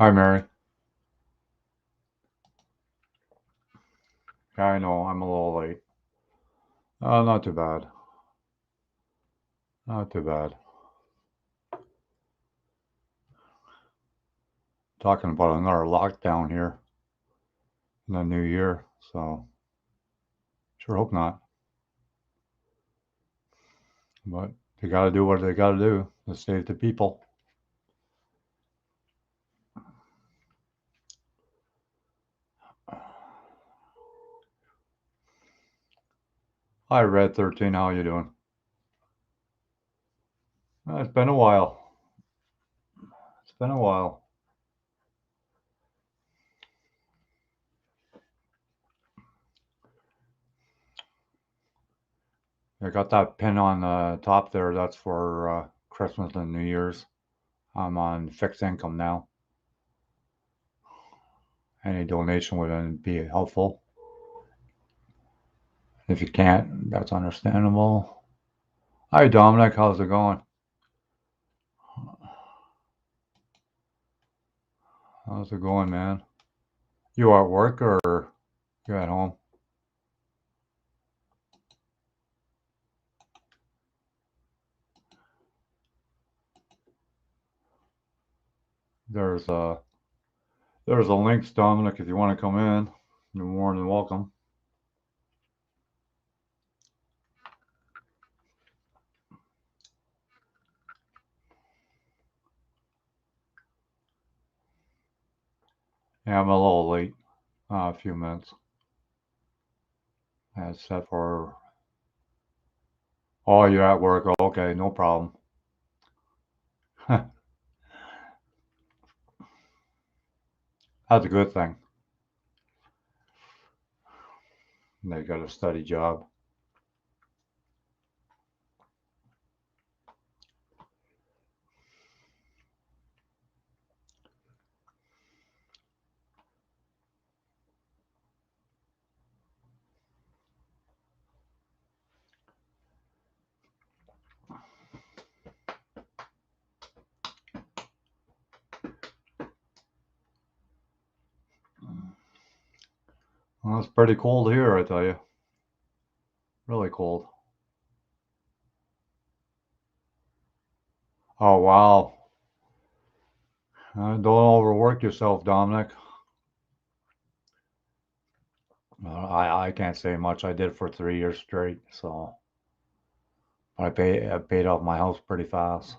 Hi, Mary. I know I'm a little late. Not too bad. Not too bad. Talking about another lockdown here in the new year, so sure hope not. But they got to do what they got to do to save the people. Hi, Red 13. How you doing? It's been a while. It's been a while. I got that pin on the top there. That's for Christmas and New Year's. I'm on fixed income now. Any donation would be helpful. If you can't, that's understandable. Hi, Dominic. How's it going? How's it going, man? You at work or you at home? There's a there's a link, Dominic. If you want to come in, you're more than welcome. Yeah, I'm a little late. A few minutes. Except for oh, you're at work. Okay, no problem. That's a good thing. They got a steady job. Well, it's pretty cold here, I tell you. Really cold. Oh wow. Don't overwork yourself, Dominic. I can't say much. I did it for 3 years straight, so I paid off my house pretty fast.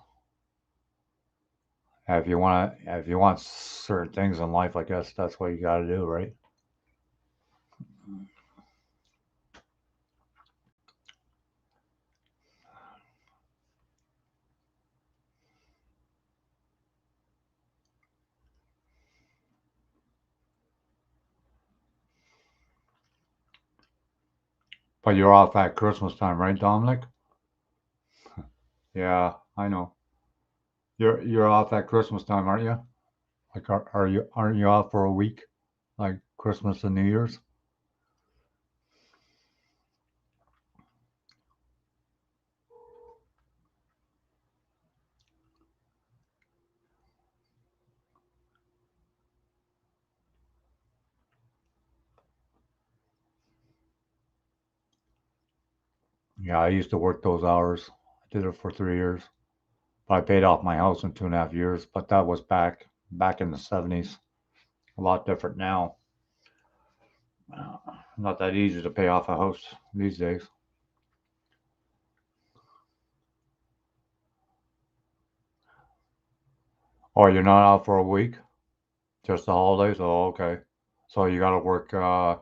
If you want certain things in life, I guess that's what you got to do, right? But you're off at Christmas time, right, Dominic? Yeah, I know. You're off at Christmas time, aren't you? Like, are you aren't you off for a week, like Christmas and New Year's? Yeah, I used to work those hours. I did it for 3 years. But I paid off my house in 2.5 years. But that was back in the '70s. A lot different now. Uh, Not that easy to pay off a house these days. Oh, you're not out for a week? Just the holidays? Oh, okay. So you got to work a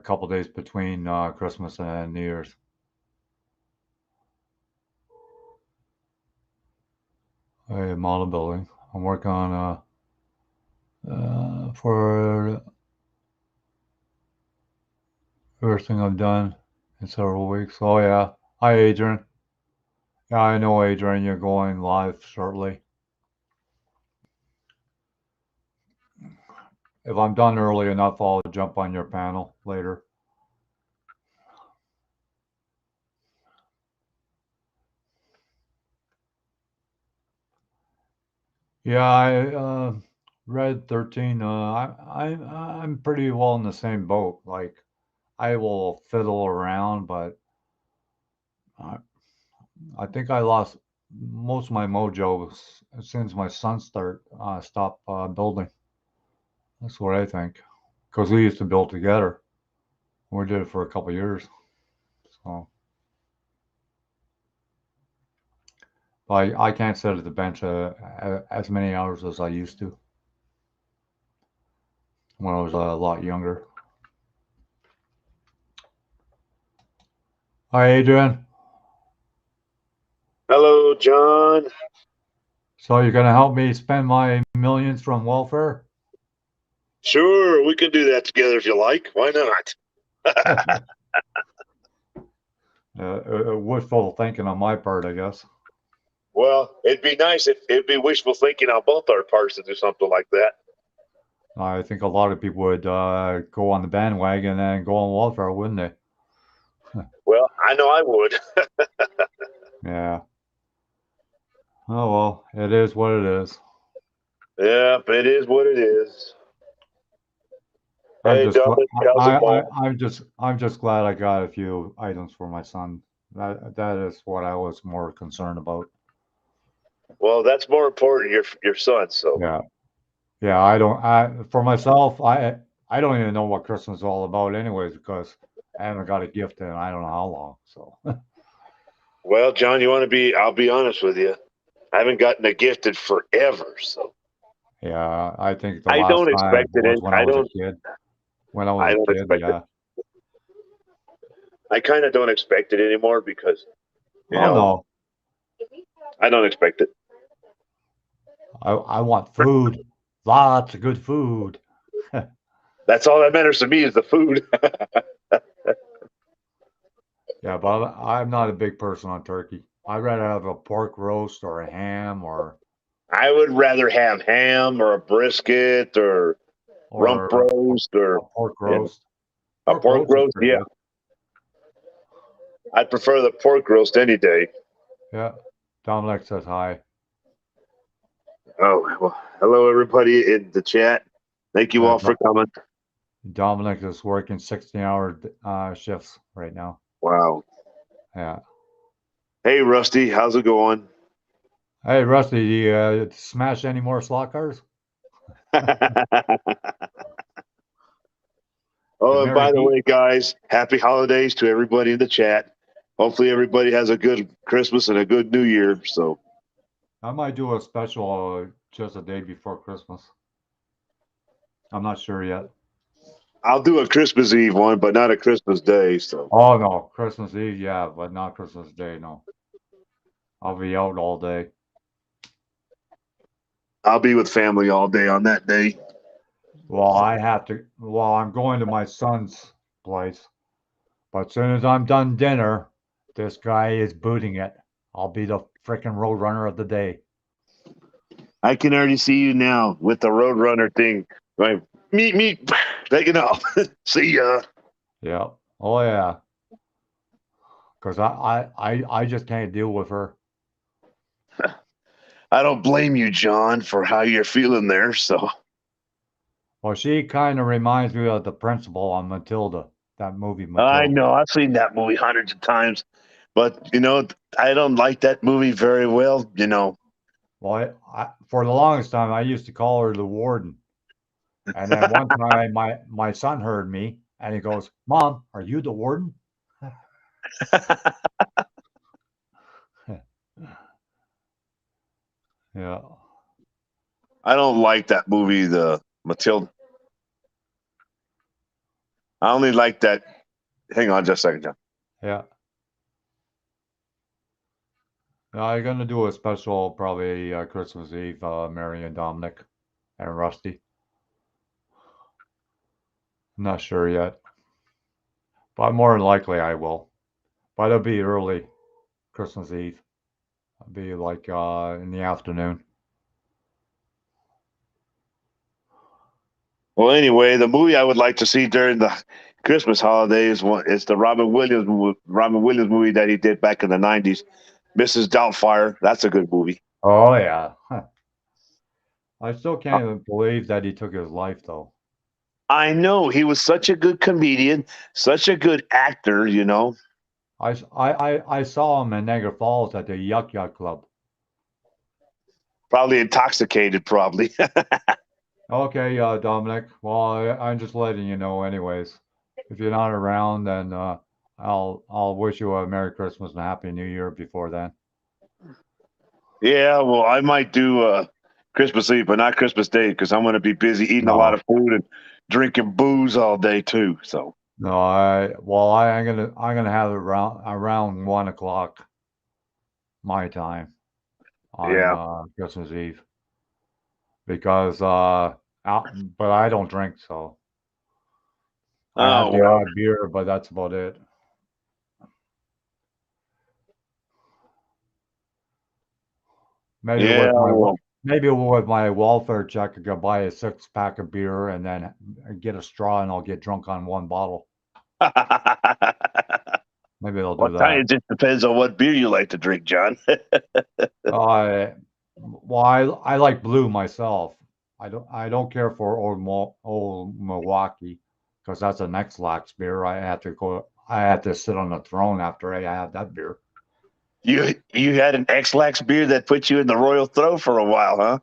couple days between Christmas and New Year's. Hey, model building. I'm working on for everything I've done in several weeks. Oh yeah. Hi, Adrian. Yeah, I know, Adrian. You're going live shortly. If I'm done early enough, I'll jump on your panel later. Yeah, I read 13. I'm pretty well in the same boat. Like I will fiddle around, but I, I think I lost most of my mojo as soon as my son stopped building. That's what I think. Because we used to build together. We did it for a couple years. So I can't sit at the bench as many hours as I used to when I was a lot younger. Hi, Adrian. Hello, John. So you're gonna help me spend my millions from welfare? Sure, we can do that together if you like. Why not? Wishful thinking on my part, I guess. Well, it'd be nice if it'd be wishful thinking on both our parts to do something like that. I think a lot of people would go on the bandwagon and go on welfare, wouldn't they? Well, I know I would. Yeah. Oh well, it is what it is. Yep, it is what it is. I'm Hey, just Dominic, how's it going? I'm just glad I got a few items for my son. That is what I was more concerned about. Well, that's more important. Your son. So, Yeah. Yeah, I for myself, I don't even know what Christmas is all about anyways because I haven't got a gift in I don't know how long. So well, John, you want to be? I'll be honest with you. I haven't gotten a gift in forever. So, yeah, I think the I last don't time expect it. was when I I was a don't. kid. When I was I a don't kid, expect it. yeah. I kind of don't expect it anymore because you Oh know no, I don't expect it. I want food, lots of good food. That's all that matters to me is the food. Yeah, but I'm not a big person on turkey. I'd rather have a pork roast or a ham I would rather have ham or a brisket or rump or roast a or pork yeah, roast. a Pork pork roast is roast. pretty Yeah, good. I'd prefer the pork roast any day. Yeah, Dominic says hi. Oh, well, hello everybody in the chat. Thank you Uh, all for coming. Dominic is working 16-hour shifts right now. Wow. Yeah. Hey Rusty, how's it going? Hey, Rusty, do you smash any more slot cars? The Oh, and Merry by the Geek. way, guys, happy holidays to everybody in the chat. Hopefully, everybody has a good Christmas and a good New Year. So, I might do a special just a day before Christmas. I'm not sure yet. I'll do a Christmas Eve one, but not a Christmas Day. So, Oh no, Christmas Eve, yeah, but not Christmas Day. No, I'll be out all day. I'll be with family all day on that day. Well, I have to. Well, I'm going to my son's place, but as soon as I'm done dinner, this guy is booting it. I'll be the frickin' road runner of the day. I can already see you now with the Roadrunner thing. Right, meet, taking off. See ya. Yeah. Oh yeah. Because I just can't deal with her. I don't blame you, John, for how you're feeling there. So, Well, she kind of reminds me of the principal on Matilda, that movie I Matilda. know I've seen that movie hundreds of times, but I don't like that movie very well. Well, for the longest time, I used to call her the warden. And then one time, my son heard me, and he goes, "Mom, are you the warden?" Yeah, I don't like that movie, the Matilda. I only like that. Hang on just a second, John. yeah. Now, I'm gonna do a special, probably Christmas Eve, Mary and Dominic and Rusty. I'm not sure yet, but more than likely I will. But it'll be early Christmas Eve. It'll be like in the afternoon. Well, anyway, the movie I would like to see during the Christmas holidays is the Robin Williams movie that he did back in the '90s, Mrs. Doubtfire. That's a good movie. Oh yeah. I still can't even believe that he took his life, though. I know he was such a good comedian, such a good actor, you know. I saw him in Niagara Falls at the Yuck Yuck Club. Probably intoxicated, probably. Okay, Dominic. Well, I'm just letting you know, anyways. If you're not around, then I'll wish you a Merry Christmas and a Happy New Year before then. Yeah, well, I might do Christmas Eve, but not Christmas Day because I'm going to be busy eating a lot No, of food and drinking booze all day too. So no. I'm gonna have it around 1 o'clock my time on yeah. Christmas Eve because but I don't drink, so I have Oh the well. odd beer, but that's about it. Maybe Yeah. with my Well. maybe with my welfare check, I could buy a 6 pack of beer and then get a straw, and I'll get drunk on one bottle. Maybe I'll do What kind? that. It just depends on what beer you like to drink, John. I well, I like blue myself. I don't care for old Milwaukee because that's an X-Lax beer. I have to sit on the throne after I have that beer. You had an X-Lax beer that put you in the royal throw for a while, huh?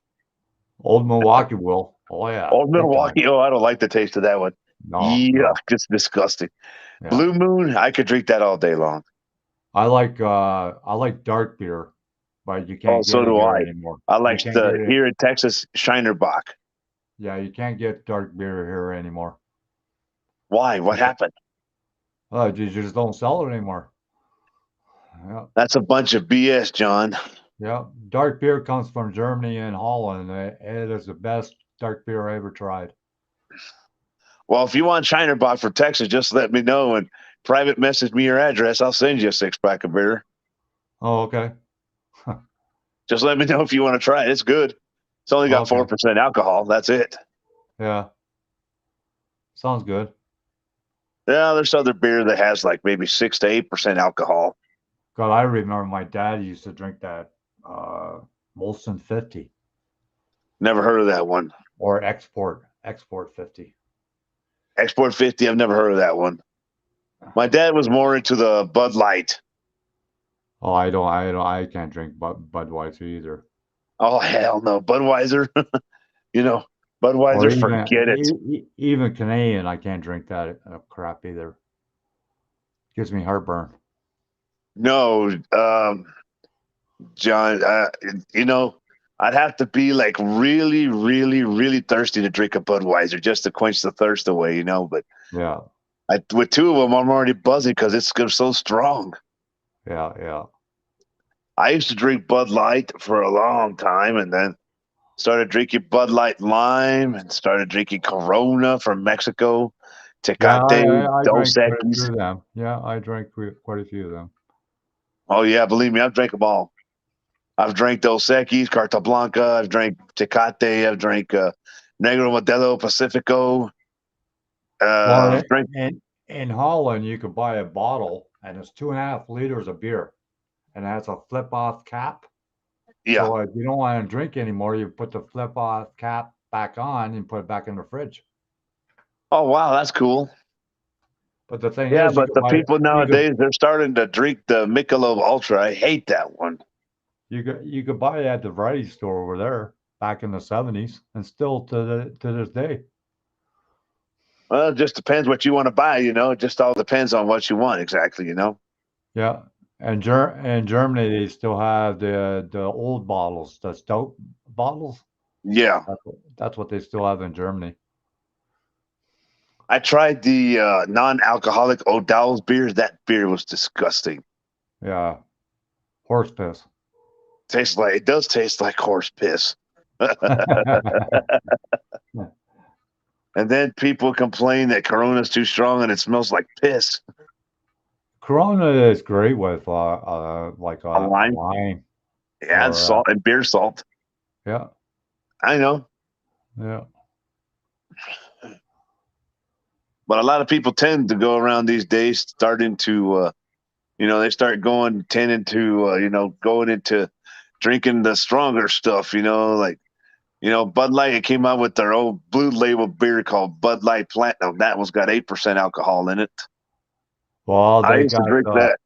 Old Milwaukee will. Oh yeah, Old big time. Milwaukee. Oh, I don't like the taste of that one. No, Yuck, no. it's disgusting. Yeah. Blue Moon, I could drink that all day long. I like dark beer, but you Oh, can't so get it do here I. anymore. I You like can't get the it. here in Texas Shinerbach. Yeah, you can't get dark beer here anymore. Why? What Because, happened? you just don't sell it anymore. Yeah, That's a bunch of BS, John. yeah. Dark beer comes from Germany and Holland. It is the best dark beer I ever tried. Well, if you want Shinerbach for Texas, just let me know and private message me your address. I'll send you a 6 pack of beer. Oh, okay. Just let me know if you want to try it. It's good. It's only got Okay. 4% alcohol. That's it. Yeah, sounds good. Yeah, there's other beer that has like maybe 6 to 8% alcohol. God, I remember my dad used to drink that uh, Molson 50 Never heard of that one. or Export 50. Export 50. I've never heard of that one. My dad was more into the Bud Light. Oh, I can't drink Budweiser either. Oh hell no, Budweiser. you know, Or Budweiser, even forget it. even Canadian, I can't drink that crap either. Gives me heartburn. No, John. You know, I'd have to be like really, really, really thirsty to drink a Budweiser just to quench the thirst away. You know, but Yeah, with two of them, I'm already buzzing because it's so strong. yeah, yeah. I used to drink Bud Light for a long time, and then started drinking Bud Light Lime, and started drinking Corona from Mexico, Yeah, Tecate, I Dos drank quite a few Equis. of them. Yeah, I drank quite a few of them. Oh yeah, believe me, I've drank them all. I've drank Dos Equis, Carta Blanca. I've drank Tecate. I've drank Negro Modelo Pacifico. Well, I've drank. in Holland, you could buy a bottle, and it's 2.5 liters of beer, and it has a flip off cap. Yeah. So if you don't want to drink anymore, you put the flip off cap back on and put it back in the fridge. Oh wow, that's cool. But the thing Yeah, is, but the people you could nowadays they're starting to drink the Michelob Ultra. I hate that one. you could buy it at the variety store over there back in the 70s, and still to this day. Well, it just depends what you want to buy. You know, it just all depends on what you want exactly. You know. Yeah. And in Germany, they still have the old bottles, the stout bottles. Yeah. That's what they still have in Germany. I tried the non-alcoholic O'Dowell's beers. That beer was disgusting. Yeah, horse piss. Tastes like it does taste like horse piss. And then people complain that Corona's too strong and it smells like piss. Corona is great with like A a lime, lime yeah, and or salt and beer salt. yeah, I know, yeah. but a lot of people tend to go around these days starting to, they start tending to, going into drinking the stronger stuff. You know, like Bud Light, it came out with their old blue label beer called Bud Light Platinum. That one's got 8% alcohol in it. Well, I they used to got drink that.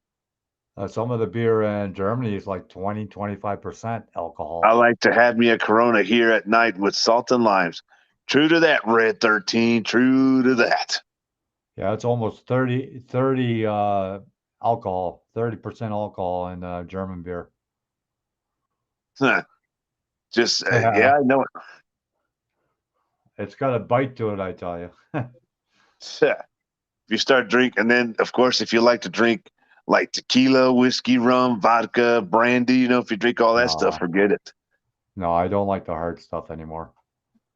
some of the beer in Germany is like 20-25% I alcohol. like to have me a Corona here at night with salt and limes. True to that, Red 13. True to that. Yeah, it's almost 30 alcohol, 30% alcohol in German beer. Just, Yeah, yeah, I know it's got a bite to it, I tell you. it. If you start drinking, and then, of course, if you like to drink like tequila, whiskey, rum, vodka, brandy, if you drink all that stuff, No, forget it. no, I don't like the hard stuff anymore.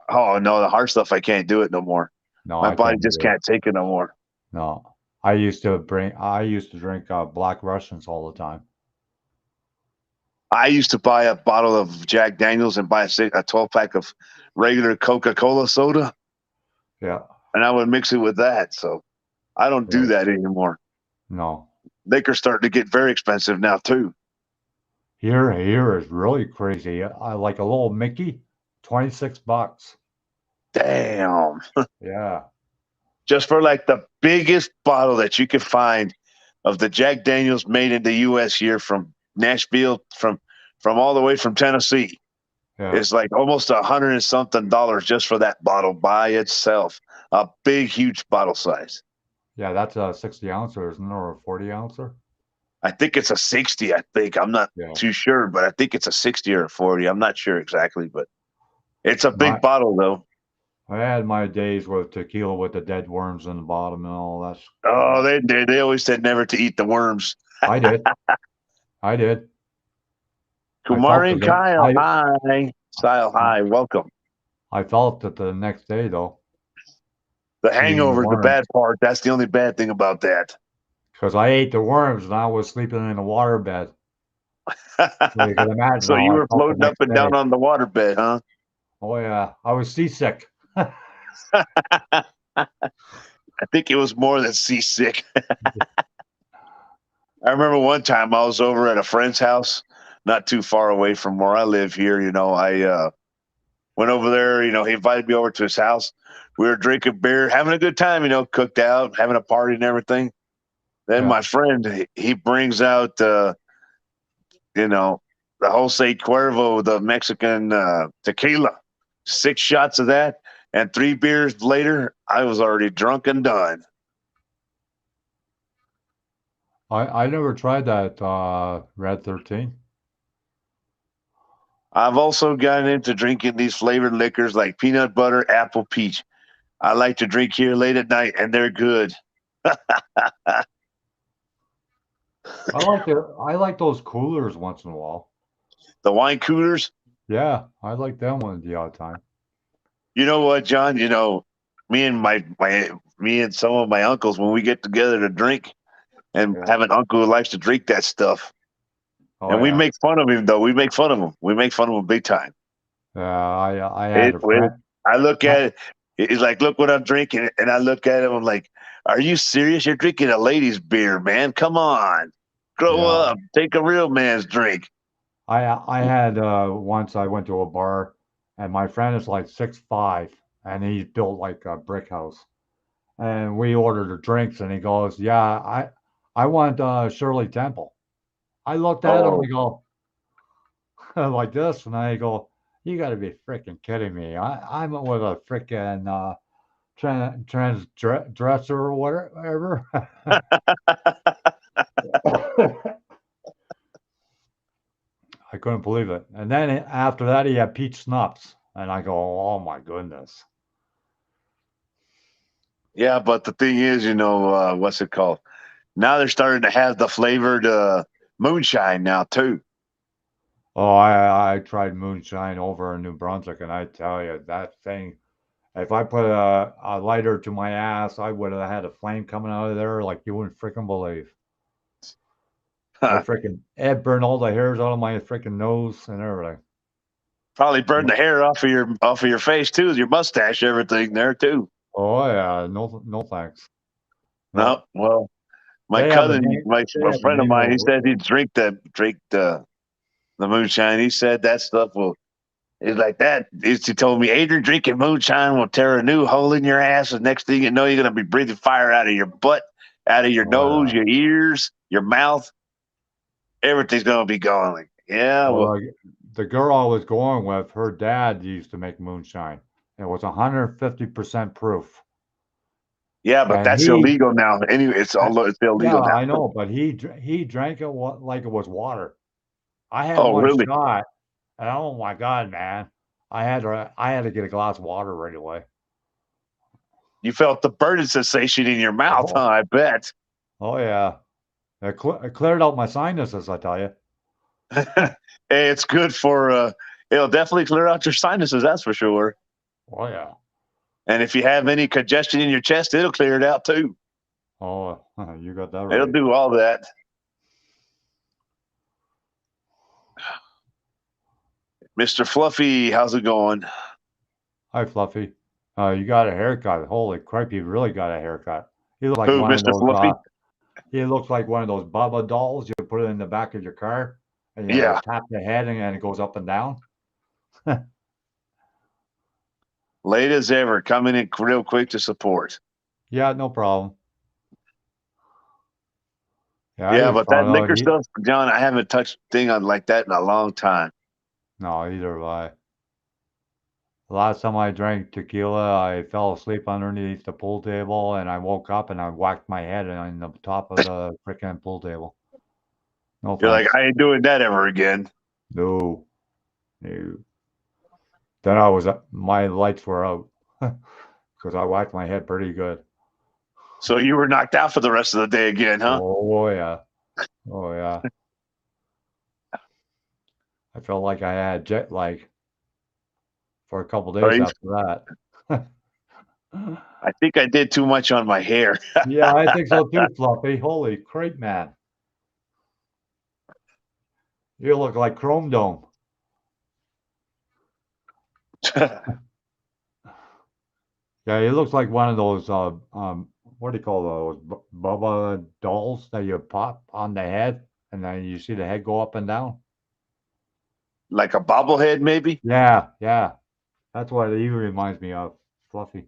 Oh, no, the hard stuff, I can't do it no more. No, My I body can't just do it. can't take it no more. No, I used to drink Black Russians all the time. I used to buy a bottle of Jack Daniels and buy a 12 pack of regular Coca Cola soda, Yeah, and I would mix it with that. So I don't do right. that anymore. No, Liquor's starting to get very expensive now too. here is really crazy. I like a little Mickey, $26. Damn. Yeah, Just for like the biggest bottle that you could find of the Jack Daniels made in the U.S. here from Nashville, from all the way from Tennessee. yeah, It's like almost $100 and something just for that bottle by itself. A big, huge bottle size. yeah. That's a 60 ouncer, isn't it, or a 40 ouncer? I think it's a 60. I think I'm not Yeah. too sure, but I think it's a 60 or a 40. I'm not sure exactly, but it's a My big bottle though. I had my days with tequila with the dead worms in the bottom and all that. Oh, they always said never to eat the worms. I did. I did. I felt Kumari and it. Kyle, hi. Style, hi. Welcome. I felt it the next day though, The eating the hangover is the worms, bad part. That's the only bad thing about that. because I ate the worms and I was sleeping in a water bed. So you can imagine So how you I were felt the floating up next and day. down on the waterbed, huh? Oh yeah, I was seasick. I think it was more than seasick. I remember one time I was over at a friend's house, not too far away from where I live here. I went over there. He invited me over to his house. We were drinking beer, having a good time. Cooked out, having a party and everything. Then Yeah. my friend, he brings out, the Jose Cuervo, the Mexican tequila. 6 shots of that, and 3 beers later, I was already drunk and done. I never tried that Red 13. I've also gotten into drinking these flavored liquors like peanut butter, apple, peach. I like to drink here late at night, and they're good. I like those coolers once in a while. The wine coolers. Yeah, I like them one the odd time. You know what, John? Me and me and some of my uncles, when we get together to drink, and Yeah. have an uncle who likes to drink that stuff, Oh and we yeah. make fun of him though. We make fun of him. We make fun of him big time. Yeah, I had It, a it friend. I look I, at it. He's like, look what I'm drinking, and I look at him. I'm like, are you serious? You're drinking a lady's beer, man. Come on, grow yeah, up. Take a real man's drink. I had once I went to a bar and my friend is like 6'5" and he's built like a brick house. And we ordered the drinks and he goes, "Yeah, I want Shirley Temple." I looked at him, I Oh, go like this, and I go, "You got to be freaking kidding me! I'm with a freaking transdresser or whatever." I couldn't believe it. And then after that, he had peach schnapps, and I go, "Oh my goodness!" yeah, but the thing is, what's it called? Now they're starting to have the flavored moonshine now too. Oh, I tried moonshine over in New Brunswick, and I tell you that thing. If I put a lighter to my ass, I would have had a flame coming out of there like you wouldn't freaking believe. It burned all the hairs out of my freaking nose and everything. Probably burned the hair off of your face too, your mustache, everything there too. Oh yeah, no, no thanks. No, No, well, my they have a cousin, name. my They a have a friend of name mine, he over said he'd drink the moonshine. He said that stuff will It's like that. She told me, Adrian, drinking moonshine will tear a new hole in your ass. The next thing you know, you're going to be breathing fire out of your butt, out of your Oh nose, yeah. your ears, your mouth. Everything's going to be going. Like, yeah, Well, well, like the girl I was going with, her dad used to make moonshine. It was 150% proof, yeah, but and that's he, illegal now. Anyway, it's yeah, illegal now. I know, but he drank it like it was water. I had Oh, one really? shot, and oh my God, man, I had to get a glass of water right away. You felt the burning sensation in your mouth, huh? Oh, I bet. oh yeah, it cleared out my sinuses, I tell you. Hey, it's good for, it'll definitely clear out your sinuses, that's for sure. Oh yeah. And if you have any congestion in your chest, it'll clear it out too. Oh, you got that It'll right. do all that. Mr. Fluffy, how's it going? Hi, Fluffy. You got a haircut. Holy crap, you really got a haircut. You look like Who, one of Mr. those Fluffy? he looks like one of those Bubba dolls. You put it in the back of your car and you Yeah, tap the head and it goes up and down. late as ever, coming in real quick to support. Yeah, no problem. Yeah, I Yeah, just but that found out liquor stuff, John, I haven't touched a thing on like that in a long time. no, either have I. The last time I drank tequila, I fell asleep underneath the pool table and I woke up and I whacked my head on the top of the freaking pool table. No You're like, thanks. I ain't doing that ever again. No, no. Then I was my lights were out because I whacked my head pretty good. So you were knocked out for the rest of the day again, huh? Oh yeah, oh yeah. I felt like I had jet lag for a couple days Right? after that. I think I did too much on my hair. Yeah, I think so too, Fluffy. Holy crap, man! You look like Chrome Dome. Yeah, he looks like one of those what do you call those Bubba dolls that you pop on the head and then you see the head go up and down. Like a bobblehead, maybe? Yeah, yeah. That's what it even reminds me of. Fluffy.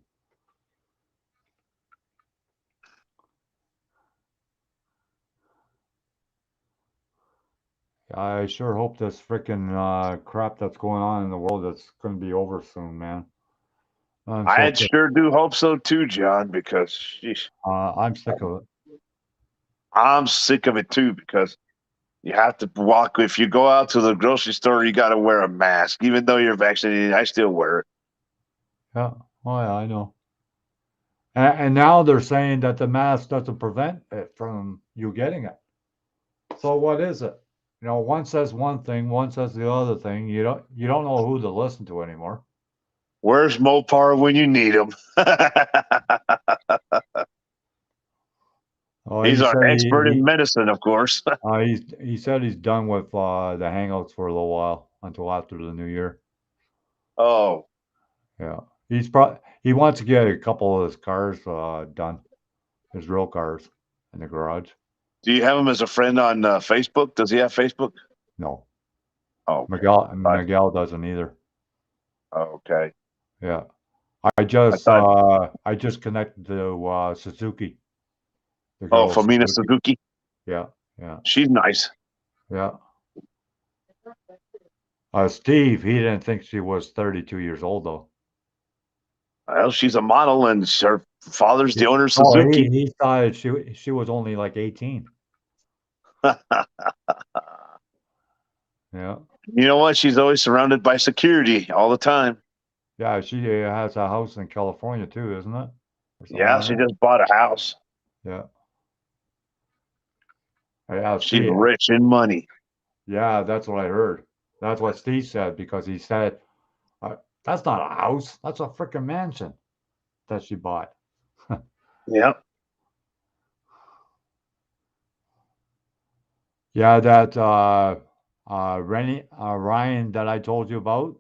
I sure hope this freaking crap that's going on in the world that's going to be over soon, man. I'm so I sick. sure do hope so too, John, because sheesh, I'm sick of it. I'm sick of it too, because you have to walk. If you go out to the grocery store, you got to wear a mask. Even though you're vaccinated, I still wear it. Yeah. Oh yeah, I know. And now they're saying that the mask doesn't prevent it from you getting it. So what is it? You know, one says one thing, one says the other thing. You don't know who to listen to anymore. Where's Mopar when you need him? Oh, He's he our said expert in medicine, of course. he said he's done with the hangouts for a little while until after the new year. Oh, Yeah, he wants to get a couple of his cars done, his real cars, in the garage. do you have him as a friend on Facebook? Does he have Facebook? No, Oh, okay. I, Miguel doesn't either. okay. Yeah, I thought, I just connected to Suzuki, the oh, girl Famina Suzuki. Suzuki. Yeah, yeah, She's nice. yeah. Steve, he didn't think she was 32 years old though. Well, she's a model, and her father's the He, owner of oh, Suzuki. he thought she was only like 18. Yeah, You know what? She's always surrounded by security all the time. yeah. She has a house in California too, isn't it, or something Yeah, like she that? just bought a house. Yeah, yeah. She's Steve, rich in money. yeah, that's what I heard. That's what Steve said because he said that's not a house, that's a freaking mansion that she bought. Yep. Yeah, that Ryan that I told you about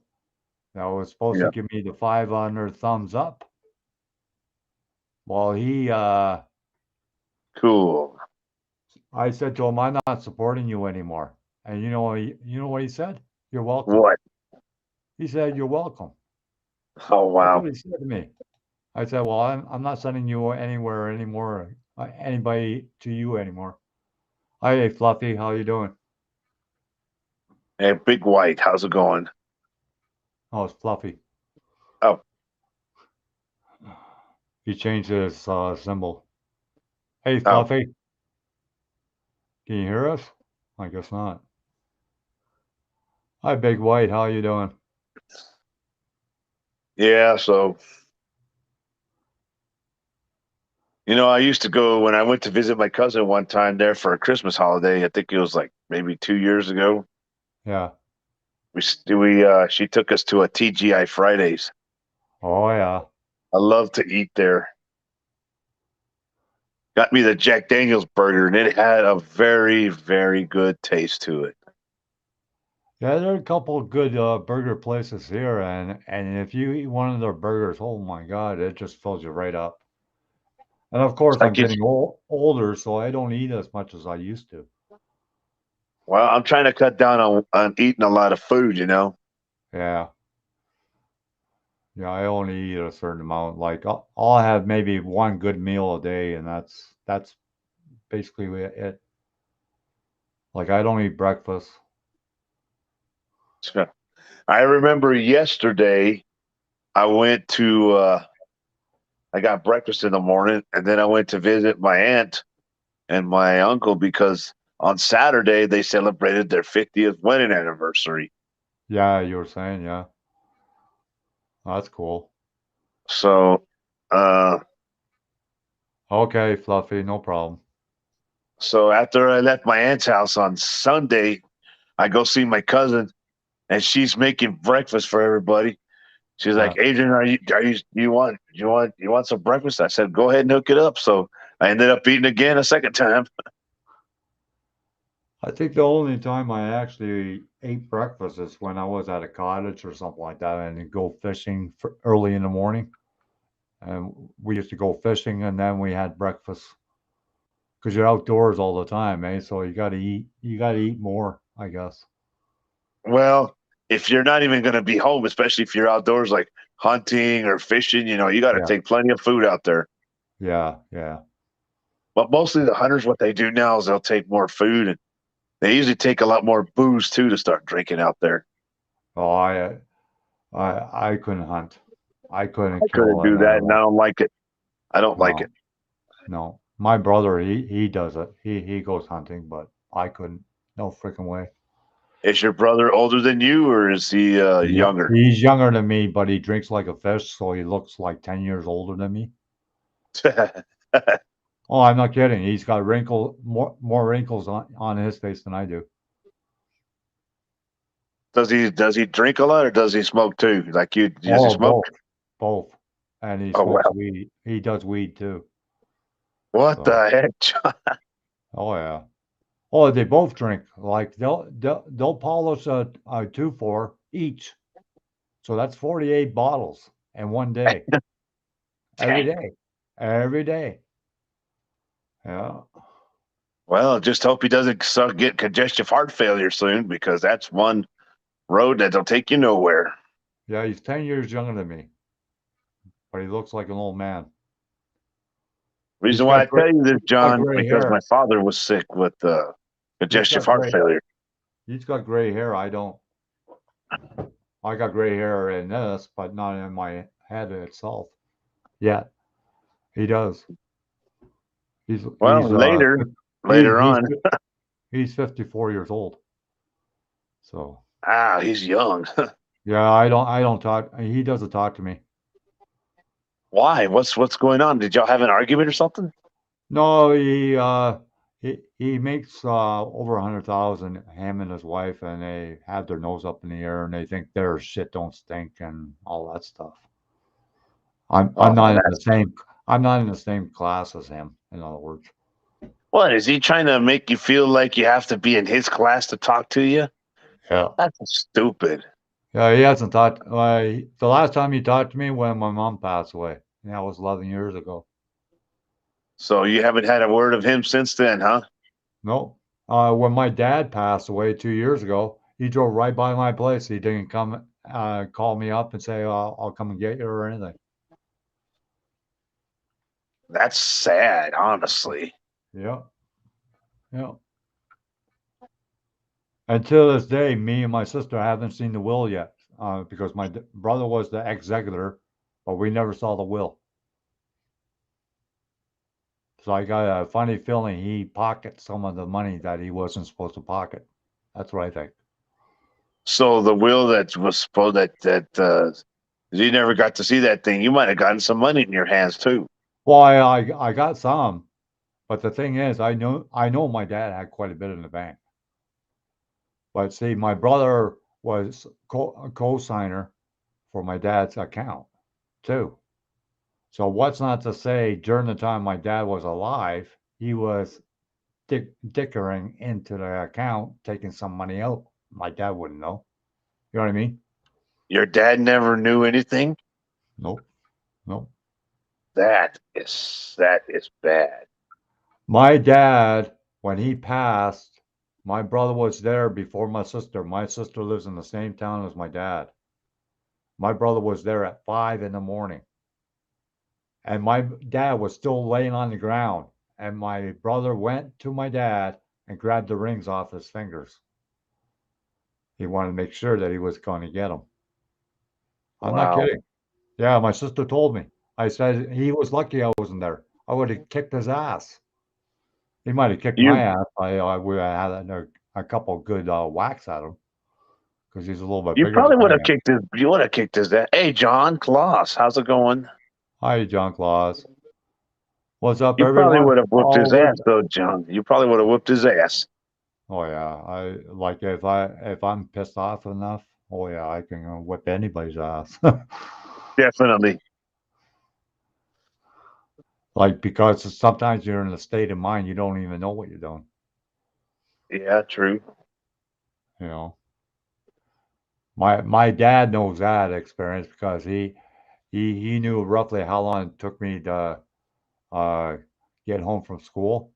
that was supposed to Yeah. give me the 500 thumbs up. Well, Cool. I said to him, I'm not supporting you anymore. And you know what he said? You're welcome. What? He said, "You're welcome." Oh That's wow. what he said to me. I said, "Well, I'm not sending you anywhere anymore, anybody to you anymore." Hey, Fluffy, how you doing? Hey, Big White, how's it going? Oh, it's Fluffy. Oh, He changed his symbol. Hey, oh, Fluffy, can you hear us? I guess not. Hi, Big White, how you doing? yeah. So I used to go when I went to visit my cousin one time there for a Christmas holiday. I think it was like maybe 2 years ago. Yeah. She took us to a TGI Fridays. Oh, yeah. I love to eat there. Got me the Jack Daniel's burger, and it had a very, very good taste to it. Yeah, there are a couple of good burger places here, and if you eat one of their burgers, oh my God, it just fills you right up. And of It's course, I'm like getting older, so I don't eat as much as I used to. well, I'm trying to cut down on eating a lot of food. Yeah, yeah, I only eat a certain amount. Like I'll have maybe one good meal a day, and that's basically it. Like I don't eat breakfast. So, I remember yesterday I went to I got breakfast in the morning, and then I went to visit my aunt and my uncle because on Saturday they celebrated their 50th wedding anniversary. Yeah, you were saying, yeah, that's cool. So, uh, Okay, Fluffy, no problem. so after I left my aunt's house on Sunday, I go see my cousin, and she's making breakfast for everybody. She's Yeah. like, Adrian, you want some breakfast? I said, go ahead and hook it up. So I ended up eating again a second time. I think the only time I actually ate breakfast is when I was at a cottage or something like that, and then go fishing for early in the morning. And we used to go fishing, and then we had breakfast because you're outdoors all the time, eh? So you got to eat. You got to eat more, I guess. Well, if you're not even going to be home, especially if you're outdoors like hunting or fishing, you got to Yeah, take plenty of food out there. yeah, yeah. But mostly the hunters, what they do now is they'll take more food, and they usually take a lot more booze too to start drinking out there. Oh, I couldn't hunt. I couldn't I kill couldn't an do that, and I animal. don't like it. I don't like No, it. no. My brother, he does it. He goes hunting, but I couldn't. No freaking way. Is your brother older than you, or is he Yeah, younger? he's younger than me, but he drinks like a fish, so he looks like 10 years older than me. Oh, I'm not kidding. He's got more wrinkles on his face than I do. Does he drink a lot, or does he smoke too? Like you, does he Oh, smoke? both. And he Oh smokes wow, weed. He does weed too. what So, the heck, John? oh yeah. Oh, they both drink. Like they'll polish a 2-4 each. So that's 48 bottles in one day. Every Dang. day. Every day. Yeah. Well, just hope he doesn't start get congestive heart failure soon, because that's one road that'll take you nowhere. Yeah, he's 10 years younger than me, but he looks like an old man. He's Reason why got I tell you this, he's got John, gray because my hair. father was sick with He's congestive got heart gray failure. he's got gray hair. I don't. I got gray hair in this, but not in my head itself. Yeah, he does. He's Well, he's uh later, he later he's on, he's 54 years old. So he's young. yeah, I don't talk. He doesn't talk to me. Why? What's going on? Did y'all have an argument or something? No, he makes over 100,000. Him and his wife, and they have their nose up in the air, and they think their shit don't stink and all that stuff. I'm Oh, not in the that's same I'm not in the same class as him. In other words. what is he trying to make you feel like you have to be in his class to talk to you? Yeah. That's stupid. Yeah, he hasn't talked. The last time he talked to me when my mom passed away. Yeah, that was 11 years ago. So you haven't had a word of him since then, huh? No. When my dad passed away 2 years ago, he drove right by my place. He didn't come call me up and say, I'll come and get you or anything. That's sad, honestly. Yeah, yeah. And to this day, me and my sister haven't seen the will yet because my brother was the executor, but we never saw the will. So I got a funny feeling he pocketed some of the money that he wasn't supposed to pocket. That's what I think. So the will that was supposed that you never got to see that thing. You might have gotten some money in your hands too. Well, I got some, but the thing is, I know my dad had quite a bit in the bank. But see, my brother was a co-signer for my dad's account too. So what's not to say during the time my dad was alive, he was dickering into the account, taking some money out. My dad wouldn't know. You know what I mean? Your dad never knew anything. Nope. Nope. That is bad. My dad, when he passed, my brother was there before my sister. My sister lives in the same town as my dad. My brother was there at 5 in the morning, and my dad was still laying on the ground. And my brother went to my dad and grabbed the rings off his fingers. He wanted to make sure that he was going to get them. I'm not Wow. kidding. Yeah, my sister told me. I said he was lucky I wasn't there. I would have kicked his ass. He might have kicked my You ass. I would have had a couple good whacks at him because he's a little bit you bigger than probably I would have am. kicked his you would have kicked his ass. Hey John Kloss, how's it going? Hi, John Claus. What's up, You probably everyone? would have whooped Oh, his ass though, John. You probably would have whooped his ass. oh yeah. I like if I'm pissed off enough. Oh yeah, I can whip anybody's ass. Definitely. Like because sometimes you're in a state of mind you don't even know what you're doing. Yeah, true. You know, my dad knows that experience because he knew roughly how long it took me to uh, get home from school,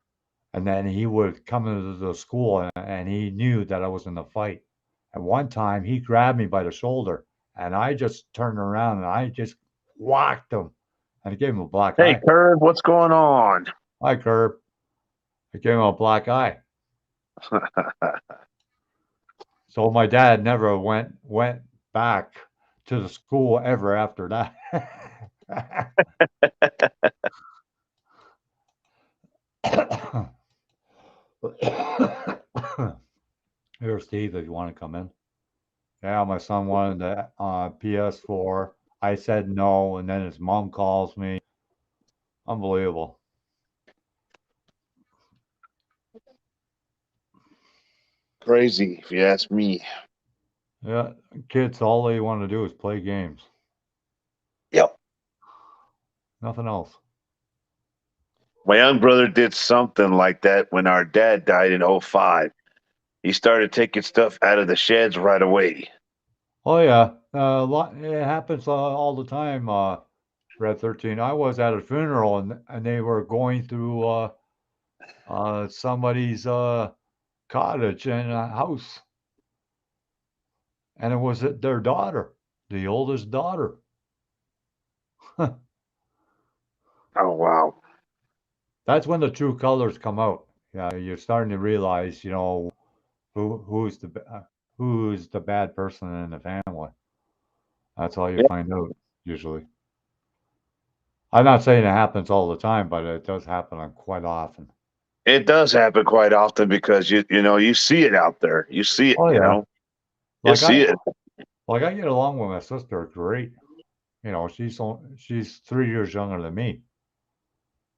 and then he would come into the school and he knew that I was in a fight. And one time he grabbed me by the shoulder and I just turned around and I just whacked him and I gave him a black Hey eye. Curb, what's going on? I curb. I gave him a black eye. So my dad never went back to the school ever after that. Here, Steve, if you want to come in. Yeah, my son wanted the PS4. I said no, and then his mom calls me. Unbelievable. Crazy, if you ask me. Yeah, kids, all they want to do is play games. Yep. Nothing else. My young brother did something like that when our dad died in '05. He started taking stuff out of the sheds right away. Oh yeah, it happens all the time. Red 13. I was at a funeral and they were going through somebody's cottage and a house, and it was their daughter, the oldest daughter. Oh wow. That's when the true colors come out. Yeah, you're starting to realize, who's the bad person in the family. That's all you Yep. find out usually. I'm not saying it happens all the time, but it does happen quite often. It does happen quite often because you see it out there. You see it, Oh yeah, you like see I it. like I get along with my sister great. She's 3 years younger than me,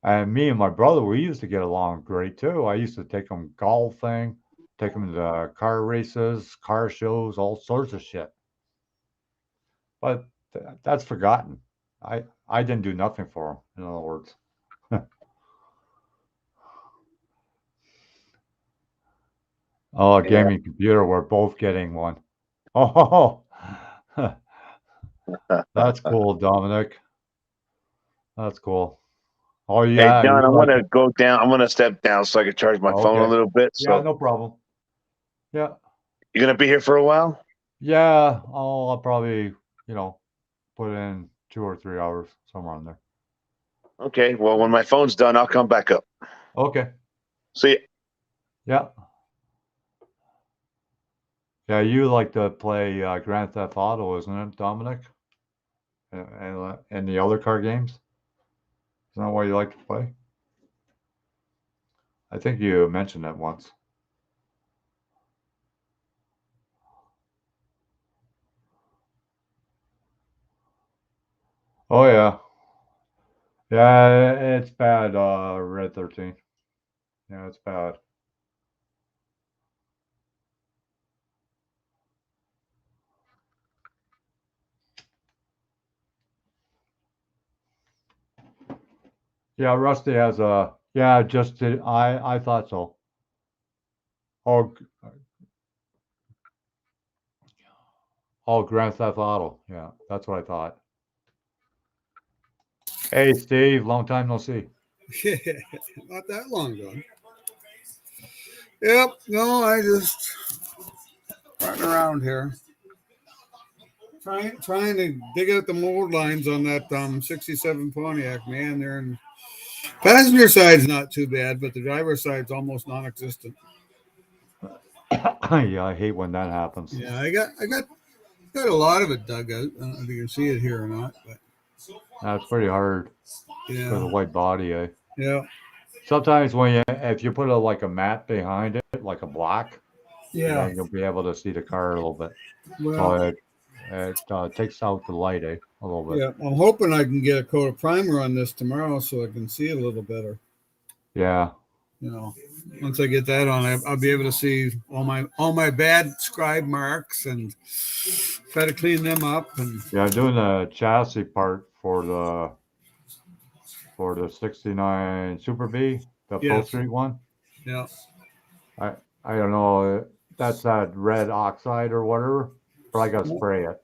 and me and my brother we used to get along great too. I used to take him golfing, take him to car races, car shows, all sorts of shit. But that's forgotten. I didn't do nothing for him. In other words. Oh, a Yeah. gaming computer. We're both getting one. Oh, that's cool, Dominic. That's cool. Oh Hey yeah, John, you I'm like gonna it. go down. I'm gonna step down so I can charge my Oh, phone a okay. little bit. Yeah, So no problem. Yeah. you're gonna be here for a while? Yeah, I'll probably, you know, put in 2 or 3 hours somewhere on there. Okay. Well, when my phone's done, I'll come back up. Okay. See ya. Yeah. Yeah, you like to play Grand Theft Auto, isn't it, Dominic? And the other car games? Isn't that what you like to play? I think you mentioned that once. Oh yeah. Yeah, it's bad, Red 13. Yeah, it's bad. Yeah, Rusty has a yeah, just did I thought so. Oh, oh, Grand Theft Auto. Yeah, that's what I thought. Hey, Steve, long time no see. Not that long ago. Yep. No, I just running around here, trying to dig out the mold lines on that '67 Pontiac. Man, they're in passenger side's not too bad, but the driver's side's almost non-existent. Yeah, I hate when that happens. Yeah, I got a lot of it dug out. I don't know if you can see it here or not, but That's pretty hard for yeah, the white body, eh? yeah, Sometimes when you if you put a like a mat behind it, like a block, yeah. then you'll be able to see the car a little bit. So Well, it takes out the light, eh? A little bit. yeah. I'm hoping I can get a coat of primer on this tomorrow so I can see it a little better. Yeah. You know, once I get that on, I'll be able to see all my bad scribe marks and try to clean them up. And Yeah, I'm doing the chassis part for the 69 Super B, the Pro yes, Street one. yeah. I I don't know. That's that red oxide or whatever. But I gotta spray it.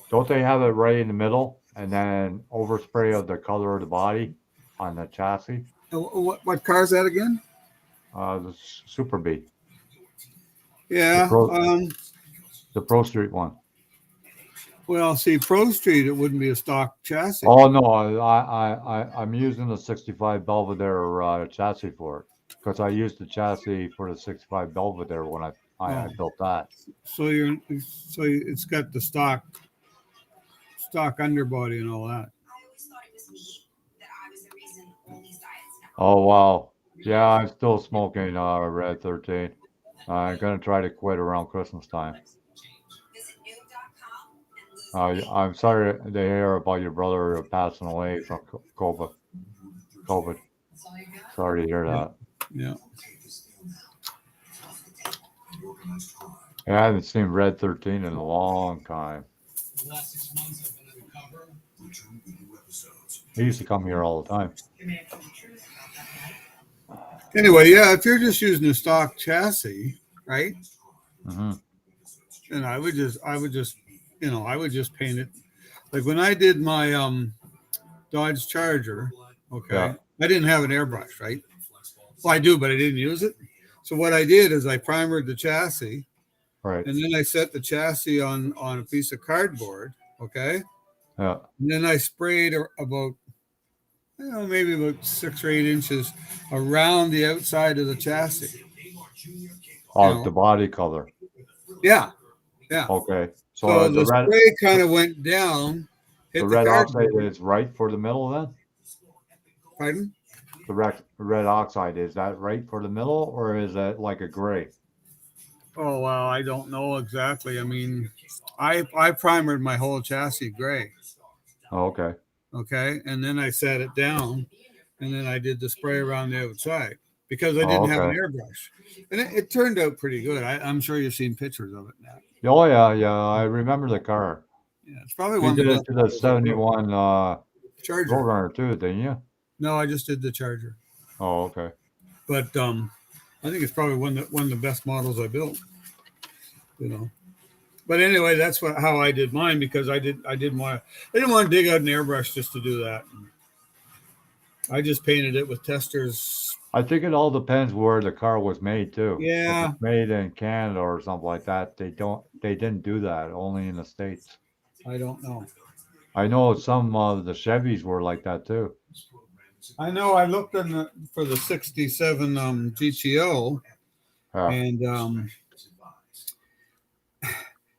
Don't they have it right in the middle and then overspray of the color of the body on the chassis? What car is that again? The Super B, the Yeah. Pro the Pro Street one. Well, see, Pro Street, it wouldn't be a stock chassis. Oh no, I'm using the 65 Belvedere chassis for it because I used the chassis for the 65 Belvedere when I Oh, built that. it's got the stock underbody and all that. Oh wow, yeah, I'm still smoking Red 13. I'm gonna try to quit around Christmas time. I'm sorry to hear about your brother passing away from COVID. COVID. Sorry to hear Yeah, that. yeah. Yeah, I haven't seen Red 13 in a long time. He used to come here all the time. Anyway, yeah, if you're just using a stock chassis, right? Hmm. And I would just paint it. Like when I did my Dodge Charger, Yeah, okay, I didn't have an airbrush, right? Well, I do, but I didn't use it. So what I did is I primered the chassis, right. and then I set the chassis on a piece of cardboard, okay, Yeah. and then I sprayed about maybe about 6 or 8 inches around the outside of the chassis. You Oh, know, the body color. yeah, yeah. Okay. So So the spray kind of went down, the hit the red oxide cardboard. is right for the middle then? Pardon? The red oxide, is that right for the middle or is that like a gray? Oh well, I don't know exactly. I mean, I primered my whole chassis gray, Oh, okay. okay, and then I set it down, and then I did the spray around the outside because I Oh, didn't have an okay. airbrush, and it turned out pretty good. I'm sure you've seen pictures of it now. Oh yeah, yeah. I remember the car. Yeah, it's probably You one of did the it best to the models I built. 71 Charger. Roadrunner too, didn't you? No, I just did the Charger, Oh, okay. but I think it's probably one of the best models I built. You know. But anyway, that's how I did mine because I didn't want to dig out an airbrush just to do that. I just painted it with testers I think it all depends where the car was made too. If Yeah, it's made in Canada or something like that, they didn't do that, only in the States. I don't know. I know some of the Chevys were like that too. I know I looked for the 67 GTO, Yeah, and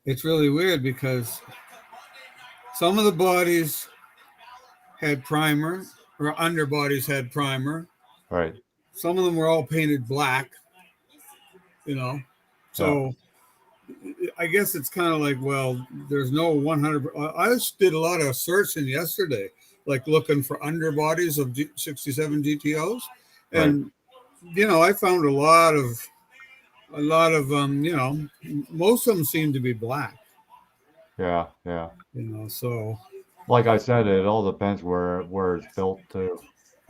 it's really weird because some of the bodies had primer, or underbodies had primer. right. Some of them were all painted black, you know. Yeah, So I guess it's kind of like, well, there's no 100. I just did a lot of searching yesterday, like looking for underbodies of 67 GTOs, right. and I found a lot of most of them seem to be black. Yeah, yeah. So Like I said, it all depends where it's built too.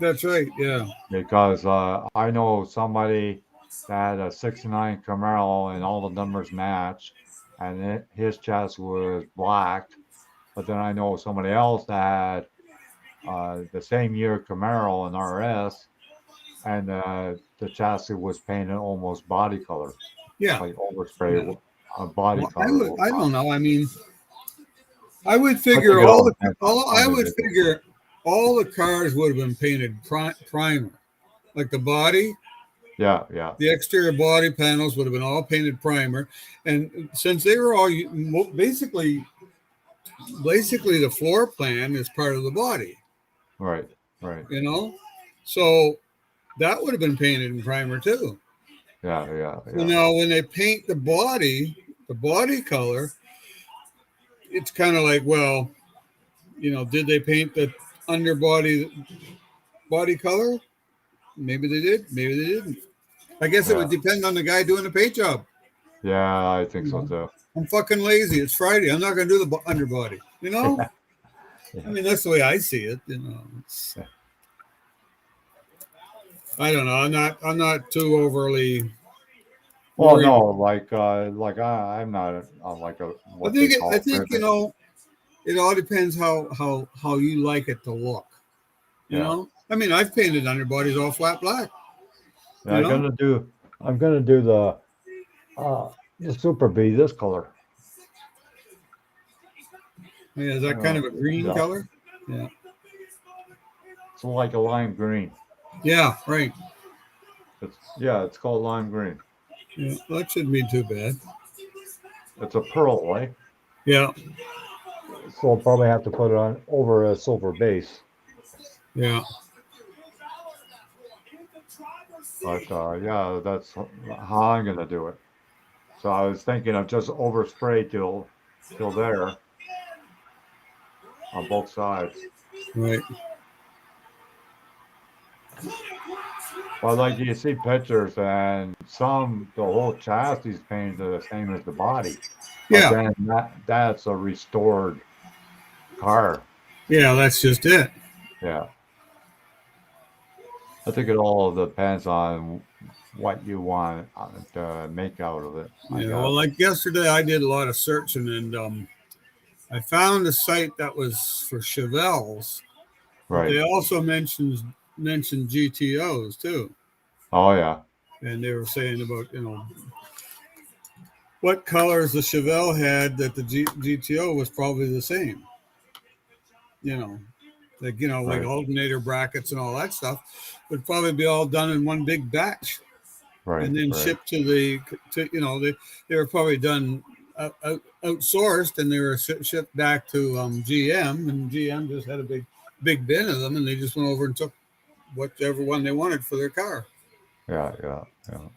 that's right. Yeah, Because I know somebody that had a '69 Camaro and all the numbers match, and his chassis was black. But then I know somebody else that had the same year Camaro and RS, and the chassis was painted almost body color, yeah, like overspray yeah. body Well, color. I don't know. I mean, I would I think figure it all depends on I the would individual. figure all the cars would have been painted primer, like the body. Yeah, yeah, The exterior body panels would have been all painted primer, and since they were all basically the floor plan is part of the body, right, right. you know, so that would have been painted in primer too. Yeah, yeah, So yeah, now when they paint the body color, it's kind of like, well, did they paint the underbody body color? Maybe they did, maybe they didn't. I guess it yeah, would depend on the guy doing the paint job. yeah. I think You so know, too. I'm fucking lazy. It's Friday. I'm not going to do the underbody. I Yeah, mean, that's the way I see it. yeah. I don't know. I'm not too overly Well, worried. no, like I'm not like a I what they think I call a think critic. it all depends how you like it to look. Yeah, I mean, I've painted underbodies all flat black. yeah. You know, I'm gonna do uh the Super B this color. yeah, is that kind of a green Yeah, color? Yeah, it's like a lime green. yeah, right. It's called lime green. Yeah, well, that shouldn't be too bad. It's a pearl, right? Yeah, So I'll probably have to put it on over a silver base. yeah. But yeah, that's how I'm gonna do it. So I was thinking of just overspray till there on both sides. Right. But like you see pictures and the whole chassis is painted the same as the body. But Yeah, then that's a restored car. yeah. That's just it. Yeah. I think it all depends on what you want to make out of it, I Yeah. Well, guess. like yesterday, I did a lot of searching, and I found a site that was for Chevelles, but Right. they also mentioned GTOs too, Oh yeah. and they were saying about what colors the Chevelle had that the GTO was probably the same. You know, like Right. alternator brackets and all that stuff would probably be all done in one big batch Right. and then Right. shipped they were probably done outsourced and they were shipped back to GM, and GM just had a big bin of them, and they just went over and took whichever one they wanted for their car. Yeah. Yeah. Yeah.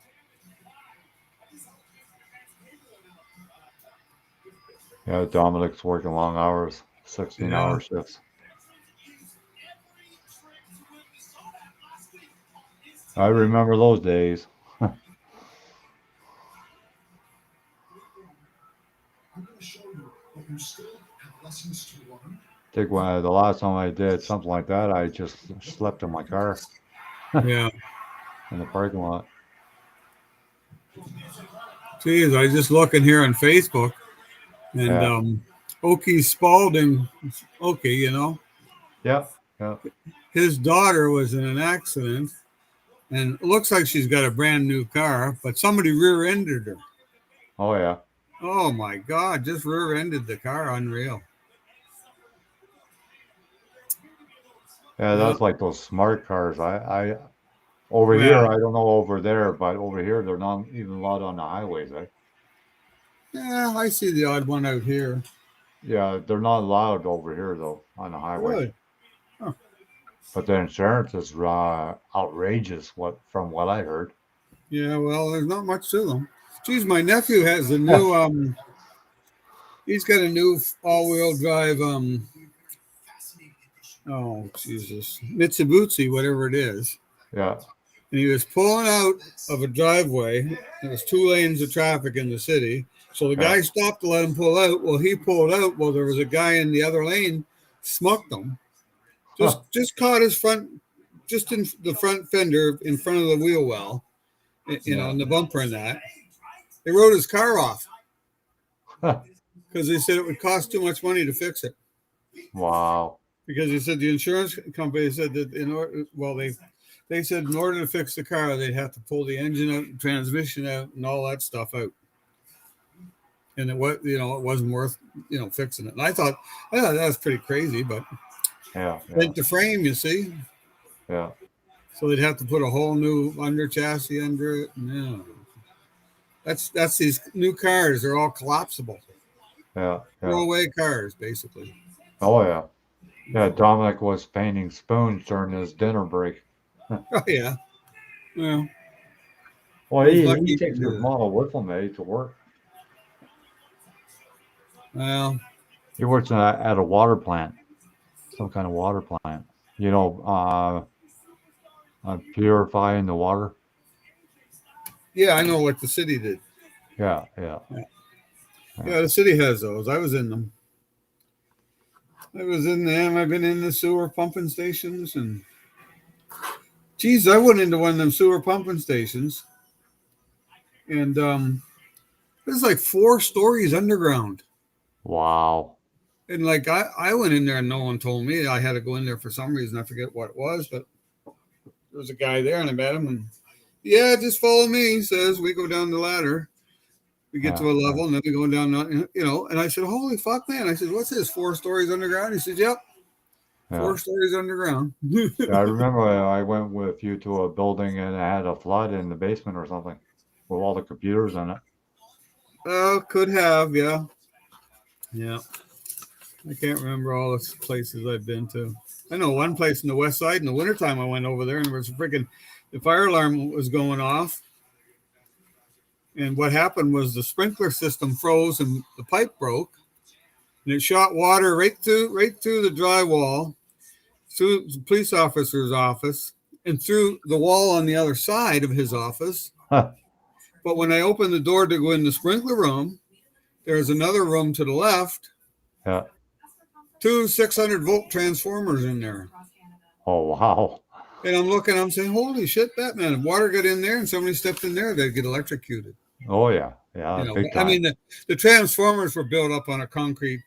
Yeah. Dominic's working long hours, 16-hour Yeah. shifts. I remember those days. I think when the last time I did something like that, I just slept in my car Yeah. in the parking lot. Geez, I was just looking here on Facebook, and Yeah. Okie Spalding, Okie, Yep. Yep. his daughter was in an accident, and it looks like she's got a brand new car, but somebody rear-ended her. Oh yeah. Oh my God! Just rear-ended the car. Unreal. Yeah, Yeah. that's like those smart cars. I over here, Well, I don't know over there, but over here they're not even allowed on the highways, eh? yeah, I see the odd one out here. Yeah, they're not allowed over here though on the highways. Really? Huh. But the insurance is outrageous. What from what I heard. Yeah. Well, there's not much to them. Geez, my nephew has a Yeah. new. He's got a new all-wheel drive. Oh Jesus, Mitsubishi, whatever it is. Yeah. And he was pulling out of a driveway. There was 2 lanes of traffic in the city. So the Yeah. guy stopped to let him pull out. Well, he pulled out. Well, there was a guy in the other lane, smucked him. Huh. Just caught his front, just in the front fender in front of the wheel well, Yeah. in the bumper and that. They wrote his car off Huh. because they said it would cost too much money to fix it. Wow. Because he said the insurance company said that in order, well, they said in order to fix the car, they'd have to pull the engine out, transmission out, and all that stuff out. And it was, it wasn't worth, fixing it. And I thought that was pretty crazy, but Yeah. Yeah. like the frame, you see, Yeah. so they'd have to put a whole new under chassis under it. No, that's these new cars. They're all collapsible, Yeah. Yeah. throwaway cars, basically. Oh yeah. Yeah. Dominic was painting spoons during his dinner break. Oh yeah, well, Well, he's he lucky he takes can his do that. model with him, eh, to work. Well, He works at a water plant, some kind of water plant. Purifying the water. yeah, I know what the city did. Yeah. Yeah. Yeah, Yeah. yeah, the city has those. I was in them. I was in them. I've been in the sewer pumping stations, and geez, I went into one of them sewer pumping stations, and it was like 4 stories underground. Wow. And like I went in there and no one told me I had to go in there for some reason. I forget what it was, but there was a guy there and I met him and yeah, just follow me. He says we go down the ladder. We get Yeah. to a Yeah. level and then we go down, and I said, holy fuck, man. I said, what's this? 4 stories underground? He said, yep, Yeah. 4 stories underground. Yeah, I remember I went with you to a building and it had a flood in the basement or something with all the computers in it. Oh, could have, yeah. Yeah. I can't remember all the places I've been to. I know one place in the west side in the wintertime I went over there and there was the fire alarm was going off. And what happened was the sprinkler system froze and the pipe broke and it shot water right through the drywall, through the police officer's office, and through the wall on the other side of his office. Huh. But when I opened the door to go in the sprinkler room, there's another room to the left, Yeah. 2 600-volt transformers in there. Oh wow. And I'm saying, holy shit, Batman. If water got in there and somebody stepped in there, they'd get electrocuted. Oh yeah. Yeah. Big I time. mean, the transformers were built up on a concrete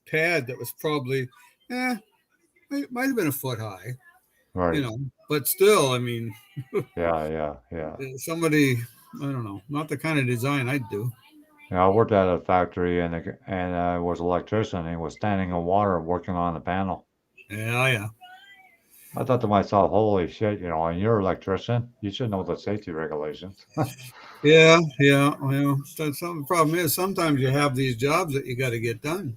pad that was probably, might have been a foot high, Right. but still, I mean, Yeah. Yeah. Yeah. somebody, I don't know, not the kind of design I'd do. Yeah. I worked at a factory and I was an electrician. And he was standing in water working on the panel. Yeah, yeah. I thought to myself, holy shit, and you're an electrician, you should know the safety regulations. Yeah, yeah. Well, the problem is sometimes you have these jobs that you got to get done.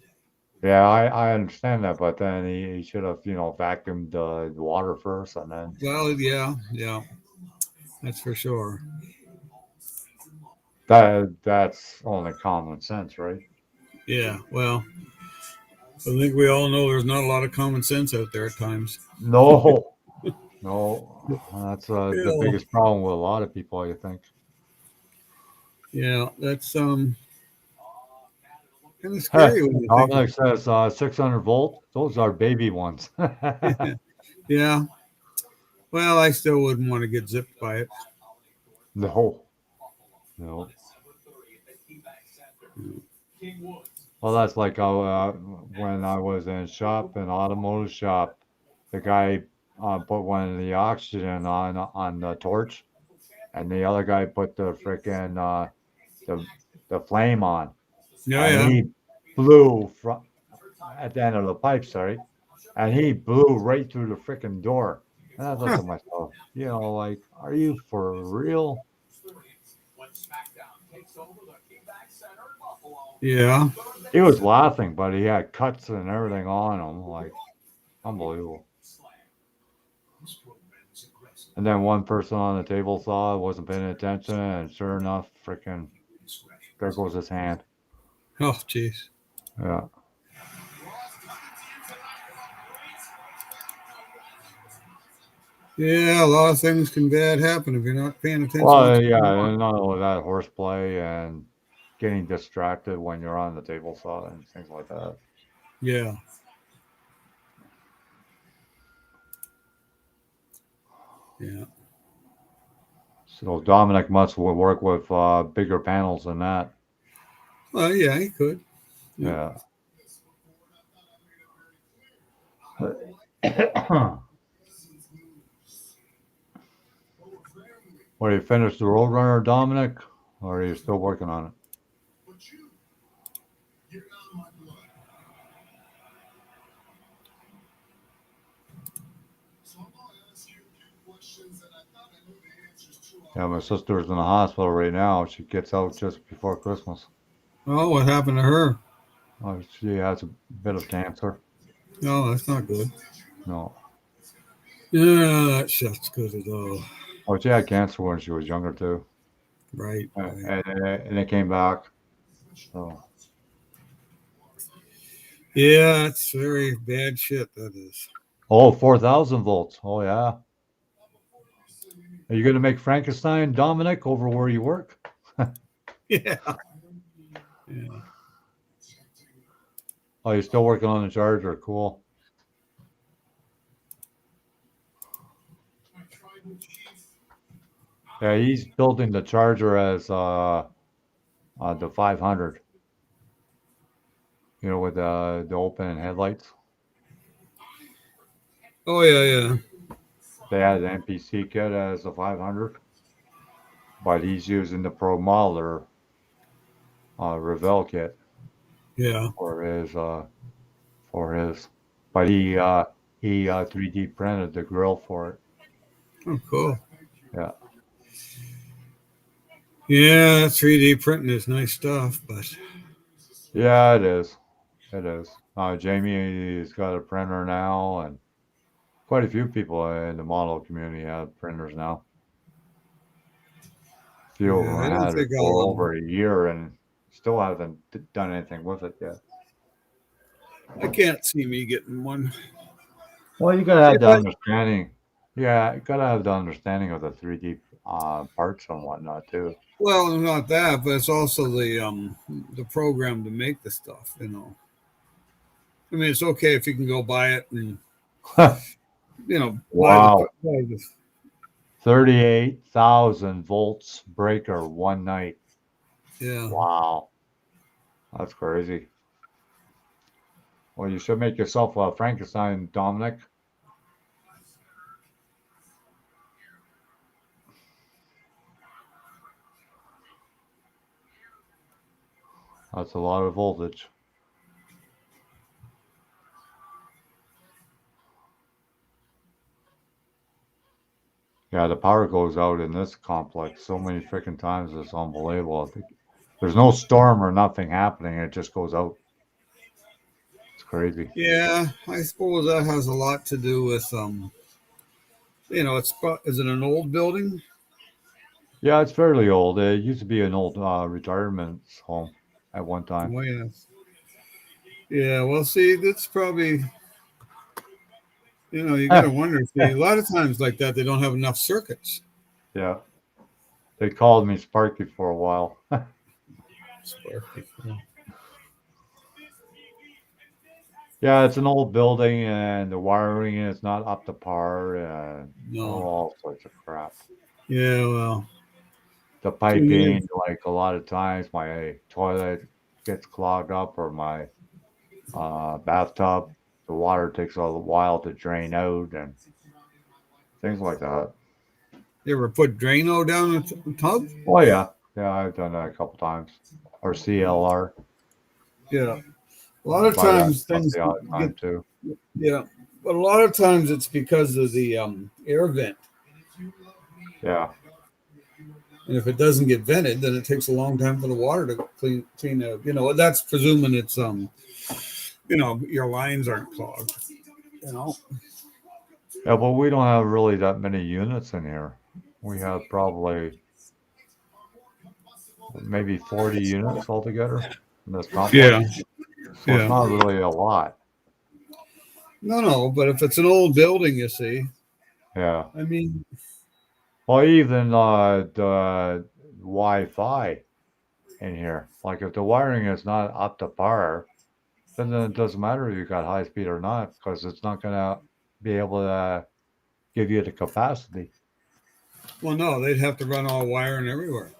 Yeah, I understand that, but then he should have, vacuumed the water first and then. Well, yeah, yeah. That's for sure. That's only common sense, right? Yeah, well, I think we all know there's not a lot of common sense out there at times. No, no, that's the Yeah, biggest problem with a lot of people, I think. yeah, that's kind of scary when you think Dominic says 600 volt. Those are baby ones. of. Yeah. Well, I still wouldn't want to get zipped by it. No, no. Well, that's like when I was in shop, an automotive shop, the guy put one of the oxygen on the torch, and the other guy put the frickin' the the flame on, Yeah, and yeah. he blew from at the end of the pipe, sorry, and he blew right through the frickin' door. And I thought Huh. to myself, like, are you for real? Yeah. He was laughing, but he had cuts and everything on him, like unbelievable. And then one person on the table saw it, wasn't paying attention, and sure enough, frickin' there goes his hand. Oh, jeez. Yeah. Yeah, a lot of things can bad happen if you're not paying attention what's Well, going yeah, on. and not only that, horseplay and getting distracted when you're on the table saw and things like that. Yeah. Yeah. So Dominic must will work with bigger panels than that. Well, yeah, he could. Yeah. Yeah. Well, you finished the Roadrunner, Dominic, or are you still working on it? Yeah, my sister's in the hospital right now. She gets out just before Christmas. Oh, what happened to her? She has a bit of cancer. No, that's not good. No. Yeah, that shit's good at all. Oh, she had cancer when she was younger too, Right, right. and it came back. So, Yeah, that's very bad shit, that is. 4,000 volts. Oh yeah. Are you going to make Frankenstein, Dominic, over where you work? Yeah. Yeah. Oh, you're still working on the charger. Cool. Yeah, he's building the charger as the 500. With the open headlights. Oh, yeah, yeah. They had an NPC kit as the 500, but he's using the Pro Modeler Revell kit Yeah. for his. But he 3D printed the grill for it. Oh, cool. Yeah. Yeah, 3D printing is nice stuff, but Yeah, it is. It is. Jamie's got a printer now, and quite a few people in the model community have printers now. A few of yeah, them I don't had it think for I'll. over a year and still haven't done anything with it yet. I can't see me getting one. Well, you gotta have If the I, understanding. Yeah, you gotta have the understanding of the 3D parts and whatnot too. well, not that, but it's also the program to make the stuff. I mean, it's okay if you can go buy it and Wow, buy the 38,000 volts breaker one night. yeah. Wow, that's crazy. Well, you should make yourself a Frankenstein, Dominic. That's a lot of voltage. Yeah, the power goes out in this complex so many freaking times. It's unbelievable. I think there's no storm or nothing happening. It just goes out. It's crazy. Yeah, I suppose that has a lot to do with is it an old building? Yeah, it's fairly old. It used to be an old retirement home at one time. Oh yeah. Yeah, well, see, that's probably you got to wonder. See, a lot of times like that, they don't have enough circuits. Yeah, they called me Sparky for a while. Sparky. Yeah. Yeah, it's an old building and the wiring is not up to par and No. all sorts of crap. Yeah, well, The thing is, piping, like a lot of times, my toilet gets clogged up or my bathtub, the water takes a while to drain out, and things like that. You ever put Drano down the tub? Oh yeah, yeah, I've done that a couple times. Or CLR, Yeah. A lot of try that times stuff things the odd get, time too. yeah. But a lot of times it's because of the air vent. Yeah, And if it doesn't get vented, then it takes a long time for the water to clean out. That's presuming it's your lines aren't clogged. You know. yeah, but we don't have really that many units in here. We have probably maybe 40 units altogether in this Yeah. complex, so it's Yeah. not really a lot. No, but if it's an old building, you see, Yeah. I mean, Well, even the Wi-Fi in here, like if the wiring is not up to par, then it doesn't matter if you got high speed or not, because it's not gonna be able to give you the capacity. well, no, they'd have to run all wiring everywhere.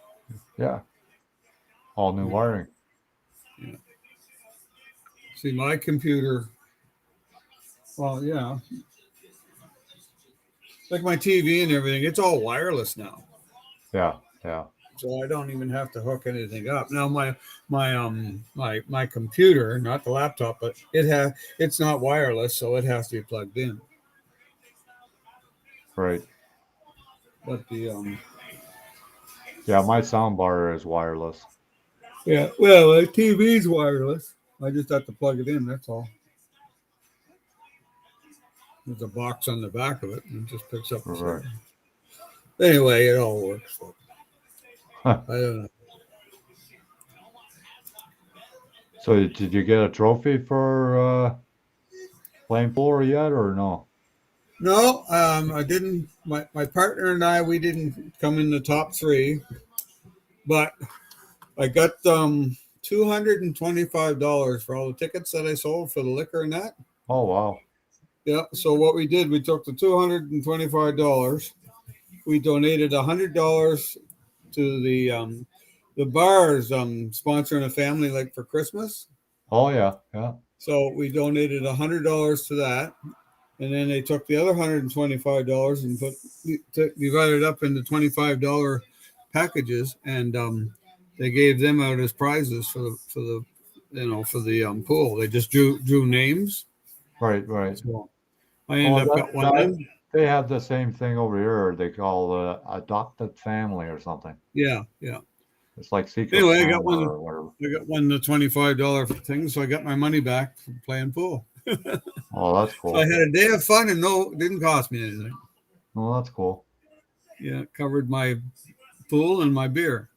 Yeah, all new wiring. Yeah. See, my computer, well, yeah, like my TV and everything, it's all wireless now. Yeah, yeah, So I don't even have to hook anything up. Now my computer, not the laptop, but it's not wireless, so it has to be plugged in. right. But the Yeah, my sound bar is wireless. yeah, well, the TV's wireless. I just have to plug it in. That's all. There's a box on the back of it, and it just picks up the Right. signal. Anyway, it all works. Huh. I don't know. So did you get a trophy for playing pool yet, or no? No, I didn't. My partner and I, we didn't come in the top three, but I got $225 for all the tickets that I sold for the liquor and that. Oh wow. Yeah. So what we did, we took the $225. We donated $100 to the bars sponsoring a family like for Christmas. Oh yeah, yeah. So we donated $100 to that, and then they took the other $125 and divided up into $25 packages, and they gave them out as prizes for the pool. They just drew names. Right, right. So I Oh, ended up got one of that them. they have the same thing over here. They call adopted family or something. Yeah, yeah. It's like Secret Anyway, Santa or whatever. I got one the $25 thing, so I got my money back from playing pool. Oh, that's So I cool. had a day of fun, and no, it didn't cost me anything. Oh, that's cool. Yeah, it covered my pool and my beer.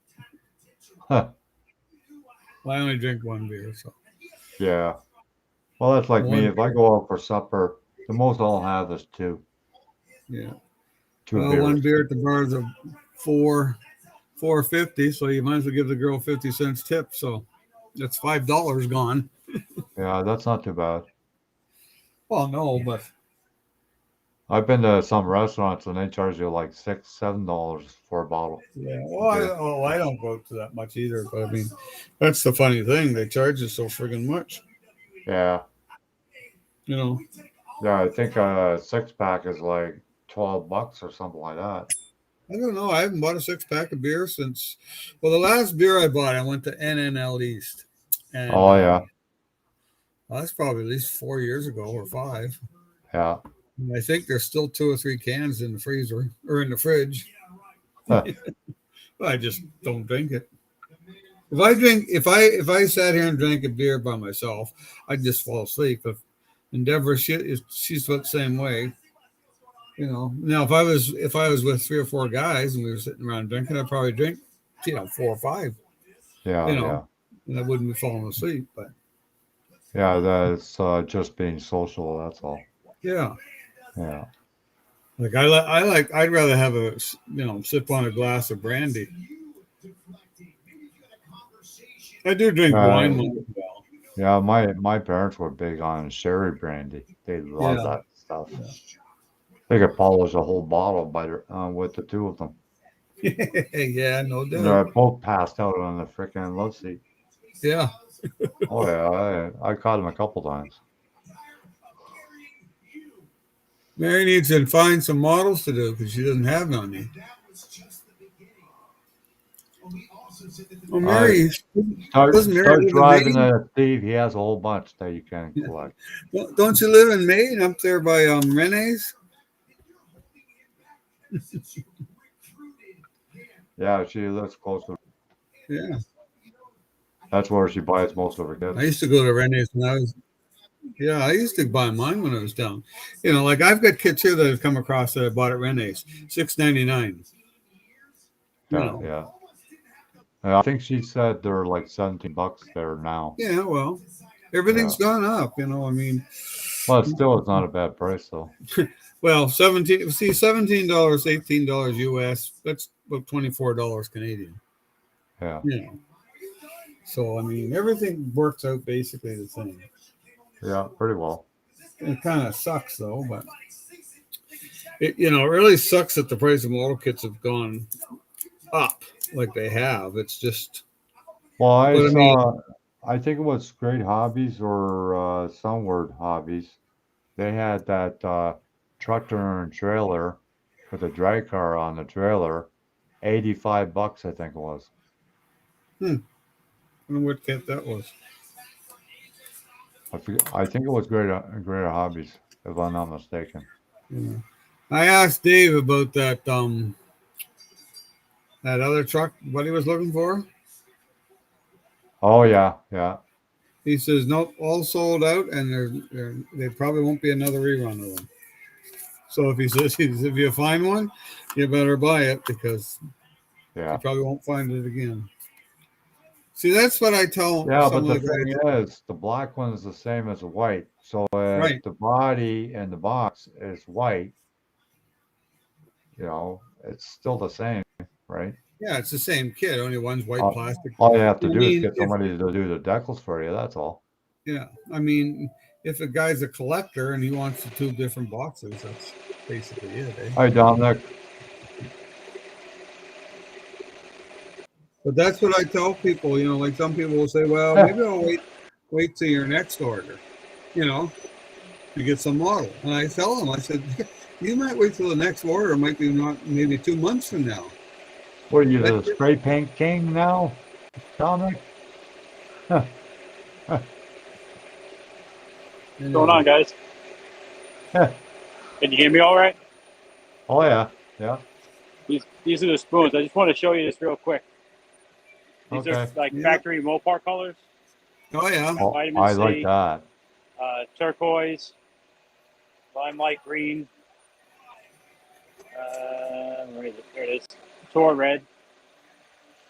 Huh. Well, I only drink one beer, so Yeah. Well, that's like me. one If I beer. go out for supper, the most I'll have is Yeah. two Well, one beers. beer at the bar is a $4.50, so you might as well give the girl 50 cents tip. So that's $5 gone. Yeah, that's not too bad. Well, no, but I've been to some restaurants and they charge you like $6, $7 for a bottle yeah. of beer. Well, I don't go to that much either. But I mean, that's the funny thing. They charge you so friggin' much. Yeah. You know. Yeah, I think a six pack is like $12 or something like that. I don't know. I haven't bought a 6 pack of beer since. Well, the last beer I bought, I went to NNL East, and Oh yeah. well, that's probably at least 4 years ago or 5. Yeah. And I think there's still 2 or 3 cans in the freezer or in the fridge. Huh. I just don't drink it. If I sat here and drank a beer by myself, I'd just fall asleep. If Deborah, she's the same way. Now if I was with 3 or 4 guys and we were sitting around drinking, I'd probably drink, 4 or 5, you Yeah, know, yeah. and I wouldn't be falling asleep. But Yeah, that's just being social, that's all. yeah, Yeah. like I'd rather have sip on a glass of brandy. I do drink Uh, wine once in a while. yeah, my parents were big on sherry brandy. They love Yeah, that stuff. yeah. They could polish a whole bottle with the two of them. Yeah, no And doubt. they're both passed out on the freaking love seat. Yeah. Oh yeah, I caught them a couple times. Mary needs to find some models to do because she doesn't have none. Well, I Mary, start doesn't Mary start live in driving Maine? a Steve. He has a whole bunch that you can collect. Don't you live in Maine up there by Renee's? Yeah, she lives close to. Yeah, That's where she buys most of her I kids. used to go to Renee's when I was. Yeah, I used to buy mine when I was down. You know, like I've got kits here that have come across that I bought at Renee's, $6.99. You Yeah, know, yeah. And I think she said they're like $17 there now. yeah. Well, Yeah. everything's gone up. You know, I mean, Well, still, it's not a bad price though. well, $17, $18 US. That's about $24 Canadian. Yeah. You know, so I mean, everything works out basically the same. Yeah, pretty well. It kind of sucks though, but it really sucks that the price of model kits have gone up like they have. It's just, Well, I but I mean, saw, I think it was Great Hobbies or some word hobbies. They had that tractor and trailer with a drag car on the trailer, $85, I think it was. I don't know what kit that was. I forget, I think it was Greater Hobbies, if I'm not mistaken. Yeah. I asked Dave about that other truck, what he was looking for. Oh yeah, yeah. He says nope, all sold out, and there probably won't be another rerun of them. So if you find one, you better buy it because you Yeah. probably won't find it again. See, that's what I tell Yeah, some but of the the thing guys. is, the black one is the same as the white. So if Right? the body and the box is white, it's still the same, right? Yeah, it's the same kit. Only one's white All, plastic. all you have to I do is mean, get somebody to do the decals for you. That's all. yeah, I mean, if a guy's a collector and he wants the two different boxes, that's basically it, eh? Hi, Dominic. But that's what I tell people. Like some people will say, "Well, maybe I'll wait till your next order." You know, to get some model. And I tell them, I said, "You might wait till the next order. It might be not maybe 2 months from now." What are you, Let the your, spray paint king now, Dominic? What's going on, guys? Can you hear me all right? Oh yeah, yeah. These are the spoons. I just want to show you this real quick. These are Okay. like yeah. factory Mopar colors. Oh yeah. Oh, Vitamin I like C, that. turquoise, limelight green, where is it? There it is. Tor red,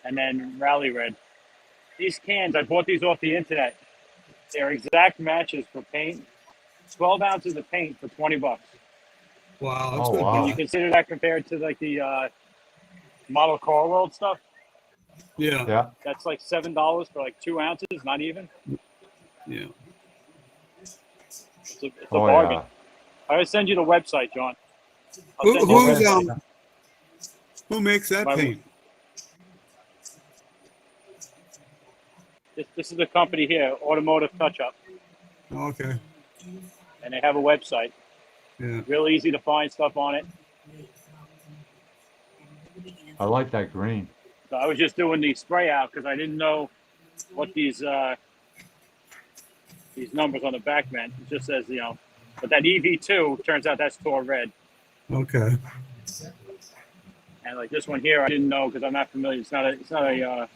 and then rally red. These cans, I bought these off the internet. They're exact matches for paint. 12 ounces of paint for $20. Wow, that's Oh good. Can you wow. consider that compared to like the model car world stuff? Yeah. Yeah. That's like $7 for like 2 ounces, not even. Yeah. It's a Oh bargain. yeah. I will send you the website, John. I'll Who, send you the who's Okay. website. who makes that My, paint? this is the company here, Automotive Touch Up, Okay. and they have a website. Yeah. Real easy to find stuff on it. I like that green. So I was just doing the spray out because I didn't know what these numbers on the back meant. It just says, but that EV2 turns out that's Tor red. Okay. And like this one here, I didn't know because I'm not familiar. It's not a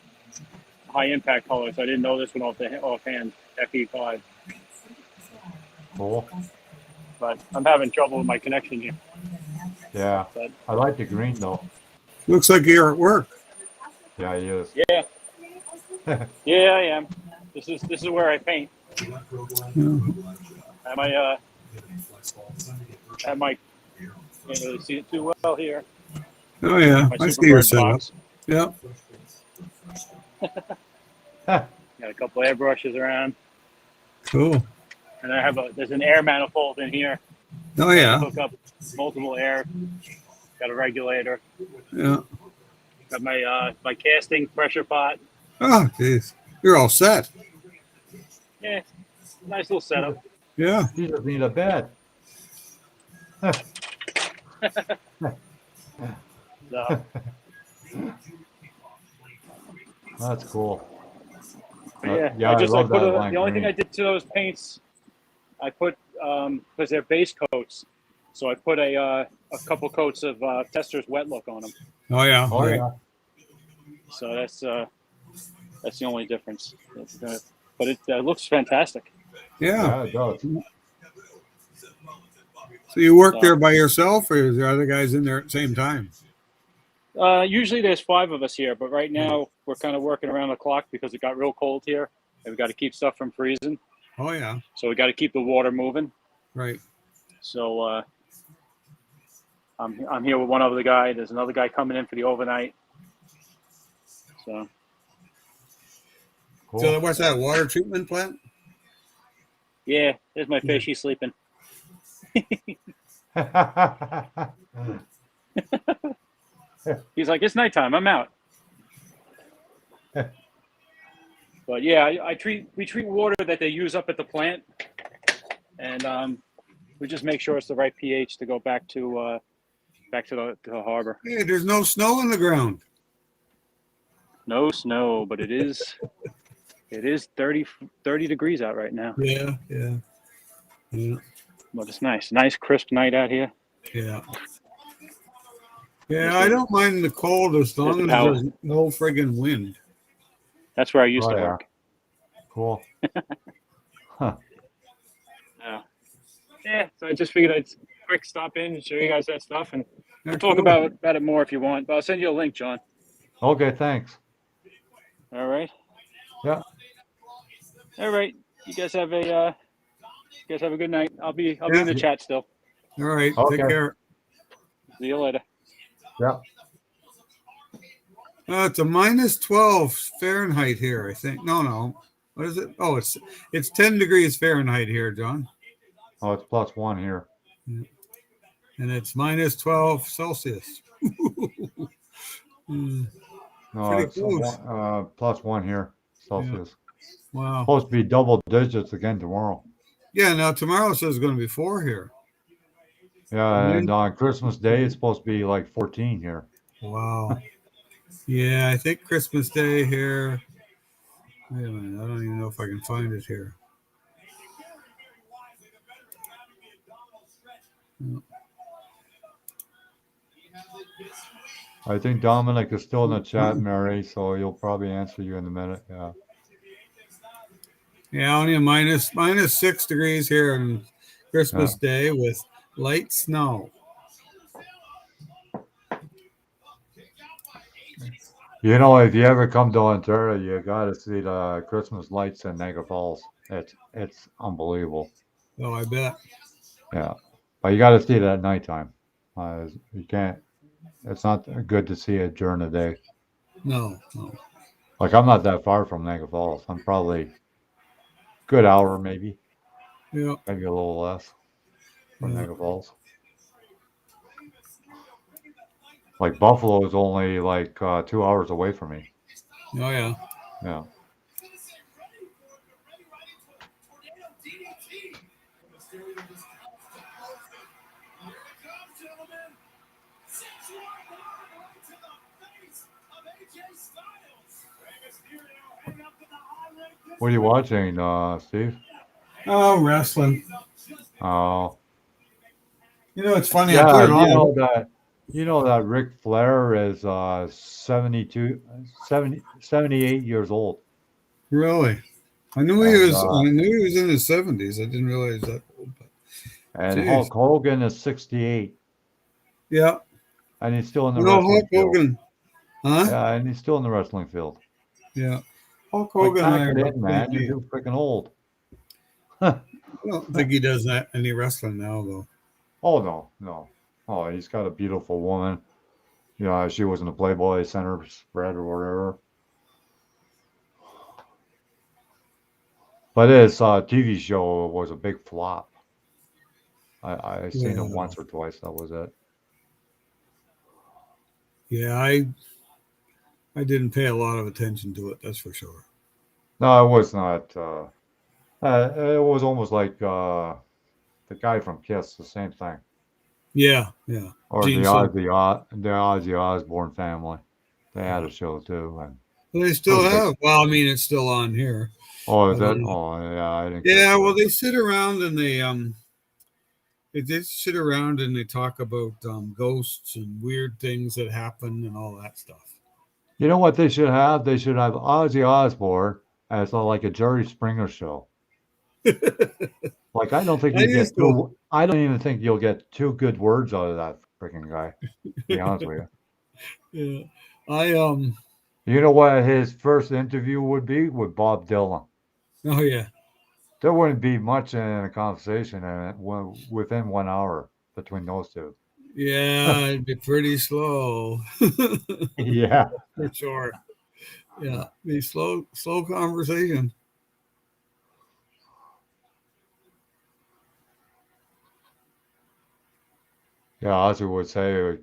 high impact color, so I didn't know this one offhand. FE5. Cool. But I'm having trouble with my connection here. Yeah. But I like the green though. Looks like you're at work. Yeah, he is. yeah, yeah, I am. This is where I paint. Yeah. At my can't really see it too well here. Oh yeah, My I see your Superbird setup. box. Yeah. Got a couple airbrushes around, Cool. and there's an air manifold in here. Oh I yeah. can hook up multiple air. Got a regulator. Yeah. Got my casting pressure pot. Oh jeez, you're all set. Yeah, nice little setup. Yeah. You just need a bed. So, That's cool. but yeah, Yeah, I I love put that the lime only thing green. I did to those paints, I put because they're base coats, so I put a couple coats of Tester's Wet Look on them. Oh yeah, Oh right. yeah. So that's the only difference. But it looks fantastic. Yeah. Yeah, it does. So you work So there by yourself, or is there other guys in there at the same time? usually there's 5 of us here, but right now we're kind of working around the clock because it got real cold here, and we got to keep stuff from freezing. Oh yeah, So we got to keep the water moving. right. So I'm here with one other guy. There's another guy coming in for the overnight. So Cool. So what's that, water treatment plant? yeah, there's my fish. He's sleeping. He's like, it's nighttime. I'm out. But yeah, we treat water that they use up at the plant, and we just make sure it's the right pH to go back to the harbor. Hey, there's no snow on the ground. No snow, but it is 30 degrees out right now. Yeah, yeah, yeah, But it's nice crisp night out here. yeah. Yeah, I don't mind the cold as long the as power. there's no friggin' wind. That's where I used Oh, to yeah. work. Cool. Huh. Yeah, so I just figured I'd quick stop in and show you guys that stuff, and Yeah, we'll talk cool. about it more if you want. But I'll send you a link, John. Okay, thanks. All right. Yeah. All right. You guys have a good night. I'll be in the chat still. All right, Okay. take care. See you later. Yeah. It's a minus 12 Fahrenheit here, I think. No. What is it? Oh, it's 10 degrees Fahrenheit here, John. Oh, it's +1 here. And it's minus 12 Celsius. No, Pretty it's close. +1 here, Celsius. Wow. Supposed to be double digits again tomorrow. Yeah, now tomorrow says it's going to be 4 here. Yeah, and on Christmas Day, it's supposed to be like 14 here. Wow. Yeah, I think Christmas Day here. Wait a minute. I don't even know if I can find it here. I think Dominic is still in the chat, Mary, so he'll probably answer you in a minute. Yeah. Yeah, only a minus 6 degrees here on Christmas Day with light snow. You know, if you ever come to Ontario, you got to see the Christmas lights in Niagara Falls. It's unbelievable. Oh, I bet. Yeah, but you got to see it at nighttime. You can't. It's not good to see it during the day. No. Like I'm not that far from Niagara Falls. I'm probably a good hour, maybe Yeah. a little less from Niagara Falls. Like Buffalo is only like 2 hours away from me. Oh, yeah. Yeah. What are you watching, Steve? Oh, wrestling. Oh. You know, it's funny. Yeah, I put it on. you know that Ric Flair is 78 years old. Really? I knew he was in his 70s. I didn't realize that. And Jeez. Hulk Hogan is 68. Yeah. And he's still in the No, wrestling Hulk field. Hogan. Huh? Yeah, and he's still in the wrestling field. Yeah. Hulk Like, Hogan. pack it in, man. You're too freaking old. I don't think he does any wrestling now, though. Oh, no. Oh, he's got a beautiful woman. You know, she was in the Playboy Center spread or whatever. But his TV show was a big flop. I seen it once or twice. That was it. Yeah, I didn't pay a lot of attention to it. That's for sure. No, it was not. It was almost like the guy from Kiss, the same thing. Yeah, yeah. or Gene Simmons. The Ozzy Osbourne family. They had Yeah. a show too, and Well, they it still was a big. have. Well, I mean, it's still on here. Oh, is I don't that? know. Oh, yeah, I didn't care Yeah, for well, it. they sit around and they did sit around and they talk about ghosts and weird things that happen and all that stuff. You know what they should have? They should have Ozzy Osbourne as like a Jerry Springer show. Like I don't think I you get used to. two. I don't even think you'll get two good words out of that freaking guy. To be honest with Yeah, I. you. You know what his first interview would be with Bob Dylan. Oh yeah, There wouldn't be much in a conversation within 1 hour between those two. yeah. It'd be pretty slow Yeah. for sure. Yeah, be slow conversation. Yeah, Ozzy would say,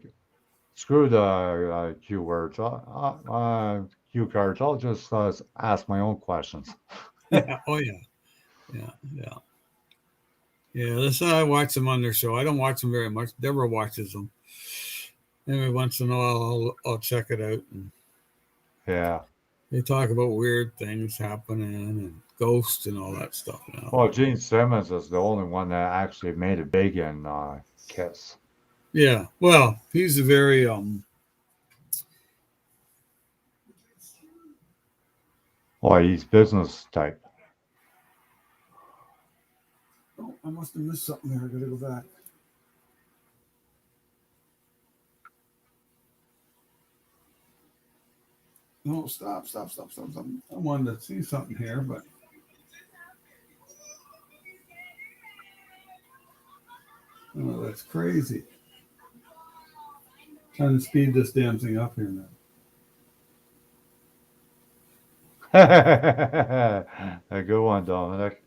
"Screw the cue words, cue cards. I'll just ask my own questions." Yeah. Oh yeah. Yeah. Yeah. Yeah. That's how I watch them on their show. I don't watch them very much. Deborah watches them. Every once in a while, I'll check it out. And Yeah. they talk about weird things happening and ghosts and all that stuff now. Well, Gene Simmons is the only one that actually made it big in Kiss. Yeah. Well, he's a very Well, he's business type. Oh, I must have missed something there. I gotta go back. No, stop. I wanted to see something here, but oh, that's crazy. Trying to speed this damn thing up here now. A good one, Dominic.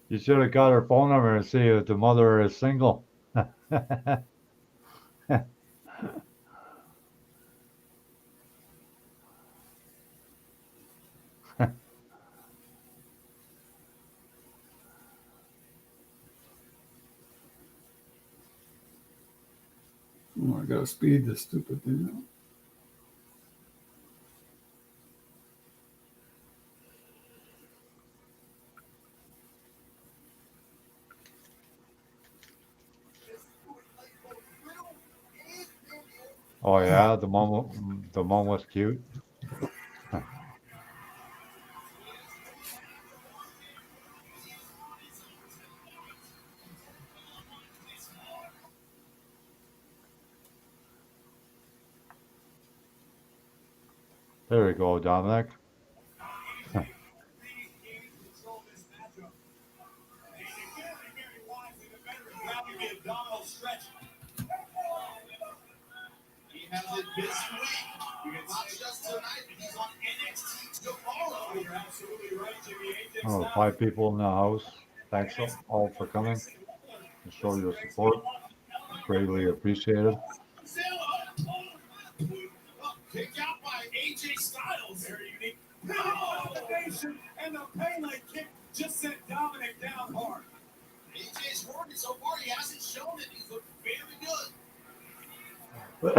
You should have got her phone number and see if the mother is single. Oh, I gotta speed this stupid thing up. Oh yeah, the mom was cute. There we go, Dominic. Oh, 5 people in the house. Thanks all for coming and show your support. Greatly appreciated. Kicked out by AJ Styles. Very unique. Combination and the Pele kick just sent Dominic down hard. AJ's working so far, he hasn't shown it. He's looked very good. Master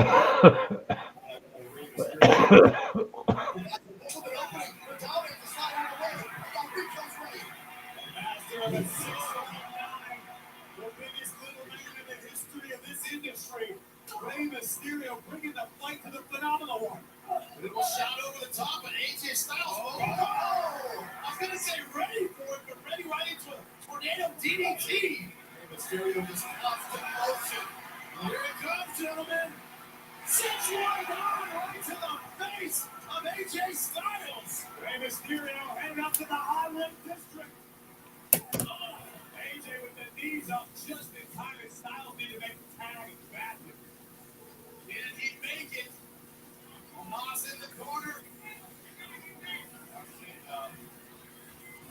of the 619, the biggest little man in the history of this industry. Rey Mysterio bringing the fight to the phenomenal one. Little shot over the top, and AJ Styles. Oh! I was going to say ready for it, but ready right into a tornado DDT. Rey Mysterio just lost the motion. Here it comes, gentlemen. 619 right to the face of AJ Styles. Rey Mysterio heading up to the Highland District. Oh, AJ with the knees up just in time, and Styles need to make the tag back. Can he make it? Hamas in the corner.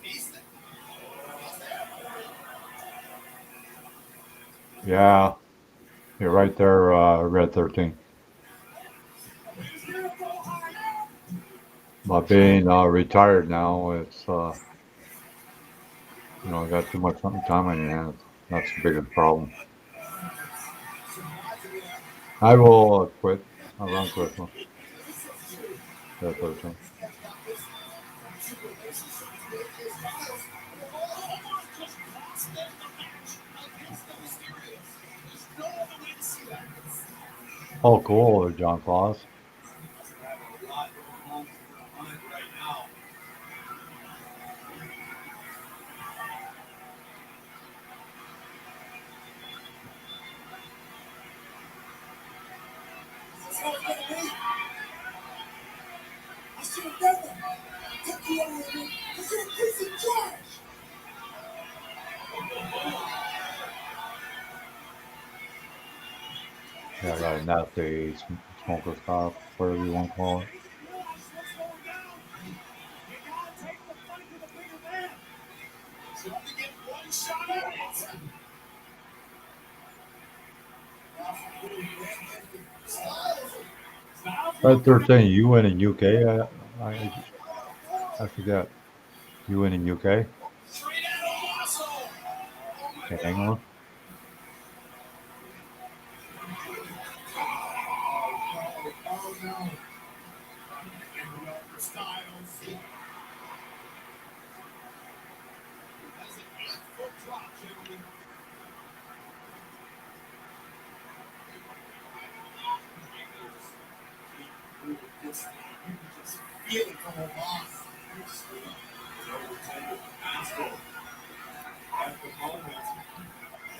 He's there. Yeah, you're right there, Red 13. But being retired now, it's got too much time on your hands. That's the biggest problem. I will quit around Christmas. The 13th. Oh, cool, John Claus. I should have never took you over with me because you're a piece of trash. Yeah, I got a nasty smoker stop, whatever you want to call it. Realize what's going down. You gotta take the fight to the bigger man. So you only get one shot at it. Red 13, you win in UK? I forget. You win in UK? In England? Oh no. Styles. That's an 8-foot drop, gentlemen. You can just feel it from afar. At the moment,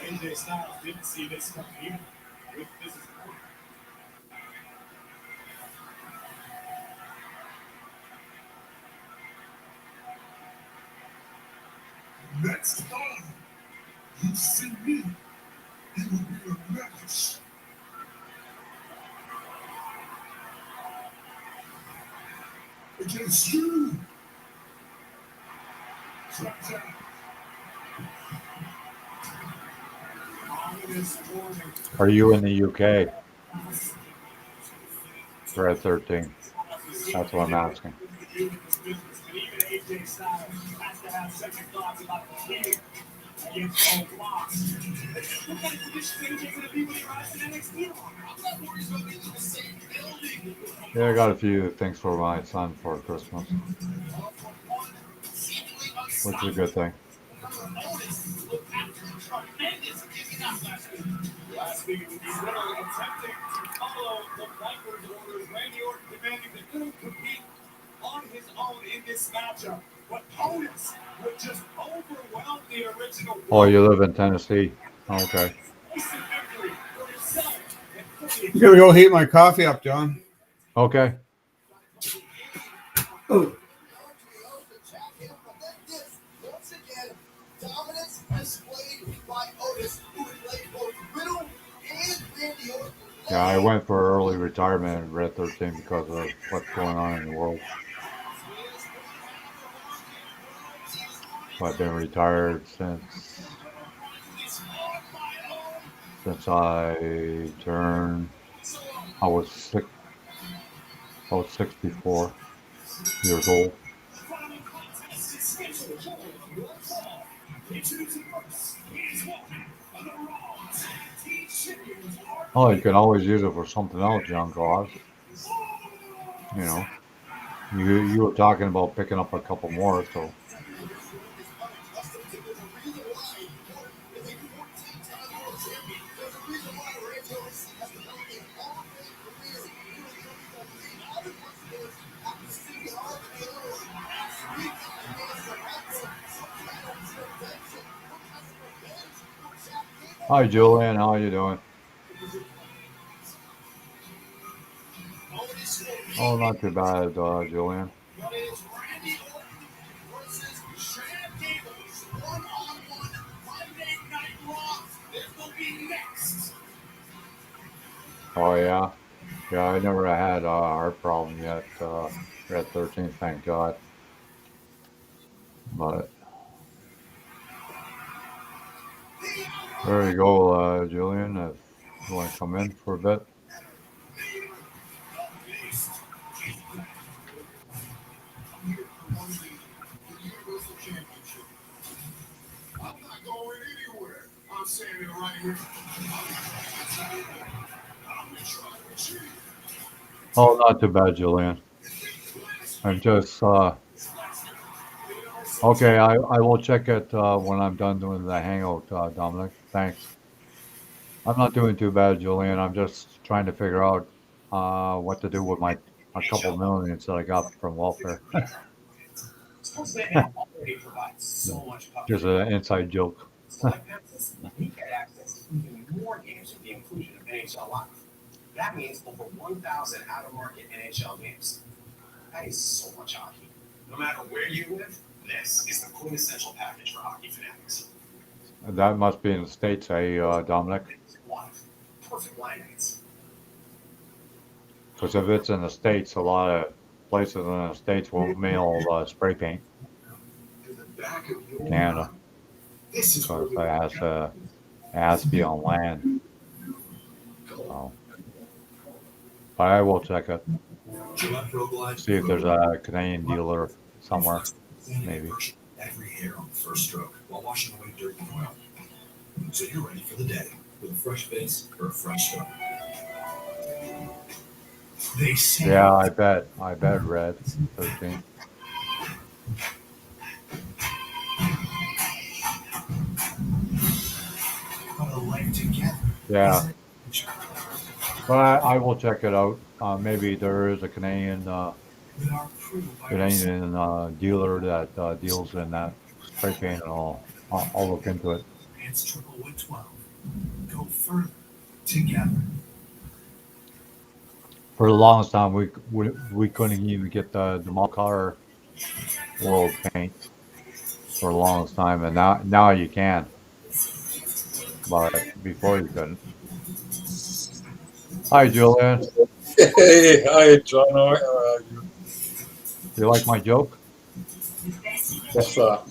AJ Styles didn't see this coming either. This is next time you see me, it will be a match against you. Chapter. Are you in the UK? Red 13. That's what I'm asking. Yeah, I got a few things for my son for Christmas, which is a good thing. Last week, the winner attempting to follow the Viper's orders, Randy Orton demanding that Drew compete on his own in this matchup. But Otis would just overwhelm the original. Oh, you live in Tennessee? Okay. I'm gonna go heat my coffee up, John. Okay. Oh. Dominance displayed by Otis, who played both Riddle and Randy Orton. Yeah, I went for early retirement in Red 13 because of what's going on in the world. So I've been retired since I turned. I was 64 years old. Oh, you can always use it for something else, John Goss. You know, you were talking about picking up a couple more, so. Hi, Julian. How are you doing? Oh, not too bad, Julian. Oh, yeah. Yeah, I never had a heart problem yet. At 13, thank God. But there you go, Julian. If you want to come in for a bit. I'm not going anywhere. I'm saying it right here. Oh, not too bad, Julian. I'm just okay. I will check it when I'm done doing the hangout, Dominic. Thanks. I'm not doing too bad, Julian. I'm just trying to figure out what to do with my a couple millions that I got from welfare. Sports betting already provides so much Just popularity. an inside joke. Select Netflix, we get access to even more games with the inclusion of NHL Live. That means over 1,000 out-of-market NHL games. That is so much hockey. No matter where you live, this is the quintessential package for hockey fanatics. That must be in the States, Dominic? Live, perfect line dates. Because if it's in the States, a lot of places in the States will mail spray paint To the back of to your Canada. mind. This is where Because we it has to be on land. So, but I will check it. Gillette Pro Glide See if there's a Canadian dealer somewhere, maybe. every hair on the first stroke while washing away dirt and oil. So you're ready for the day with a fresh face or a fresh start. They say Yeah, I bet. Red 13. put a life together. Yeah, but I will check it out. Maybe there is a Canadian With our crew by our Canadian dealer that deals in that spray paint, and I'll look into it. It's 11112. Go further together. For the longest time, we couldn't even get the model car world paint for the longest time, and now you can. But before you couldn't. Hi, Julian. Hey, hi, John. How are you? You like my joke? What's that?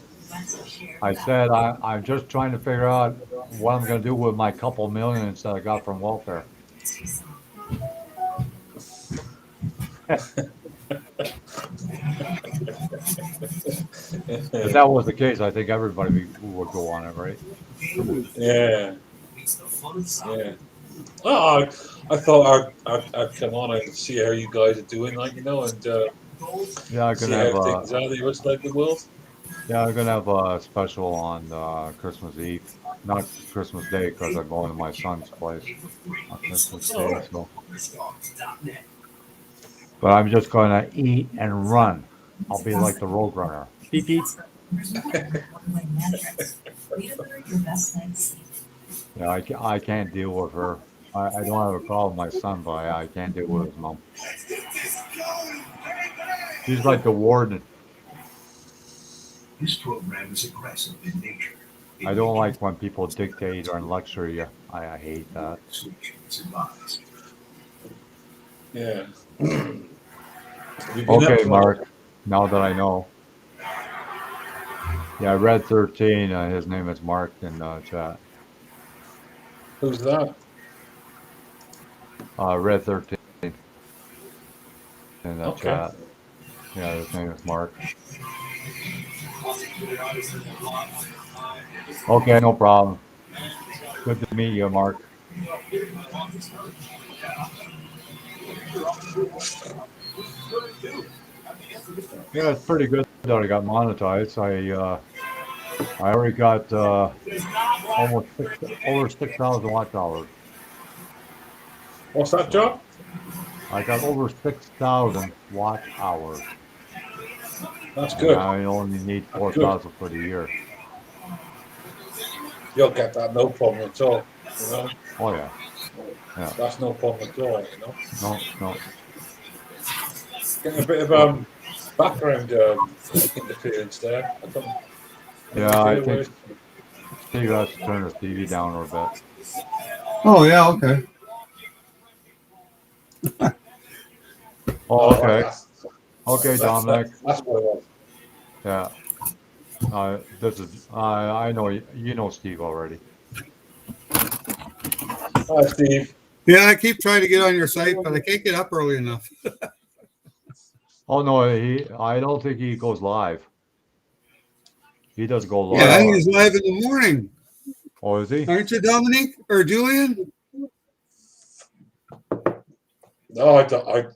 I said I'm just trying to figure out what I'm going to do with my couple millions that I got from welfare. If that was the case, I think everybody would go on it, right? Yeah, yeah. Oh, I thought I'd come on and see how you guys are doing, like, and Yeah, I'm see gonna have how things are the rest of the world. I'm gonna have a special on Christmas Eve, not Christmas Day, because I'm going to my son's place on Christmas Day. So, but I'm just gonna eat and run. I'll be like the Road Runner. Beep beep. Yeah, I can't deal with her. I don't have a problem with my son, but I can't deal with his mom. She's like the warden. This program is aggressive in nature. I don't like when people dictate or lecture you. I hate that. Yeah. Have you been up Okay, to Mark. Now that I know. Yeah, I read 13. His name is Mark in chat. Who's that? Red 13 in the Okay. chat. Yeah, his name is Mark. Okay, no problem. Good to meet you, Mark. Yeah, it's pretty good that I got monetized. I already got over 6,000 watch hours. What's that, John? I got over 6,000 watch hours. That's And good. I only need That's good. 4,000 for the year. You'll get that, no problem at all. You know, Oh yeah, yeah. that's no problem at all. You know, No. getting a bit of Well, background interference there. I don't. yeah, I Idea think where. Steve has to turn his TV down a bit. Oh yeah, okay. Oh, okay. That's, Okay, Dominic. that's what it was. Yeah. This is. I know you know Steve already. Hi, Steve. Yeah, I keep trying to get on your site, but I can't get up early enough. Oh no, I don't think he goes live. He does go live. Yeah, he's live in the morning. Oh, is he? Aren't you, Dominique or Julian? No, I don't.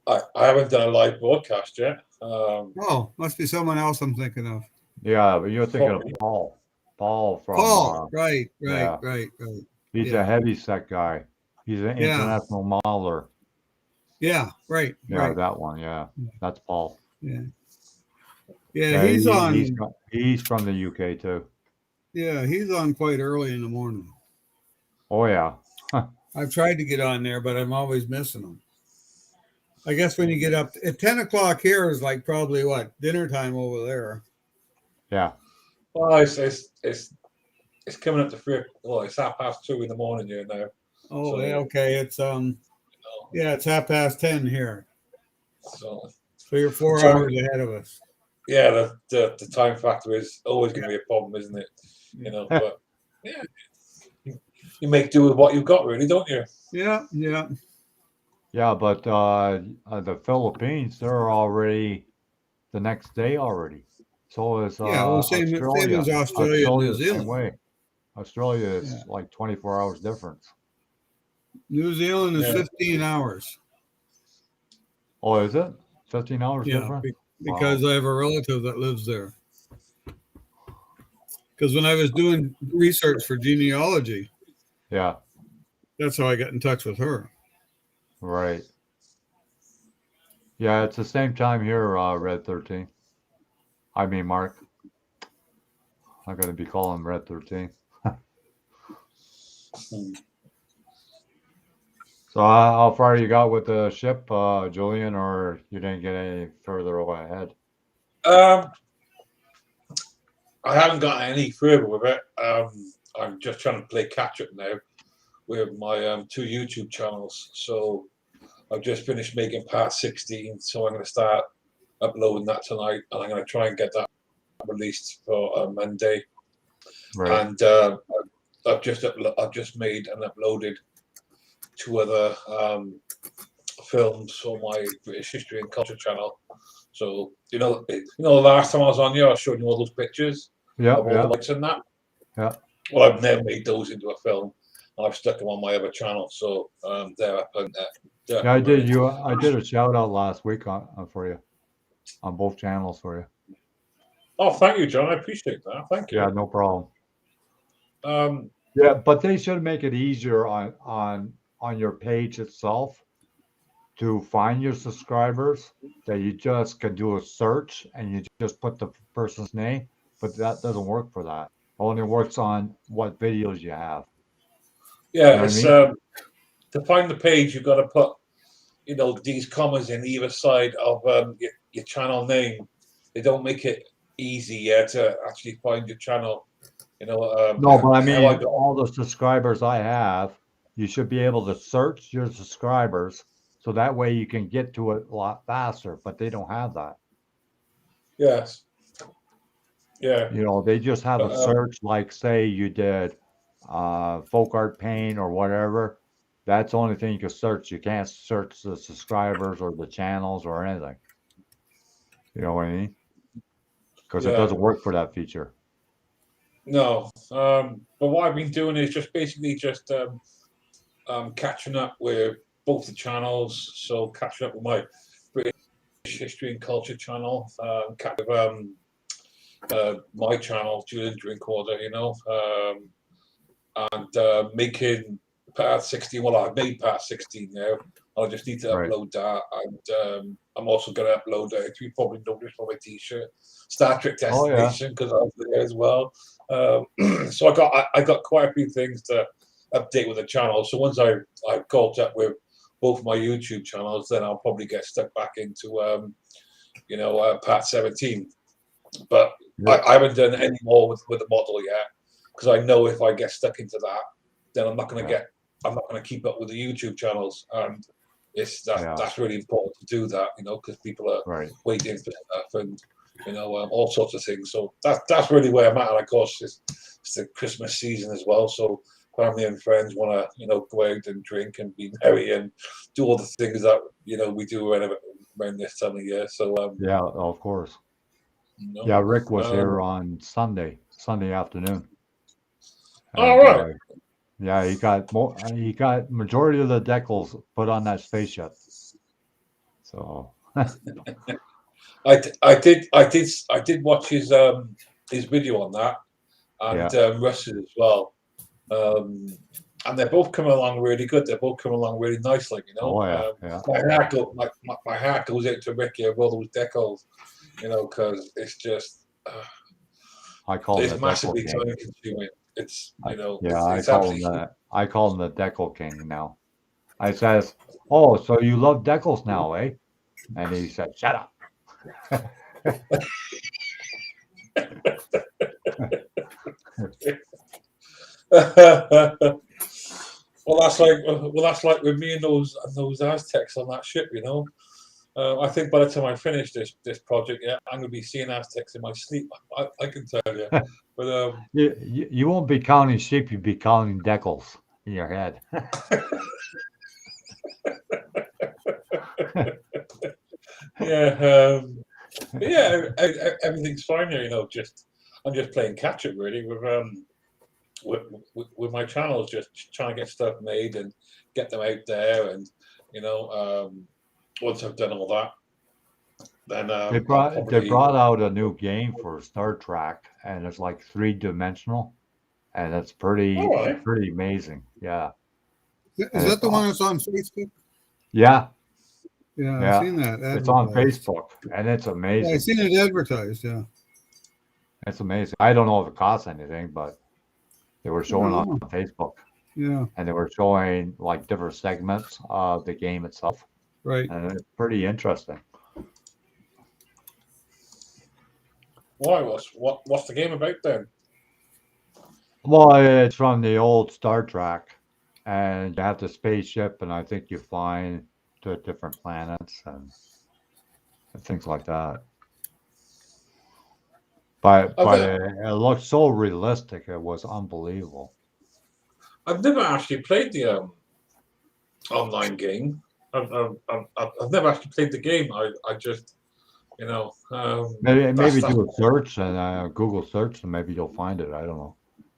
I haven't done a live broadcast yet. Oh, must be someone else I'm thinking of. Yeah, but you're thinking of Probably. Paul. Paul from Paul. Right. yeah, he's a Yeah. heavy set guy. He's an Yeah. international modeler. Yeah. Right. Yeah, Right. that one. Yeah, that's Paul. Yeah. Yeah. Yeah, He's on. he's from the UK too. Yeah. He's on quite early in the morning. Oh yeah. I've tried to get on there, but I'm always missing them. I guess when you get up at 10 o'clock here is like probably what dinner time over there. Yeah. Well, it's coming up to 3. Well, it's 2:30 in the morning here now. Oh, So, yeah, okay. It's yeah, it's 10:30 here. So you're 4 So- hours ahead of us. yeah, the time factor is always going to be a problem, isn't it? You know, but yeah, you make do with what you've got, really, don't you? Yeah, yeah. Yeah, but the Philippines, they're already the next day already. So is Yeah, well, same as Australia and New Australia's the same Zealand. way. Australia is Yeah. like 24 hours difference. New Zealand is Yeah. 15 hours. Oh, is it 15 hours Yeah, different? because I have a relative that lives there. Because when I was doing research for genealogy, Yeah, that's how I got in touch with her. right. Yeah, it's the same time here, Red 13. I mean, Mark. I'm going to be calling Red 13. So how far you got with the ship, Julian, or you didn't get any further ahead? I haven't got any further with it. I'm just trying to play catch up now with my 2 YouTube channels. So I've just finished making part 16, so I'm going to start uploading that tonight, and I'm going to try and get that released for Monday. Right. And I've just made and uploaded 2 other films for my British History and Culture channel. So the last time I was on here, I showed you all those pictures Yeah, of all yeah, the lights in that. yeah. Well, I've never made those into a film. I've stuck them on my other channel, so they're up on there. Yeah, I did a shout out last week for you on both channels for you. Oh, thank you, John. I appreciate that. Thank you. Yeah, no problem. Um, Yeah, but they should make it easier on your page itself to find your subscribers, that you just can do a search and you just put the person's name, but that doesn't work for that. It only works on what videos you have. yeah, You know what I it's mean? to find the page, you've got to put these commas in either side of your channel name. They don't make it easy yet to actually find your channel. No, but I how mean, got- all the subscribers I have, you should be able to search your subscribers so that way you can get to it a lot faster, but they don't have that. yes, yeah, They just have a But, search, like say you did folk art paint or whatever. That's the only thing you can search. You can't search the subscribers or the channels or anything. You know what I mean? Because it Yeah. doesn't work for that feature. no. But what I've been doing is just basically just catching up with both the channels. So catching up with my British History and Culture channel, catching up my channel, Julian Drinkwater, and making part 16. Well, I've made part 16 now. I just need to Right. upload that, and I'm also going to upload it. You probably noticed from my T-shirt, Star Trek Oh, yeah. Destination, because I was there as well. So I got quite a few things to update with the channel. So once I've caught up with both my YouTube channels, then I'll probably get stuck back into part 17. But Yeah. I haven't done any more with the model yet, because I know if I get stuck into that, then I'm not going to keep up with the YouTube channels, and that's really important to do that, because people are Right. waiting for stuff and all sorts of things. So that's really where I'm at. And of course, it's the Christmas season as well, so family and friends want to go out and drink and be merry and do all the things that we do around this time of year. So Yeah, of course. Yeah, Rick was here on Sunday afternoon. All And, right. Yeah, he got more. He got majority of the decals put on that spaceship. So I did watch his video on that, yeah. and Russ's as well. Um, and they're both coming along really good. They're both coming along really nice, like, you know. Oh yeah, yeah. My heart goes out to Ricky of all those decals, you know, because it's just I call him it's the decal massively king. time consuming. It's, you know, Yeah, I it's call him absolutely. the. I call him the decal king now. I says, "Oh, so you love decals now, eh?" And he said, "Shut up." Well, that's like with me and those Aztecs on that ship, you know. I think by the time I finish this project, yeah, I'm gonna be seeing Aztecs in my sleep. I can tell you. But You won't be counting sheep. You'll be counting decals in your head. yeah, but yeah, everything's fine here. You know, just I'm just playing catch up really with my channels, just trying to get stuff made and get them out there, and you know, once I've done all that, then I'll They probably. brought out a new game for Star Trek, and it's like 3 dimensional, and it's All right. pretty amazing. Yeah, Is and that the one that's on Facebook? yeah, Yeah, I've yeah, seen that it's on advertised. Facebook, and it's Yeah, I've amazing. seen it advertised. Yeah. It's amazing. I don't know if it costs anything, but they were showing on Oh, Facebook, yeah. and they were showing like different segments of the game itself, Right. and it's pretty interesting. Why? What's the game about then? Well, it's from the old Star Trek, and you have the spaceship, and I think you fly to different planets and things like that. I've But never, it looked so realistic; it was unbelievable. I've never actually played the online game. I've never actually played the game. I just, you know, Maybe that's. do a search and Google search, and maybe you'll find it. I don't know,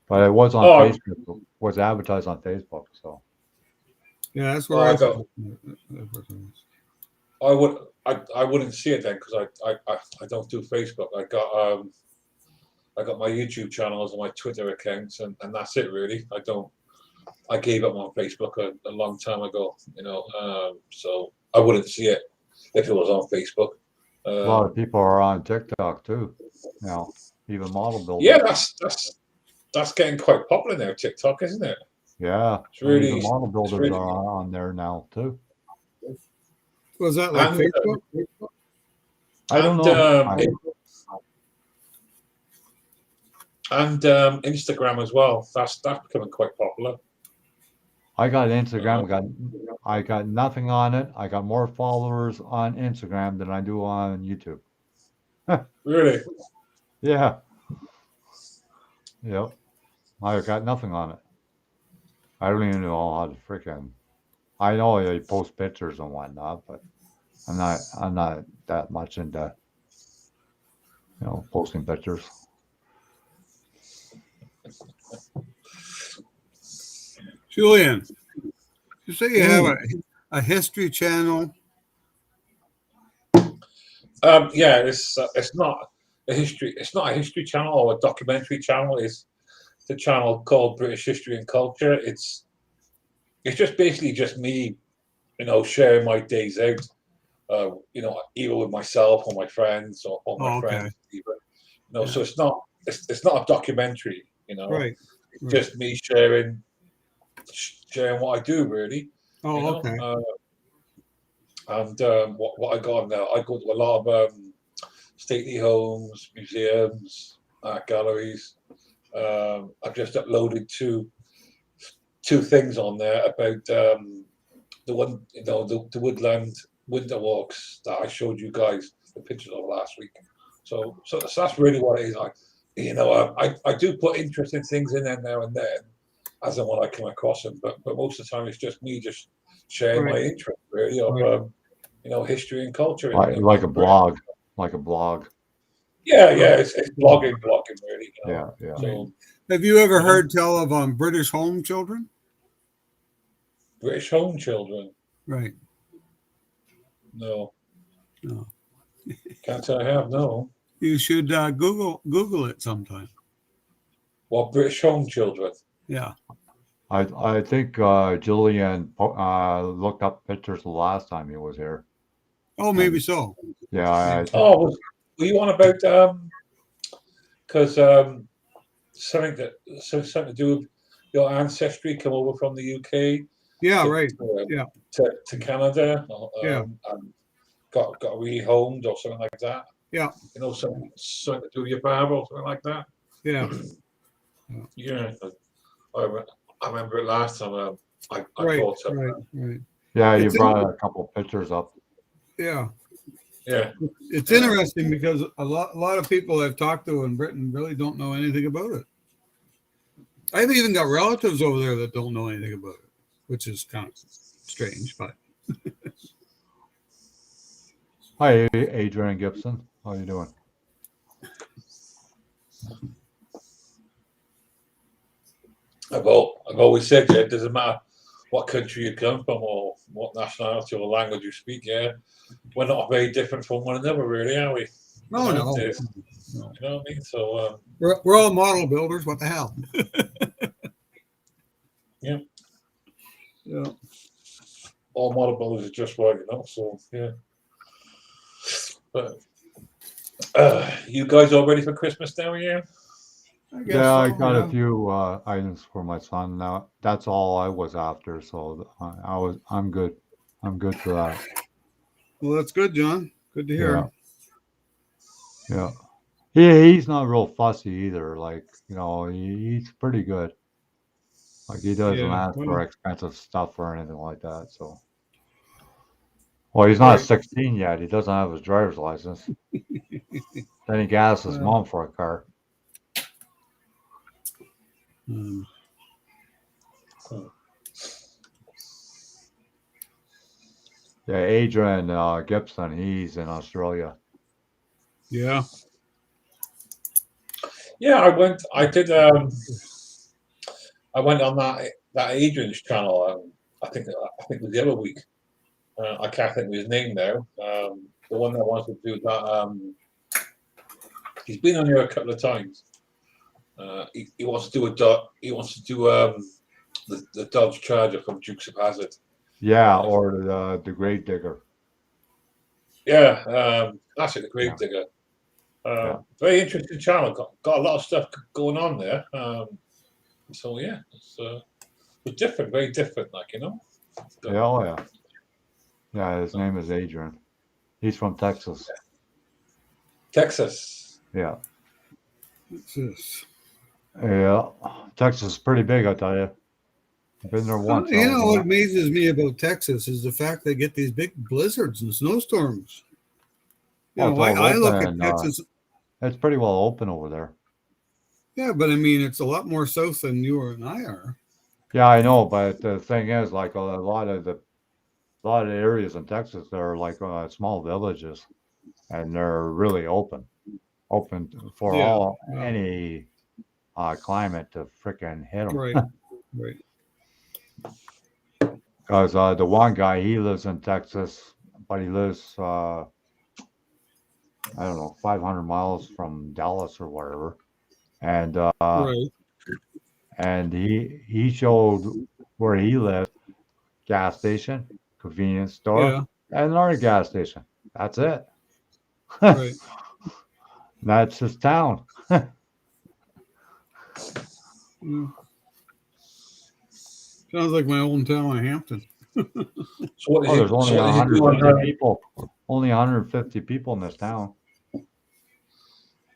but it was on Oh, Facebook. Was advertised on Facebook. So Yeah, that's where oh, I I saw got. it advertised. I would. I wouldn't see it then because I don't do Facebook. I got my YouTube channels and my Twitter accounts, and that's it really. I don't. I gave up on Facebook a long time ago. You know, so I wouldn't see it if it was on Facebook. a lot of Um, people are on TikTok too. Now, even model yeah, builders. that's getting quite popular now. TikTok, isn't it? Yeah, It's really, even model it's builders really, are on there now too. Was that like and Facebook? I don't and know. um, and Instagram as well. That's becoming quite popular. I got You know, Instagram. I got nothing on it. I got more followers on Instagram than I do on YouTube. really. Yeah, yep. I got nothing on it. I don't even know how to freaking. I know they post pictures and whatnot, but I'm not that much into posting pictures. Julian, you say you have Mm. a history channel. Yeah, it's not a history. It's not a history channel or a documentary channel. It's a channel called British History and Culture. It's just basically just me, you know, sharing my days out. You know, either with myself or my friends or my Oh, okay. friends, even. You know, Yeah. so it's not a documentary. You know, Right. it's Right. just me sharing what I do really. You Oh, know, okay. and what I got now, I go to a lot of stately homes, museums, art galleries. I've just uploaded two things on there about the one, you know, the woodland winter walks that I showed you guys the pictures of last week. So that's really what it is. You know, I do put interesting things in there now and then, as and when I come across them. But most of the time, it's just me just sharing my Right. interest really of Right. you know, history and culture Like a in Britain. blog, like a blog. Yeah, Right. it's blogging really. You know, Yeah, yeah. Right. so Have you ever you know. heard tell of British home children? British home children. Right. No. No. Can't say I have, no. You should Google it sometime. What, British home children? Yeah. I think Julian looked up pictures the last time he was here. Oh, maybe so. Yeah, I think, Oh, were you on about because something to do with your ancestry come over from the UK Yeah. to, Right. to, Yeah. to Canada, Yeah. and got rehomed or something like that. Yeah. You know, something to do with your father or something like that. Yeah. Yeah, I remember it last time. I Right. thought so. Right. yeah, you It's brought a couple pictures up. Yeah. Yeah. It's interesting because a lot of people I've talked to in Britain really don't know anything about it. I've even got relatives over there that don't know anything about it, which is kind of strange, but Hi, Adrian Gibson. How you doing? I've always said, yeah, it doesn't matter what country you come from or what nationality or language you speak. Yeah, we're not very different from one another, really, are we? no. You know what I mean? So We're all model builders. What the hell? yeah, Yeah. all model builders are just right, you know. So yeah, but you guys all ready for Christmas now? Yeah. I guess Yeah, I so, got yeah. a few items for my son now. That's all I was after, so I'm good. I'm good for that. Well, that's good, John. Good to hear. Yeah. He's not real fussy either. Like, he's pretty good. Like he doesn't Yeah. ask for Well, expensive stuff or anything like that. So, well, he's not right. 16 yet. He doesn't have his driver's license. Then he asks his mom for a car. Um, Yeah, Adrian Gibson, he's in Australia. yeah. Yeah, I went on that Adrian's channel. I think it was the other week. I can't think of his name now. The one that wants to do that. He's been on here a couple of times. He wants to do he wants to do the Dodge Charger from Dukes of Hazzard. Yeah, or the Grave Digger. Yeah, that's it, the Grave Yeah. Digger. Yeah. Very interesting channel. Got a lot of stuff going on there. So yeah, it's different, very different, like, you know. Yeah, oh yeah. Yeah, his name is Adrian. He's from Texas. Texas. Yeah. What's this? Yeah. Texas is pretty big, I tell you. I've been there once. You know what amazes me about Texas is the fact they get these big blizzards and snowstorms. You know, I look at Texas. It's pretty well open over there. Yeah, but I mean, it's a lot more south than you and I are. Yeah, I know, but the thing is, like a lot of areas in Texas, they're like small villages, and they're really open for Yeah. any climate to frickin' hit them. Right. Right. Because the one guy, he lives in Texas, but he lives, I don't know, 500 miles from Dallas or whatever, and Right. and he showed where he lived, gas station, convenience store, Yeah. and another gas station. That's it. Right. That's his town. Yeah. Sounds like my old town in Hampton. So what Oh, is there's only he 150 doing? people. Only 150 people in this town.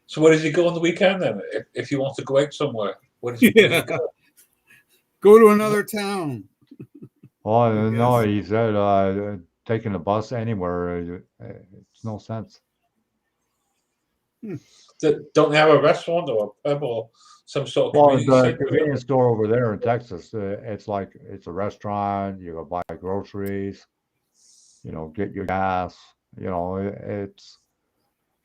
So where does he go on the weekend then? If he wants to go out somewhere, where does he go? Go to another town. Oh, I no, guess. he said taking a bus anywhere, it's no sense. Don't they have a restaurant or a pub or some sort of Well, community the center? convenience store over there in Texas, it's like it's a restaurant. You go buy groceries, get your gas.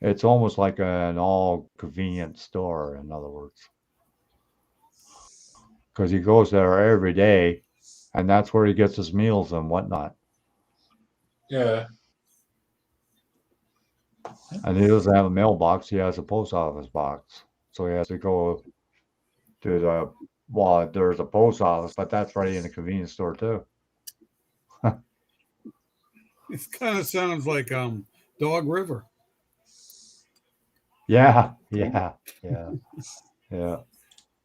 It's almost like an all convenience store, in other words, because he goes there every day and that's where he gets his meals and whatnot. Yeah. And he doesn't have a mailbox; he has a post office box, so he has to go to the. Well, there's a post office, but that's right in the convenience store too. It kind of sounds like Dog River. Yeah, yeah, yeah, yeah.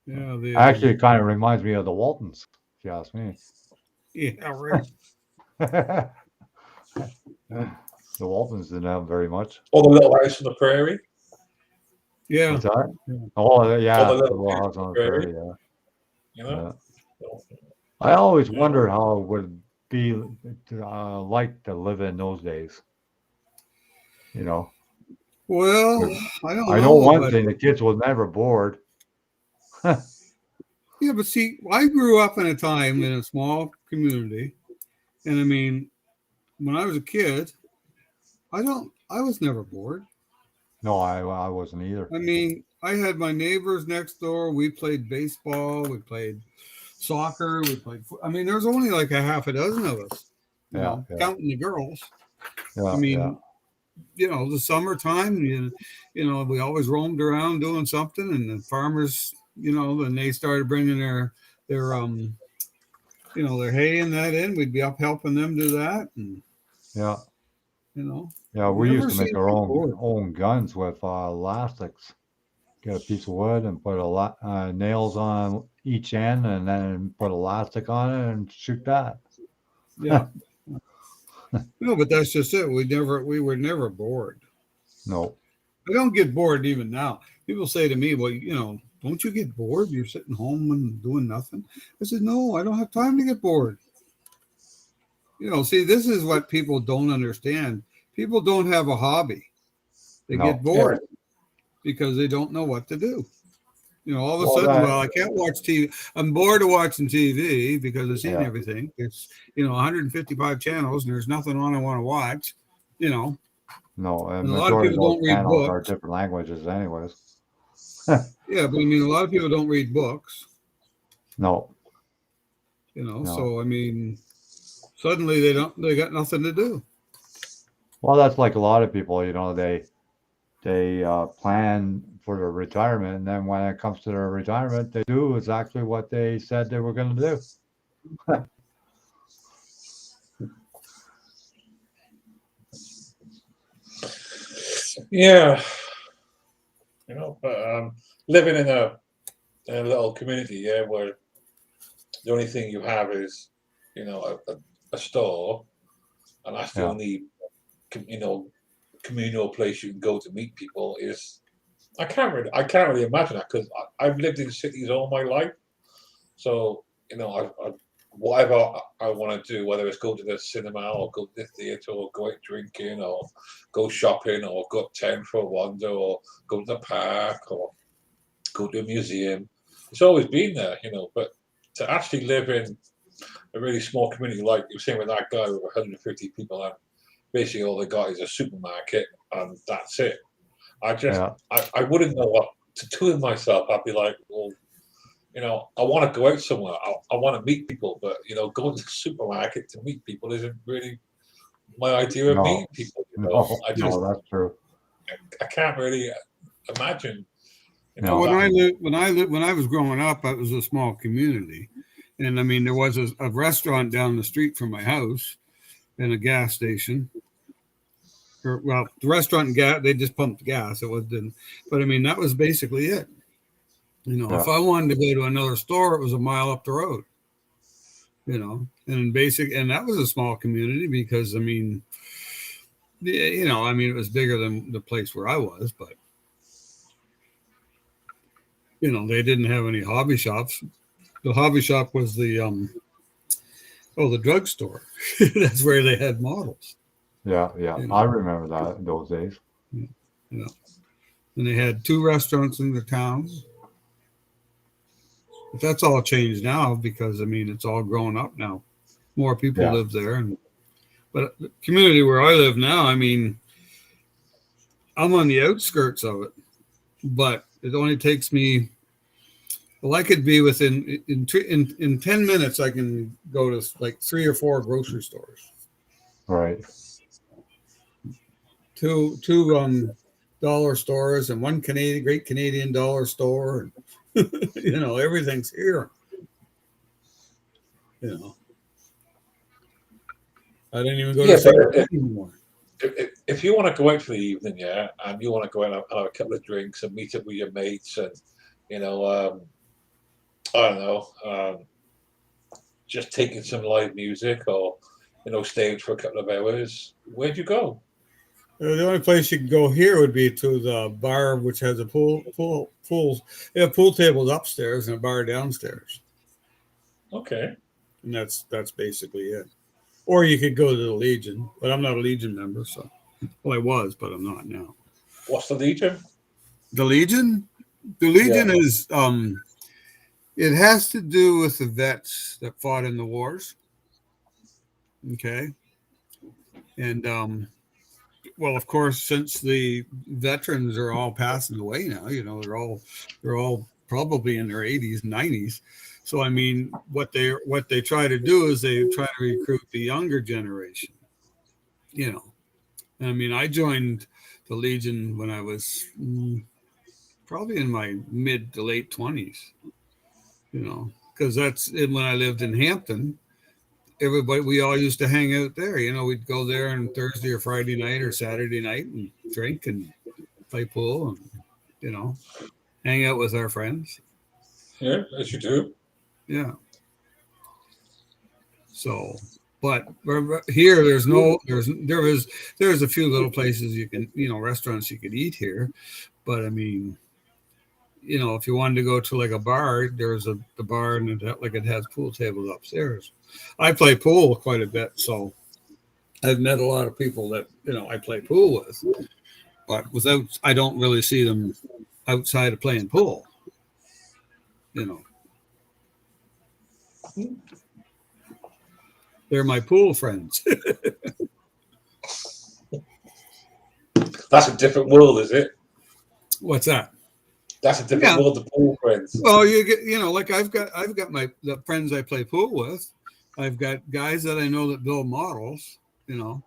Yeah, the Actually, it kind of reminds me of the Waltons, if you ask me. yeah, right. The Waltons didn't have very much. Or the Little House on the Prairie. Yeah. What's that? Yeah. Oh, Or yeah, the the Little Little House House on on the the Prairie. Prairie. Yeah, You know. yeah. I always Yeah. wondered how it would be like to live in those days. You know, Well, but I don't I know know, one but thing: the kids were never bored. yeah, but see, I grew up in a time in a small community, and I mean, when I was a kid, I was never bored. No, I wasn't either. I mean, I had my neighbors next door. We played baseball. We played soccer. We played. I mean, there's only like a half a dozen of us, Yeah, yeah, counting the girls. I yeah, yeah, mean, the summertime, we always roamed around doing something, and the farmers, then they started bringing their hay and that in. We'd be up helping them do that, and yeah. you know, Yeah, we used never to make seemed our to be own bored. own guns with elastics. Get a piece of wood and put nails on each end, and then put elastic on it and shoot that. Yeah, no, but that's just it. We were never bored. No, I don't get bored even now. People say to me, "Well, don't you get bored? You're sitting home and doing nothing." I said, "No, I don't have time to get bored." See, this is what people don't understand. People don't have a hobby. They get no. bored because they don't know what to do. All of a Well, sudden, that well, I can't watch TV. I'm bored of watching TV because I've seen yeah, everything. It's 155 channels and there's nothing on I want to watch. You know, no. A and a lot of majority of people those don't read channels are books. different languages, anyways. Yeah, but I mean, a lot of people don't read books. No, no. So I mean, suddenly they got nothing to do. Well, that's like a lot of people. They plan for their retirement, and then when it comes to their retirement, they do exactly what they said they were going to do. Yeah. But living in a little community, yeah, where the only thing you have is, a store, and that's the Yeah, only, you know, communal place you can go to meet people is. I can't really imagine that because I've lived in cities all my life. So whatever I want to do, whether it's go to the cinema or go to the theatre or go out drinking or go shopping or go town for a wander or go to the park or go to a museum, it's always been there, But to actually live in a really small community like you were saying with that guy with 150 people and basically all they got is a supermarket and that's it. I just yeah. I wouldn't know what to do with myself. I'd be like, well, I want to go out somewhere. I want to meet people, but going to the supermarket to meet people isn't really my idea of No, meeting people. no, I just no. That's true. I can't really imagine. Well, No, when That. when I was growing up, it was a small community, and I mean there was a restaurant down the street from my house and a gas station. Well, the restaurant and gas, they just pumped gas. It wasn't, but I mean that was basically it. If yeah, I wanted to go to another store, it was a mile up the road. And that was a small community because I mean, it was bigger than the place where I was, but they didn't have any hobby shops. The hobby shop was the drugstore. That's where they had models. yeah, yeah. You I know, remember that those days. you know, and they had 2 restaurants in the town. But that's all changed now because I mean it's all grown up now. More people Yeah, live there, but the community where I live now, I mean, I'm on the outskirts of it, but it only takes me Well, I could be within in 10 minutes. I can go to like 3 or 4 grocery stores, Right. two dollar stores, and one great Canadian dollar store. And, everything's here. You know, I didn't even go Yeah, to but St. anymore. if you want to go out for the evening, yeah, and you want to go out and have a couple of drinks and meet up with your mates, and you know, I don't know, just taking some live music, or staying for a couple of hours, where'd you go? The only place you can go here would be to the bar, which has a pools. They have pool tables upstairs and a bar downstairs, Okay. and that's basically it. Or you could go to the Legion, but I'm not a Legion member, so I was, but I'm not now. What's the Legion? The Legion, the Legion Yeah. is it has to do with the vets that fought in the wars. Okay, and well, of course, since the veterans are all passing away now, they're all probably in their 80s, 90s. So I mean, what they try to do is they try to recruit the younger generation. You know, I mean, I joined the Legion when I was probably in my mid to late 20s. Because that's when I lived in Hampton. Everybody, we all used to hang out there. We'd go there on Thursday or Friday night or Saturday night and drink and play pool and, hang out with our friends. Yeah, as you do. Yeah. So, but here, there's a few little places you can, restaurants you could eat here. But I mean, if you wanted to go to like a bar, there's the bar and it has pool tables upstairs. I play pool quite a bit, so I've met a lot of people that I play pool with, but I don't really see them outside of playing pool. They're my pool friends. That's a different world, is it? What's that? That's a different world of pool friends. Well, you get like I've got the friends I play pool with. I've got guys that I know that build models, and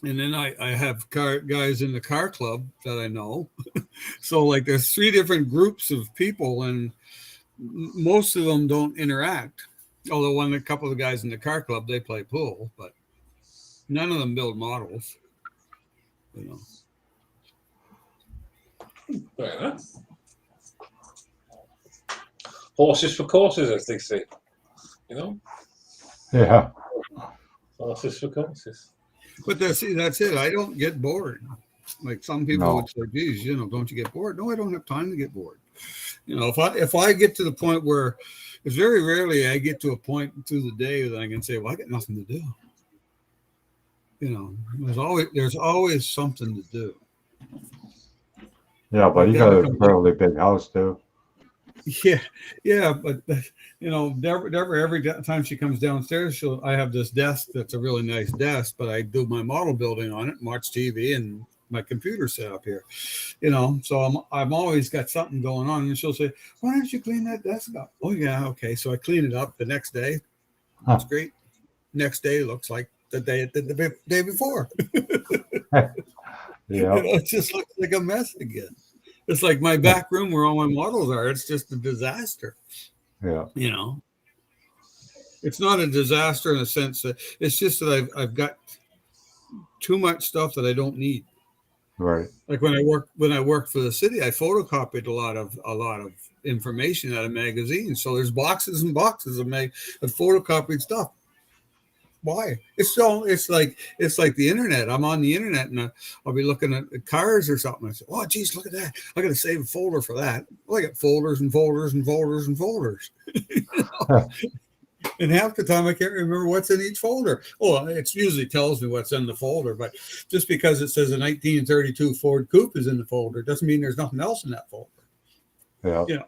then I have guys in the car club that I know. So like there's 3 different groups of people, and most of them don't interact. Although a couple of the guys in the car club, they play pool, but none of them build models. Fair enough. Horses for courses, as they say. Yeah. Horses for courses. But that's it. I don't get bored. Like some people would say, geez, don't you get bored? No, I don't have time to get bored. If I get to the point where it's very rarely I get to a point through the day that I can say, well, I got nothing to do. There's always something to do. Yeah, but you got a fairly big house too. Yeah, but Deborah, every time she comes downstairs, I have this desk that's a really nice desk, but I do my model building on it, and watch TV, and my computer set up here. So I'm always got something going on, and she'll say, "Why don't you clean that desk up?" Oh yeah, okay. So I clean it up the next day. That's great. Next day looks like the day before. Yeah. It just looks like a mess again. It's like my back room where all my models are. It's just a disaster. Yeah. It's not a disaster in a sense that it's just that I've got too much stuff that I don't need. Right. Like when I worked for the city, I photocopied a lot of information out of magazines. So there's boxes and boxes of photocopied stuff. Why? It's like the internet. I'm on the internet and I'll be looking at cars or something. I say, oh, geez, look at that. I got to save a folder for that. Well, I got folders and folders and folders and folders. And half the time I can't remember what's in each folder. Oh, it usually tells me what's in the folder, but just because it says a 1932 Ford Coupe is in the folder doesn't mean there's nothing else in that folder. Yeah.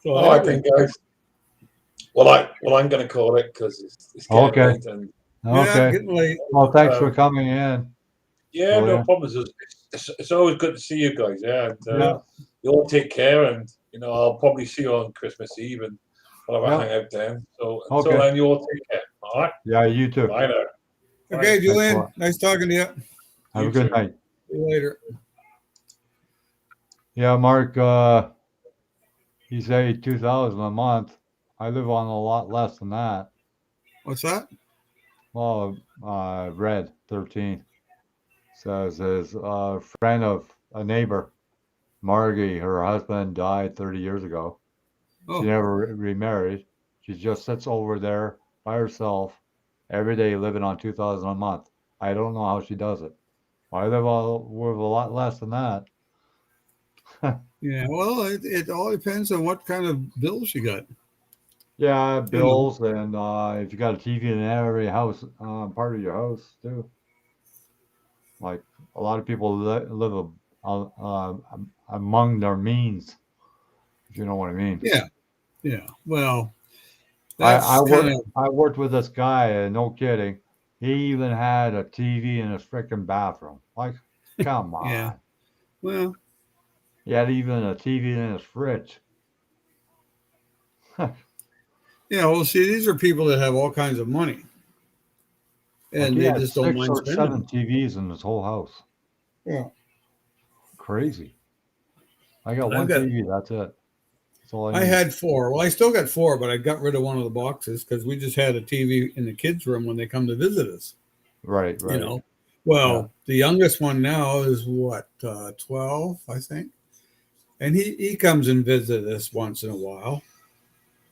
So I think, guys. Well, I'm going to call it because it's getting late. And, okay. Getting late. Well, thanks for coming in. Yeah, no problems. It's always good to see you guys. Yeah, and, you all take care, and I'll probably see you on Christmas Eve, and we'll have a Yep. hangout then. So until Okay. then, you all take care. All right. Yeah, you too. Bye now. Okay, Thanks a Julian, lot. nice talking to you. Have You a good too. night. See you later. Yeah, Mark, you say 2,000 a month. I live on a lot less than that. What's that? Well, Red 13 says his friend of a neighbor, Margie, her husband died 30 years ago. Oh, She never remarried. She just sits over there by herself every day living on 2,000 a month. I don't know how she does it. I live with a lot less than that. yeah. Well, it all depends on what kind of bills you got. Yeah, You know. bills, and if you got a TV in every house, part of your house too. Like a lot of people live among their means, if you know what I mean. Yeah. Yeah. Well, I that's kind of I worked with this guy, and no kidding. He even had a TV in his freaking bathroom. Like, come yeah. on. Well, He had even a TV in his fridge. yeah. Well, see, these are people that have all kinds of money, Like and he they had just don't 6 mind or 7 spending. TVs in his whole house. Yeah. Crazy. I got I've one got. TV. That's it. That's all I I need. had 4. Well, I still got 4, but I got rid of one of the boxes because we just had a TV in the kids' room when they come to visit us. Right, You right. know. Yeah. Well, the youngest one now is what 12, I think, and he comes and visits us once in a while,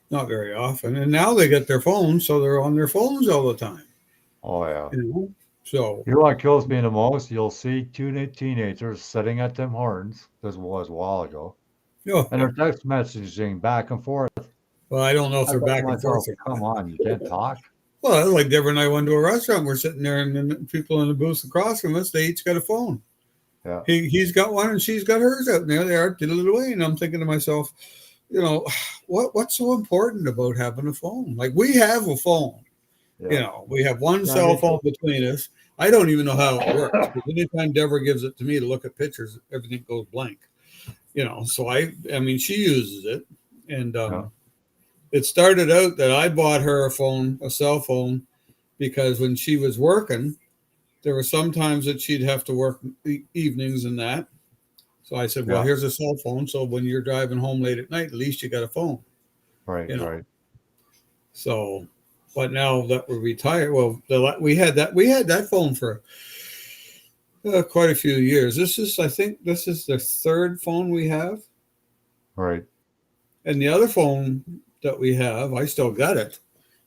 not very often. And now they get their phones, so they're on their phones all the time. Oh yeah. You know. So You know what kills me the most? You'll see two teenagers sitting at Tim Hortons. This was a while ago, and oh, they're text messaging back and forth. well, I don't know if I they're thought to back and forth myself, or "Come not. on, you can't talk." Well, like Deborah and I went to a restaurant. We're sitting there, and then people in the booth across from us, they each got a phone. Yeah. He's got one, and she's got hers out. And there they are, diddle away. And I'm thinking to myself, what's so important about having a phone? Like we have a phone. Yeah. We have one Yeah. cell phone between us. I don't even know how it works. Because anytime Deborah gives it to me to look at pictures, everything goes blank. So I mean, she uses it, and Yeah. it started out that I bought her a cell phone, because when she was working, there were some times that she'd have to work evenings and that. So I said, well, Yeah. here's a cell phone. So when you're driving home late at night, at least you got a phone, Right. you know. Right. So, but now that we're retired, well, we had that phone for quite a few years. I think this is the 3rd phone we have. Right. And the other phone that we have, I still got it.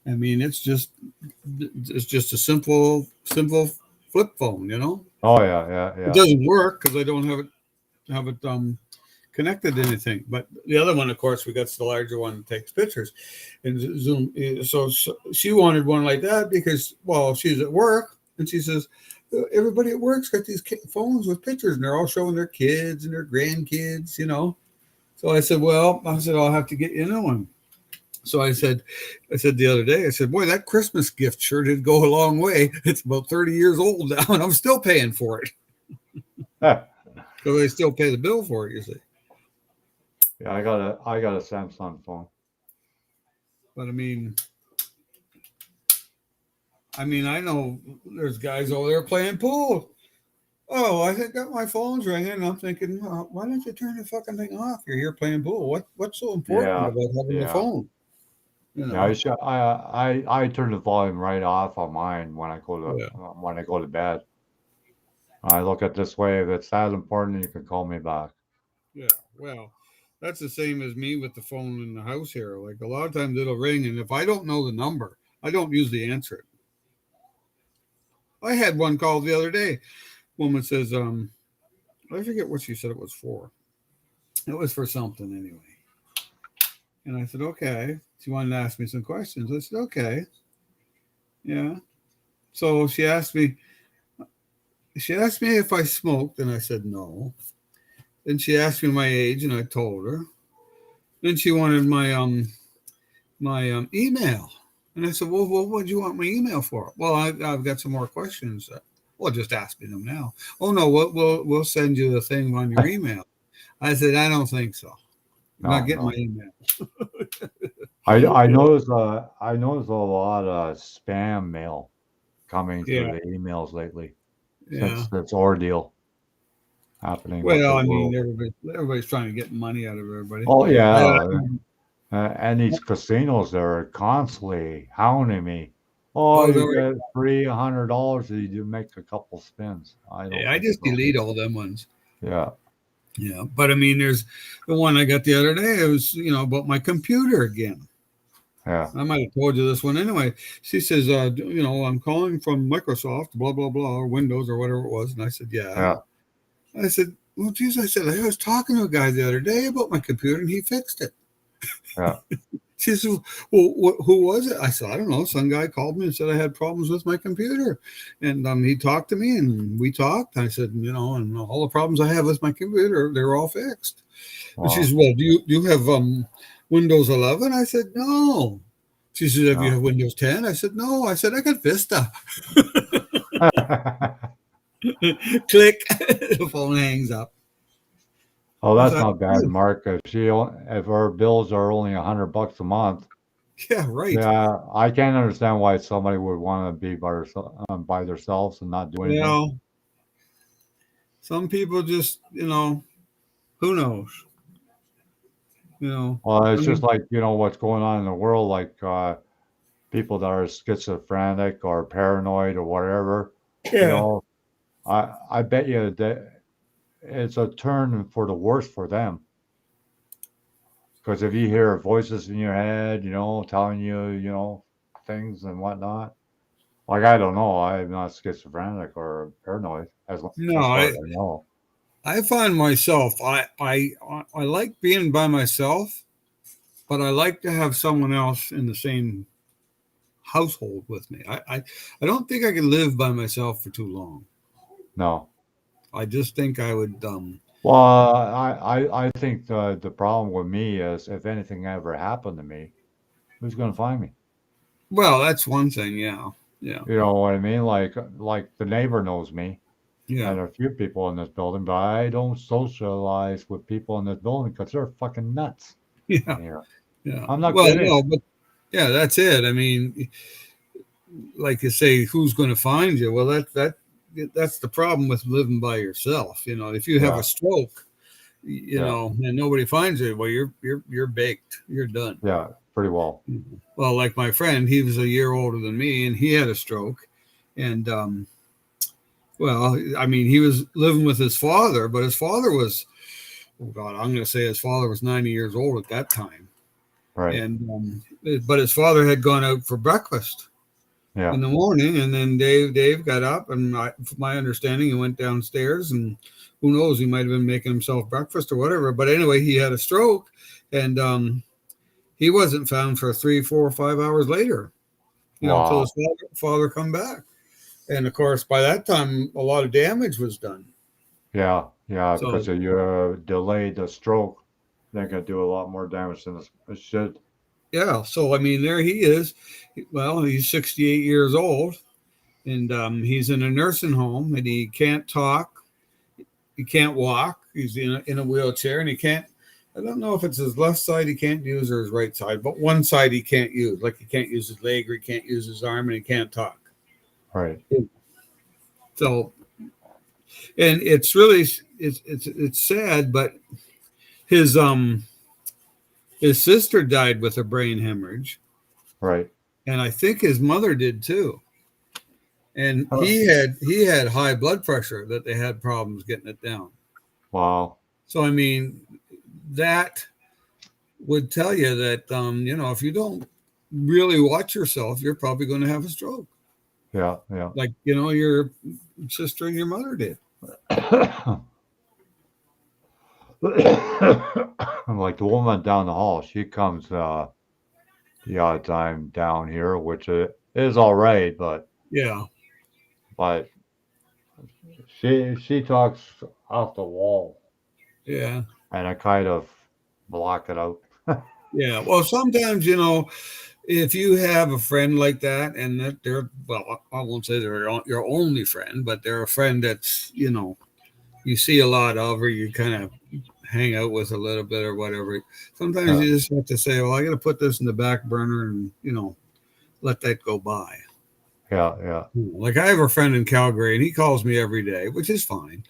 I mean, it's just a simple flip phone, Oh yeah. Yeah. It Yeah. doesn't work because I don't have it connected to anything. But the other one, of course, we got the larger one that takes pictures and Zoom. So she wanted one like that because, well, she's at work and she says, everybody at work's got these phones with pictures and they're all showing their kids and their grandkids, So I said, I'll have to get you a new one. So I said the other day, boy, that Christmas gift sure did go a long way. It's about 30 years old now, and I'm still paying for it. Because I still pay the bill for it, you see. Yeah. I got a Samsung phone. But I know there's guys over there playing pool. Oh, I got my phone's ringing, and I'm thinking, well, why don't you turn the fucking thing off? You're here playing pool. What's so important Yeah. about having the Yeah. phone? Yeah. I turn the volume right off on mine when I Yeah. go to bed. I look at this way. If it's that important, you can call me back. Yeah, well, that's the same as me with the phone in the house here. Like a lot of times it'll ring, and if I don't know the number, I don't usually answer it. I had one call the other day. Woman says, I forget what she said it was for. It was for something anyway. And I said, okay. She wanted to ask me some questions. I said, okay. Yeah. So she asked me if I smoked, and I said no. Then she asked me my age, and I told her. Then she wanted my email, and I said, well, what do you want my email for? Well, I've got some more questions. Well, just ask me them now. Oh no, we'll send you the thing on your email. I said, I don't think so. I'm not No, getting no. my email. I noticed a lot of spam mail coming through Yeah, the emails lately yeah. since this ordeal happening with the Well, I mean, world. everybody's trying to get money out of everybody. Oh I, yeah, and these casinos that are constantly hounding me. Oh, oh, you the, get free $100 if you make a couple spins. I don't yeah, I think just so. delete all them ones. Yeah, Yeah, but I mean, there's the one I got the other day. It was, about my computer again. yeah, I might have told you this one anyway. She says, I'm calling from Microsoft, blah blah blah, or Windows or whatever it was, and I said, yeah. yeah, I said, well, geez, I said I was talking to a guy the other day about my computer, and he fixed it. yeah. She says, well, who was it? I said, I don't know. Some guy called me and said I had problems with my computer. And he talked to me and we talked. I said, and all the problems I have with my computer, they're all fixed. And she Wow. says, well, do you have Windows 11? I said, no. She said, have you No. have Windows 10? I said, no. I said, I got Vista. Click. The phone hangs up. Oh, I that's thought, not bad, Mark. If our bills are only $100 a month, yeah, right. yeah, I can't understand why somebody would want to be by themselves and not do anything. Well, some people just, who knows? Well, I it's just mean, like what's going on in the world, like people that are schizophrenic or paranoid or whatever. You yeah. know, I bet you that it's a turn for the worse for them. Because if you hear voices in your head, telling you, things and whatnot. Like I don't know, I'm not schizophrenic or paranoid No, as far as I know. I find myself I like being by myself, but I like to have someone else in the same household with me. I don't think I can live by myself for too long. No. I just think I would Well, I think the problem with me is if anything ever happened to me, who's going to find me? well, that's one thing, yeah. Yeah. You know what I mean? Like the neighbor knows me Yeah. and a few people in this building, but I don't socialize with people in this building because they're fucking nuts in Yeah. here. Yeah. I'm not Well, kidding. no, but yeah, that's it. I mean, like you say, who's going to find you? Well, that's the problem with living by yourself. If you have a Yeah, stroke, yeah, and nobody finds you, well, you're baked. You're done. yeah, pretty well. Well, like my friend, he was a year older than me, and he had a stroke, and well, I mean, he was living with his father, but his father was, oh God, I'm going to say his father was 90 years old at that time, Right. and but his father had gone out for breakfast Yeah, in the morning, and then Dave got up, and from my understanding, he went downstairs, and who knows, he might have been making himself breakfast or whatever. But anyway, he had a stroke, and he wasn't found for 3, 4, 5 hours later. Until his wow. father come back, and of course, by that time, a lot of damage was done. Yeah, yeah, because So if you delay the stroke, they can do a lot more damage than it should. yeah, so I mean, there he is. Well, he's 68 years old, and he's in a nursing home, and he can't talk, he can't walk, he's in a wheelchair, and he can't. I don't know if it's his left side he can't use or his right side, but one side he can't use, like he can't use his leg or he can't use his arm, and he can't talk. Right. So, and it's really it's sad, but his his sister died with a brain hemorrhage, Right. and I think his mother did too. And Huh. he had high blood pressure that they had problems getting it down. Wow. So I mean, that would tell you that if you don't really watch yourself, you're probably going to have a stroke, Yeah, yeah. like your sister and your mother did. Like the woman down the hall, she comes the odd time down here, which is all right, Yeah, but she talks off the wall, yeah, and I kind of block it out. yeah. Well, sometimes if you have a friend like that, and that they're, well, I won't say they're your only friend, but they're a friend that's you see a lot of, or you kind of hang out with a little bit or whatever. Sometimes you just have to say, well, I got to put this in the back burner and, let that go by. Yeah. Like I have a friend in Calgary and he calls me every day, which is fine.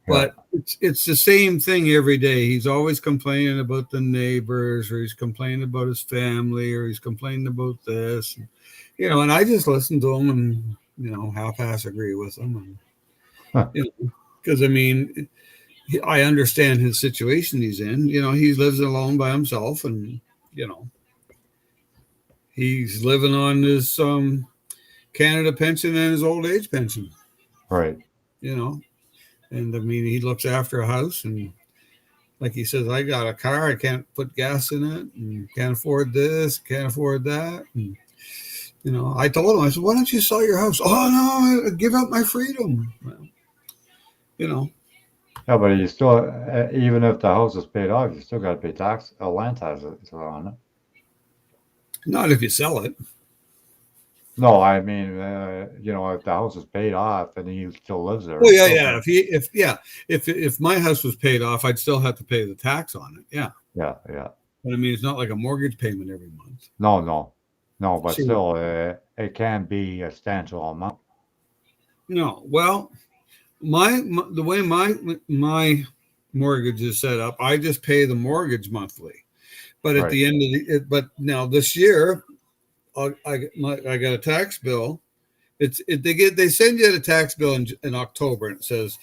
Yeah. But it's the same thing every day. He's always complaining about the neighbors, or he's complaining about his family, or he's complaining about this. And I just listen to him and, half-ass agree with him. Because, I understand his situation he's in. He lives alone by himself and, he's living on his Canada pension and his old age pension, Right. And he looks after a house, and like he says, I got a car, I can't put gas in it, and can't afford this, can't afford that. And, I told him, I said, why don't you sell your house? Oh, no, give up my freedom. Well, Yeah, but you still, even if the house is paid off, you still got to pay tax, land taxes on it. Not if you sell it. No, I mean, if the house is paid off and he still lives there. Oh yeah. If my house was paid off, I'd still have to pay the tax on it. Yeah. Yeah. But it's not like a mortgage payment every month. No, but still, it can be a substantial amount. No, well, the way my mortgage is set up, I just pay the mortgage monthly. But at the end of but now this year, I got a tax bill. They send you a tax bill in October, and it says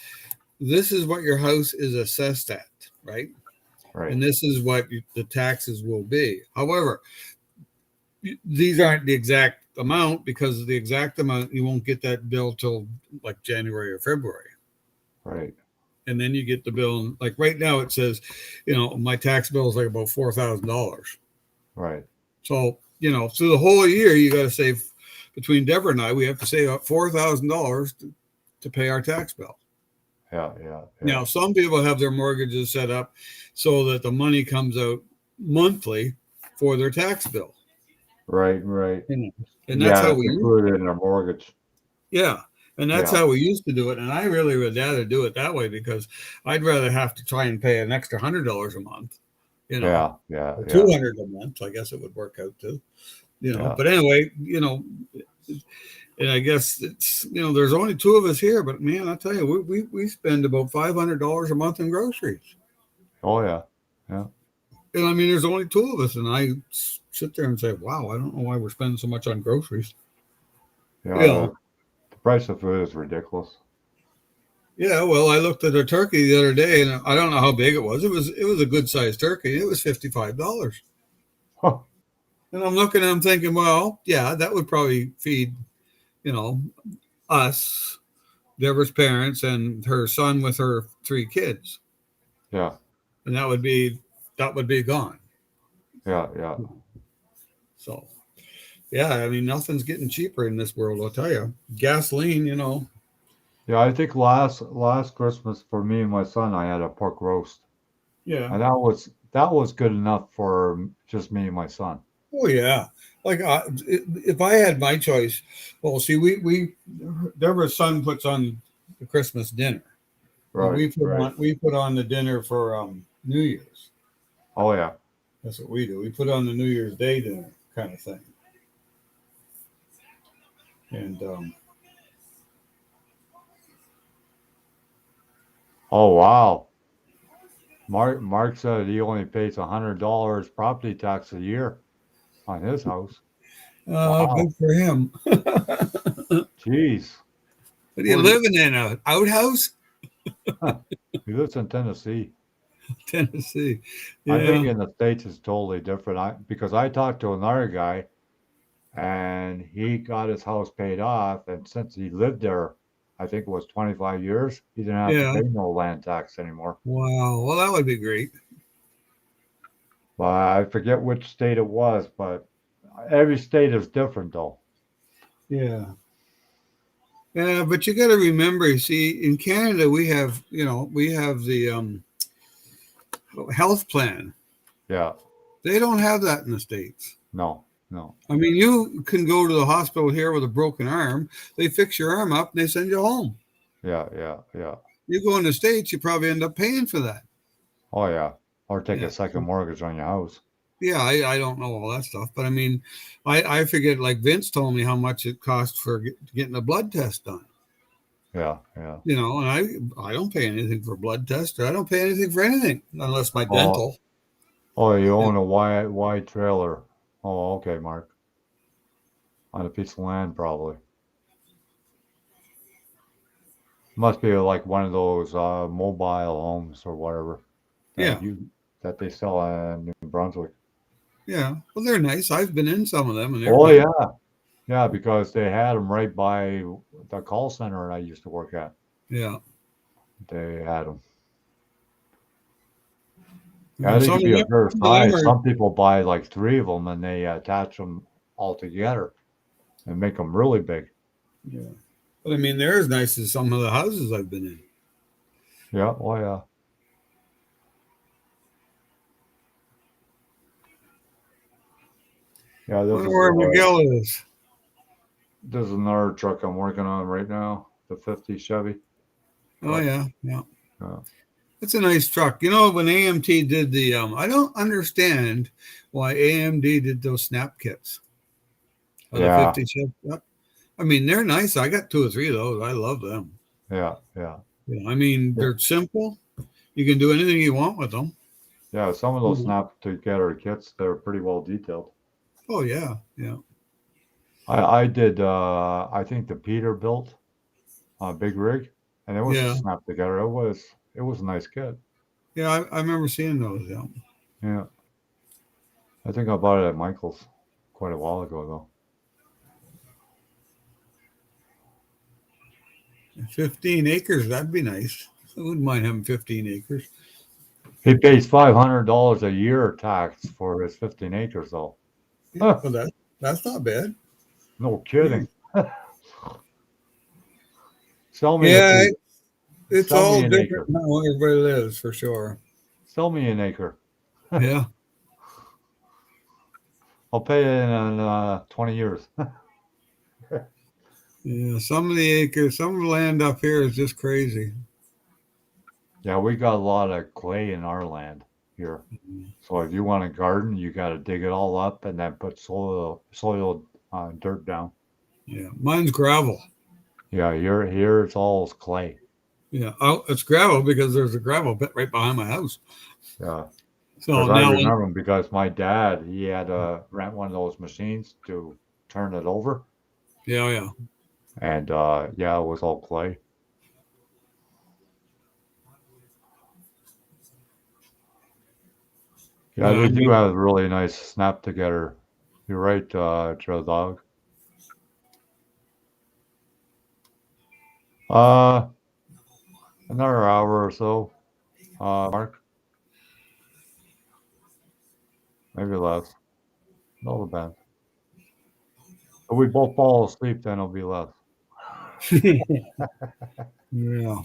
this is what your house is assessed at, right? Right. And this is what the taxes will be. However, these aren't the exact amount, because the exact amount you won't get that bill till like January or February. Right. And then you get the bill, like right now it says, my tax bill is like about $4,000. Right. So, through the whole year, you got to save, between Deborah and I, we have to save up $4,000 to pay our tax bill. Yeah. Now, some people have their mortgages set up so that the money comes out monthly for their tax bill. Right. And that's how we include it in a mortgage. Yeah. And that's how we used to do it. And I really would rather do it that way, because I'd rather have to try and pay an extra $100 a month. Yeah. Or $200 a month. I guess it would work out too. But anyway, and I guess it's, there's only two of us here, but man, I tell you, we spend about $500 a month in groceries. Oh yeah. And there's only two of us, and I sit there and say, wow, I don't know why we're spending so much on groceries. Yeah. The price of food is ridiculous. Yeah, well, I looked at a turkey the other day, and I don't know how big it was. It was a good sized turkey. It was $55. Huh. And I'm looking and I'm thinking, well, yeah, that would probably feed, us, Deborah's parents, and her son with her 3 kids. Yeah. And that would be gone. Yeah. So, yeah, nothing's getting cheaper in this world, I'll tell you. Gasoline, Yeah, I think last Christmas for me and my son, I had a pork roast. Yeah. And that was good enough for just me and my son. Oh yeah, like if I had my choice, well, see, we Deborah's son puts on the Christmas dinner. Right. We put on the dinner for New Year's. Oh yeah. That's what we do. We put on the New Year's Day dinner kind of thing. And oh wow. Mark said he only pays $100 property tax a year on his house. Wow. Good for him. Jeez. What are you living in, an outhouse? He lives in Tennessee. Tennessee. Yeah. I think in the States it's totally different. Because I talked to another guy, and he got his house paid off, and since he lived there, I think it was 25 years, he didn't have to pay no land tax anymore. Wow. Well, that would be great. But I forget which state it was, but every state is different though. Yeah. Yeah, but you got to remember, you see, in Canada, we have the health plan. Yeah. They don't have that in the States. No. You can go to the hospital here with a broken arm. They fix your arm up and they send you home. Yeah. You go in the States, you probably end up paying for that. Oh yeah. Or take Yeah. a second mortgage on your house. Yeah, I don't know all that stuff, but I mean, I forget. Like Vince told me how much it cost for getting a blood test done. Yeah, yeah. You know, and I don't pay anything for blood tests. I don't pay anything for anything unless my Oh, dental. oh, you Yeah, own a wide trailer. Oh, okay, Mark. On a piece of land, probably. Must be like one of those mobile homes or whatever that yeah, you that they sell in New Brunswick. yeah. Well, they're nice. I've been in some of them, and they're Oh nice. yeah, yeah, because they had them right by the call center I used to work at. Yeah. They had them. I Yeah, mean, they some could of be a them, fair some of them size. are. Some people buy like three of them and they attach them all together and make them really big. Yeah. But I mean, they're as nice as some of the houses I've been in. Yeah, oh yeah. Yeah, I wonder where Miguel is. this is another truck I'm working on right now, the 50 Chevy Oh truck. yeah, yeah. Yeah. It's a nice truck. You know, when AMT did the, I don't understand why AMD did those snap kits of the Yeah, 50 Chevy. I mean, they're nice. I got 2 or 3 of those. I love them. yeah, yeah. Yeah, I mean, Yeah, they're simple. You can do anything you want with them. yeah, some of those Mhm. snap together kits, they're pretty well detailed. Oh yeah, yeah, I did I think the Peterbilt big rig and it was a yeah, snap together. It was a nice kit. yeah. I remember seeing those. Yeah, Yeah. I think I bought it at Michael's quite a while ago though. 15 acres. That'd be nice. I wouldn't mind having 15 acres. He pays $500 a year tax for his 15 acres though. Yeah, Huh, well, that's not bad. no Yeah, kidding. Sell me a yeah. piece. It's Sell all me an different acre. how everybody lives for sure. Sell me an acre. Yeah. I'll pay it in 20 years. Yeah, some of the acres, some of the land up here is just crazy. Yeah, we got a lot of clay in our land here. So if you want a garden, you got to dig it all up and then put soil dirt down. Yeah, mine's gravel. Yeah, here it's all clay. Yeah, oh, it's gravel because there's a gravel pit right behind my house. Yeah, So because I now, when, remember because my dad he had to rent one of those machines to turn it over, yeah, yeah, and yeah, it was all clay. Yeah, yeah. they I do mean, have a really nice snap together. You're right, Joe Dog. Uh, another hour or so, Mark, maybe less. No depends. If we both fall asleep, then it'll be less. yeah.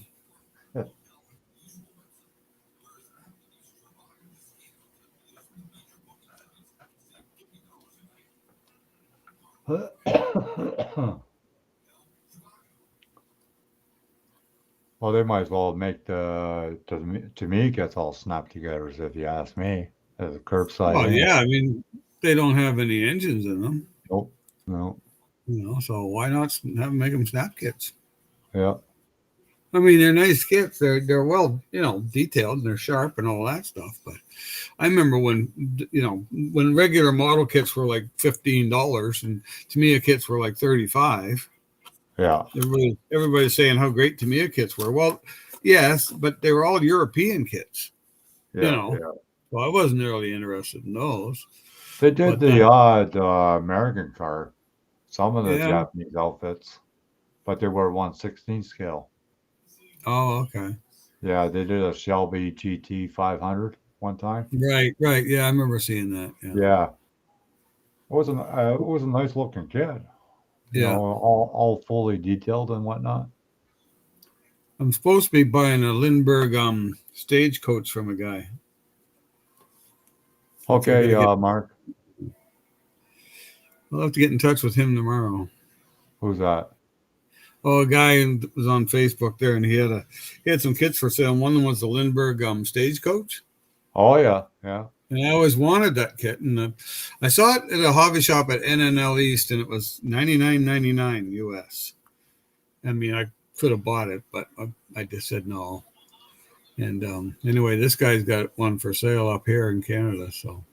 Well, they might as well make to me it gets all snapped together, as if you ask me, as a curbside Well, in. yeah. I mean, they don't have any engines in them, Nope, no, so why not make them snap kits? yeah, I mean, they're nice kits. They're well, detailed and they're sharp and all that stuff. But I remember when regular model kits were like $15, and Tamiya kits were like 35. yeah, Everybody's saying how great Tamiya kits were. Well, yes, but they were all European kits. You yeah, know, yeah. so I wasn't really interested in those. They did But the odd American car, some of the yeah. Japanese outfits, but they were 1/16 scale. Oh, okay. Yeah, they did a Shelby GT 500 one time. Right, right. Yeah, I remember seeing that. Yeah, Yeah, it was a nice looking kit. yeah. All fully detailed and whatnot. I'm supposed to be buying a Lindbergh stagecoach from a guy. Okay, I Okay, gotta get. Mark, I'll have to get in touch with him tomorrow. who's that? Oh, a guy was on Facebook there, and he had some kits for sale. One of them was the Lindbergh stagecoach. Oh yeah, yeah. And I always wanted that kit. And I saw it at a hobby shop at NNL East, and it was $99.99 US. I mean, I could have bought it, but I just said no. And anyway, this guy's got one for sale up here in Canada, so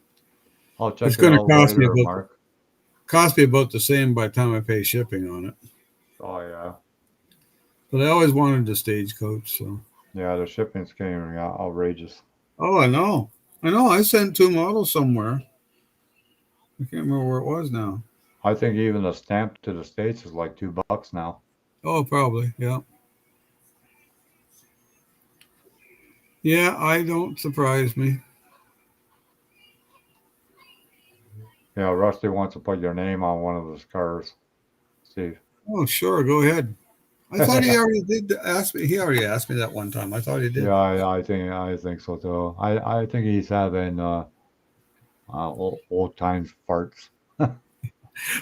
I'll it's check it going to out later, Mark. cost me about the same by the time I pay shipping on it. Oh yeah. But I always wanted the Stagecoach, so. Yeah, the shipping's getting outrageous. Oh, I know. I sent 2 models somewhere. I can't remember where it was now. I think even the stamp to the States is like $2 now. Oh, probably. Yeah. Yeah, I don't surprise me. Yeah, Rusty wants to put your name on one of his cars. Steve. Oh, sure. Go ahead. I thought he already did ask me. He already asked me that one time. I thought he did. Yeah, I think so too. I think he's having old times farts.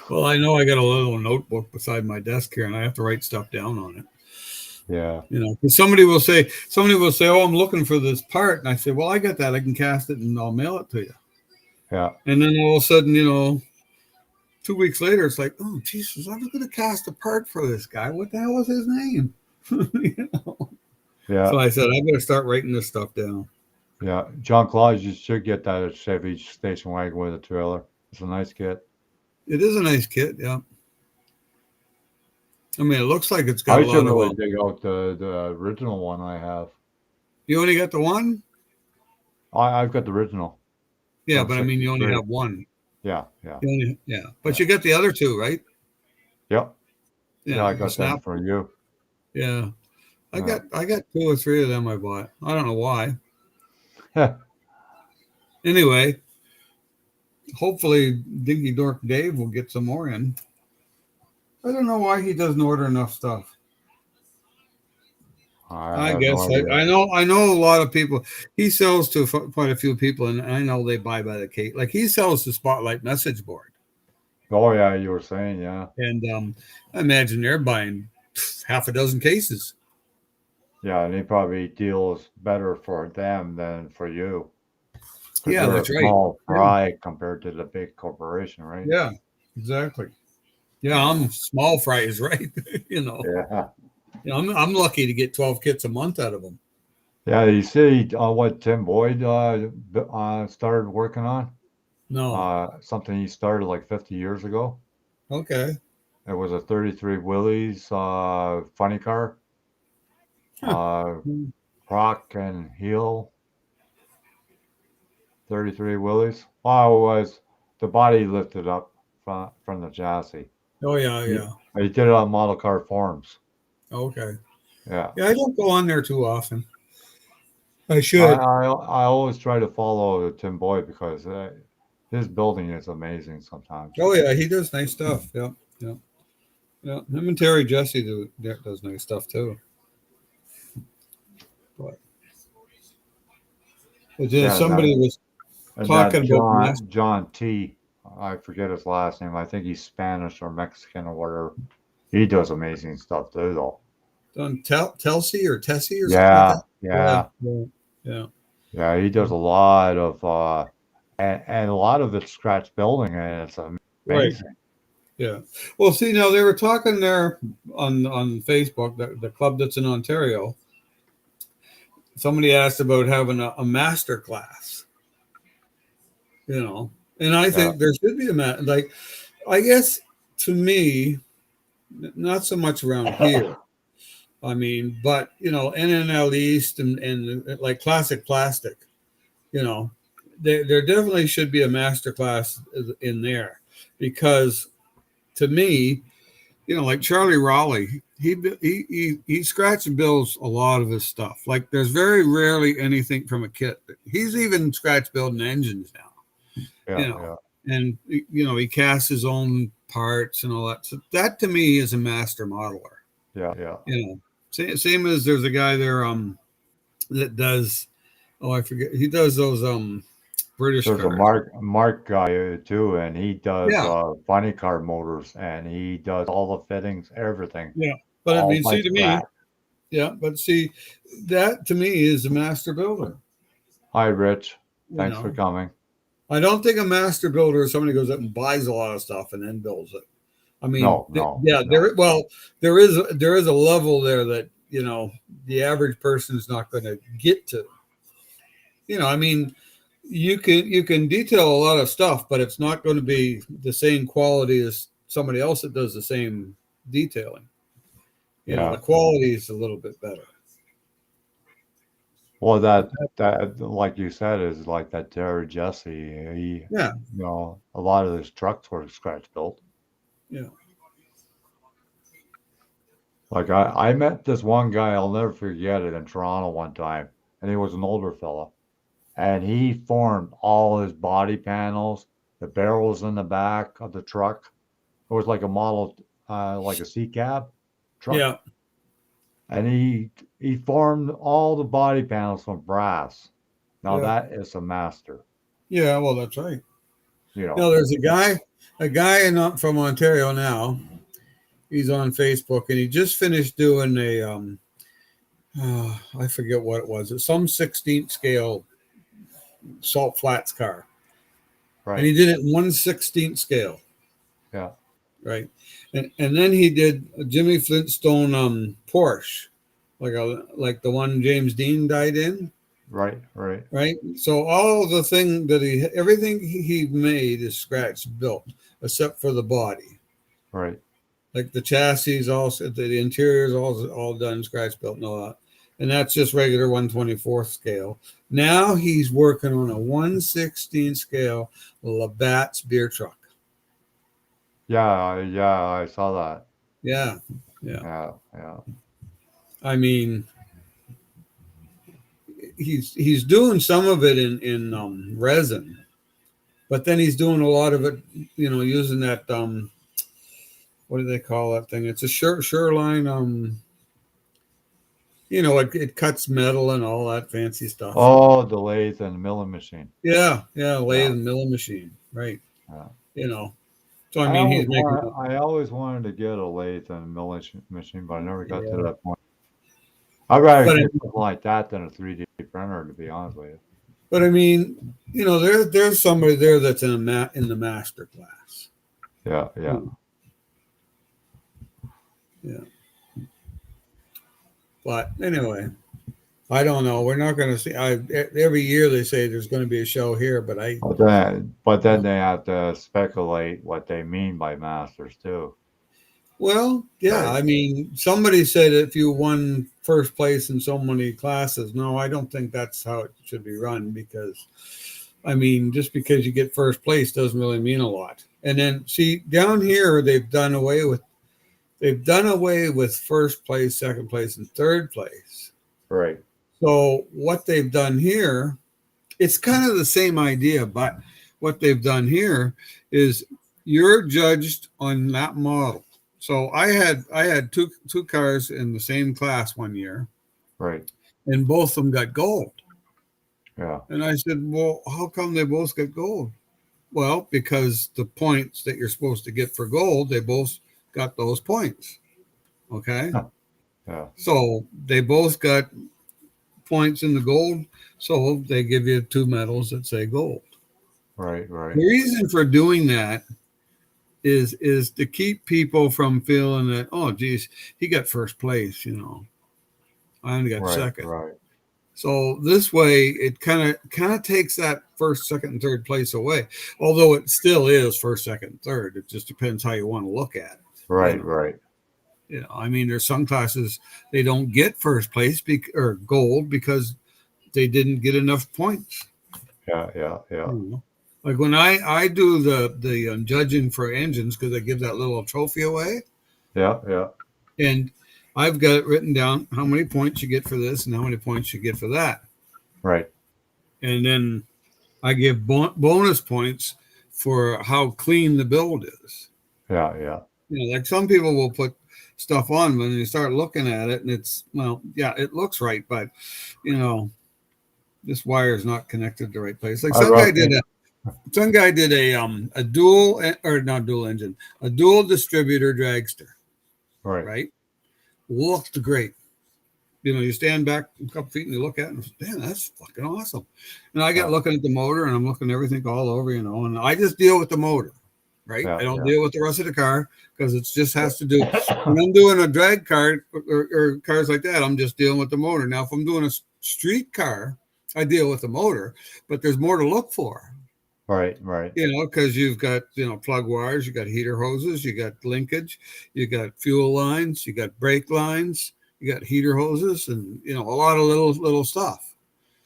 Well, I know I got a little notebook beside my desk here, and I have to write stuff down on it. Yeah. 'Cause somebody will say, "Oh, I'm looking for this part," and I say, "Well, I got that. I can cast it, and I'll mail it to you." Yeah. And then all of a sudden, 2 weeks later, it's like, "Oh, Jesus, I was going to cast a part for this guy. What the hell was his name?" Yeah. So I said, I better start writing this stuff down. Yeah. John Claus, you should get that Chevy station wagon with a trailer. It's a nice kit. It is a nice kit, yeah. I mean, it looks like it's got I a lot should of. really dig out the original one I have. You only got the one? I've got the original. Yeah, From but I mean, you only 63. have one. Yeah. But you got the other two, right? Yep. Yeah, I the got them snap. for you. Yeah, I Yeah. got 2 or 3 of them I bought. I don't know why. Yeah. Anyway, hopefully Dinky Dork Dave will get some more in. I don't know why he doesn't order enough stuff. I I have guess no idea. I know a lot of people. He sells to quite a few people, and I know they buy by the case. Like he sells to Spotlight message board, Oh yeah, you were saying, yeah. and I imagine they're buying half a dozen cases. Yeah, and he probably deals better for them than for you. 'Cause Yeah, you're that's a right. small fry compared to the big corporation, right? Yeah, exactly. Yeah, I'm small fries, right? Yeah. I'm lucky to get 12 kits a month out of them. Yeah, you see what Tim Boyd started working on? No, Something he started like 50 years ago. okay. It was a 33 Willys funny car. Huh. Croc and heel 33 Willys. Well, it was the body lifted up from the chassis. Oh yeah, yeah. He did it on model car forums. Okay. Yeah. Yeah, I don't go on there too often. I I, should. I I always try to follow Tim Boyd because his building is amazing sometimes. Oh yeah, he does nice stuff. Yeah, yeah, yeah. Him and Terry Jesse does nice stuff too. But then Yeah, somebody was and talking that about John T. I forget his last name. I think he's Spanish or Mexican or whatever. He does amazing stuff too, though. on Telsey or Tessie or something Yeah, like that. yeah, Yeah. yeah. He does a lot of and a lot of it's scratch building, and it's amazing. Right. Yeah. Well, see, now they were talking there on Facebook, the club that's in Ontario. Somebody asked about having a master class, and I think there should be like, I guess to me, not so much around here. I mean, but NNL East and like Classic Plastic, there definitely should be a master class in there because to me, like Charlie Raleigh, he scratch and builds a lot of his stuff. Like there's very rarely anything from a kit. He's even scratch building engines now. Yeah, And he casts his own parts and all that. So that to me is a master modeler. yeah. Same as there's a guy there that does I forget, he does those British There's cars. a Mark guy too, and he does Yeah. funny car motors, and he does all the fittings, everything, Yeah. But I all mean, by see to me, scratch. yeah, but see, that to me is a master builder. Hi, Rich. You Thanks for know, coming. I don't think a master builder is somebody who goes up and buys a lot of stuff and then builds it. I mean, No. there is a level there that, you know, the average person is not going to get to. You know, I mean, you can detail a lot of stuff, but it's not going to be the same quality as somebody else that does the same detailing. You know, Yeah. the quality is a little bit better. Well, that like you said is like that Terry Jesse. He, Yeah, a lot of his trucks were scratch built. yeah, Like I met this one guy, I'll never forget it, in Toronto one time, and he was an older fella, and he formed all his body panels, the barrels in the back of the truck. It was like a model, like a C cab truck, yeah, and he formed all the body panels from brass. Now yeah, that is a master, yeah. Well, that's right. you You know, know. there's a guy from Ontario now. He's on Facebook, and he just finished doing a I forget what it was. It's some 16th scale salt flats car, and Right? he did it in 1/16th scale, Yeah. right? And then he did a Jimmy Flintstone Porsche, like the one James Dean died in, Right. Right. right? So all the thing that everything he made is scratch built, except for the body. Right. Like the chassis, also the interior is all done scratch built and all that, and that's just regular 1/24th scale. Now he's working on a 1/16 scale Labatt's beer truck. Yeah. Yeah. I saw that. Yeah, yeah. Yeah. Yeah. I mean, he's doing some of it in resin, but then he's doing a lot of it, you know, using that what do they call that thing? It's a Shoreline you know, it cuts metal and all that fancy stuff. Oh, the lathe and milling machine. Yeah, lathe Yeah. and milling machine, right? Yeah. You know, so I mean, he's making. I always wanted to get a lathe and milling machine, but I never got to Yeah, that point. I'd rather but get something like that than a 3D printer, to be honest with you. I mean, you know, there's somebody there that's in in the master class. Yeah, yeah. Yeah. But anyway, I don't know. We're not going to see. Every year they say there's going to be a show here, but But then they have to speculate what they mean by masters too. well, yeah. Right. I mean, somebody said if you won first place in so many classes. No, I don't think that's how it should be run because, I mean, just because you get first place doesn't really mean a lot. And then see down here they've done away with first place, second place, and third place. Right. So what they've done here, it's kind of the same idea, but what they've done here is you're judged on that model. So I had two cars in the same class one year, Right. and both of them got gold. Yeah. And I said, well, how come they both got gold? Well, because the points that you're supposed to get for gold, they both got those points. Okay. Yeah. So they both got points in the gold. So they give you two medals that say gold. Right. Right. The reason for doing that is to keep people from feeling that, oh, geez, he got first place, you know. I only got Right. second. Right. So this way, it kind of takes that first, second, and third place away. Although it still is first, second, and third. It just depends how you want to look at it. Right. You know? Right. You know, I mean, there's some classes they don't get first place or gold because they didn't get enough points. Yeah. Yeah. Yeah. You know? Like when I do the judging for engines because I give that little trophy away. Yeah. Yeah. And I've got it written down how many points you get for this and how many points you get for that. Right. And then I give bonus points for how clean the build is. Yeah. Yeah. You know, like some people will put stuff on when you start looking at it and it's, well, yeah, it looks right, but you know, this wire is not connected to the right place. Like some guy did a dual or not dual engine, a dual distributor dragster. Right. Right. Looked great. You stand back a couple feet and you look at it and damn, that's fucking awesome. And I get Yeah. looking at the motor and I'm looking at everything all over, and I just deal with the motor, right? Yeah, I don't yeah. deal with the rest of the car because it just has to do. When I'm doing a drag car or cars like that, I'm just dealing with the motor. Now, if I'm doing a street car, I deal with the motor, but there's more to look for. Right. Because you've got, plug wires, you got heater hoses, you got linkage, you got fuel lines, you got brake lines, you got heater hoses, and, a lot of little stuff.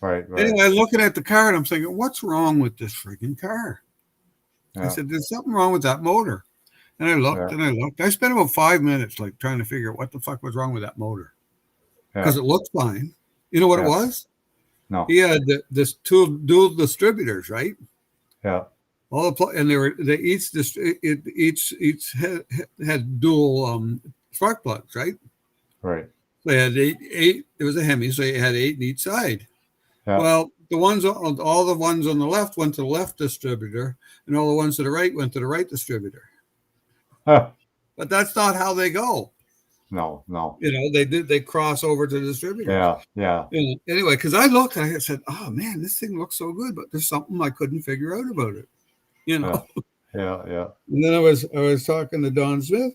Right. Anyway, looking at the car, and I'm thinking, what's wrong with this freaking car? I Yeah. said, there's something wrong with that motor. And I looked and I looked. I spent about 5 minutes, like, trying to figure out what the fuck was wrong with that motor. Because Yeah. it looked fine. You know what it Yeah. was? No. He had this dual distributors, right? Yeah. All the and they each had dual spark plugs, right? Right. They had eight. It was a Hemi, so you had 8 in each side. Yeah. Well, all the ones on the left went to the left distributor, and all the ones to the right went to the right distributor. Huh. But that's not how they go. No. They cross over to the distributor. Yeah. Anyway, because I looked and I said, "Oh man, this thing looks so good," but there's something I couldn't figure out about it. Yeah. And then I was talking to Don Smith,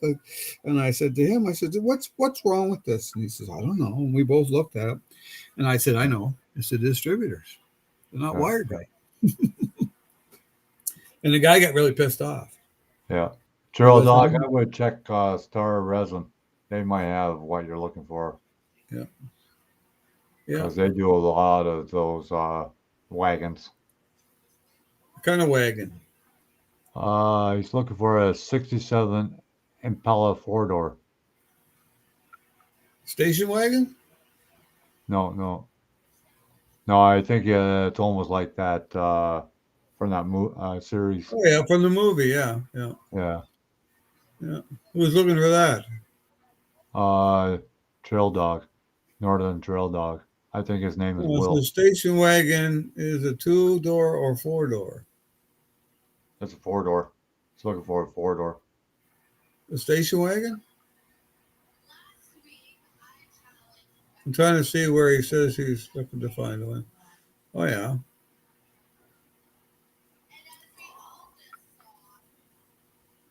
and I said to him, I said, "What's wrong with this?" And he says, "I don't know." And we both looked at it, and I said, "I know. It's the distributors. They're not wired right." And the guy got really pissed off. Yeah. Trail Dog, I would check Star Resin. They might have what you're looking for. Yeah. Because they do a lot of those wagons. What kind of wagon? He's looking for a 67 Impala 4-door. Station wagon? No, I think it's almost like that from that series. Oh, yeah, from the movie, yeah. Who's looking for that? Trail Dog, Northern Trail Dog. I think his name is So Will. the station wagon is a 2-door or 4-door? It's a 4-door. He's looking for a 4-door. The station wagon? I'm trying to see where he says he's looking to find one. Oh, yeah.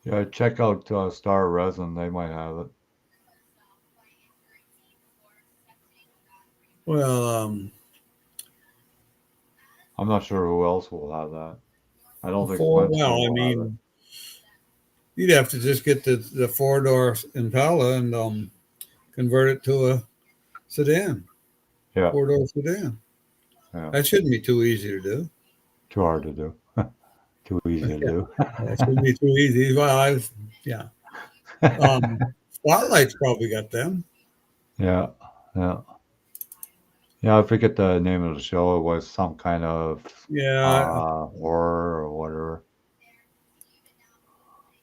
Yeah, check out Star Resin. They might have it. Well, I'm not sure who else will have that. I don't think. You'd have to just get the 4-door Impala and convert it to a sedan. Yeah. 4-door sedan. Yeah. That shouldn't be too easy to do. Too hard to do. Too easy to do. That shouldn't be too easy. Well, Spotlight's probably got them. Yeah. I forget the name of the show. It was some kind of horror or whatever.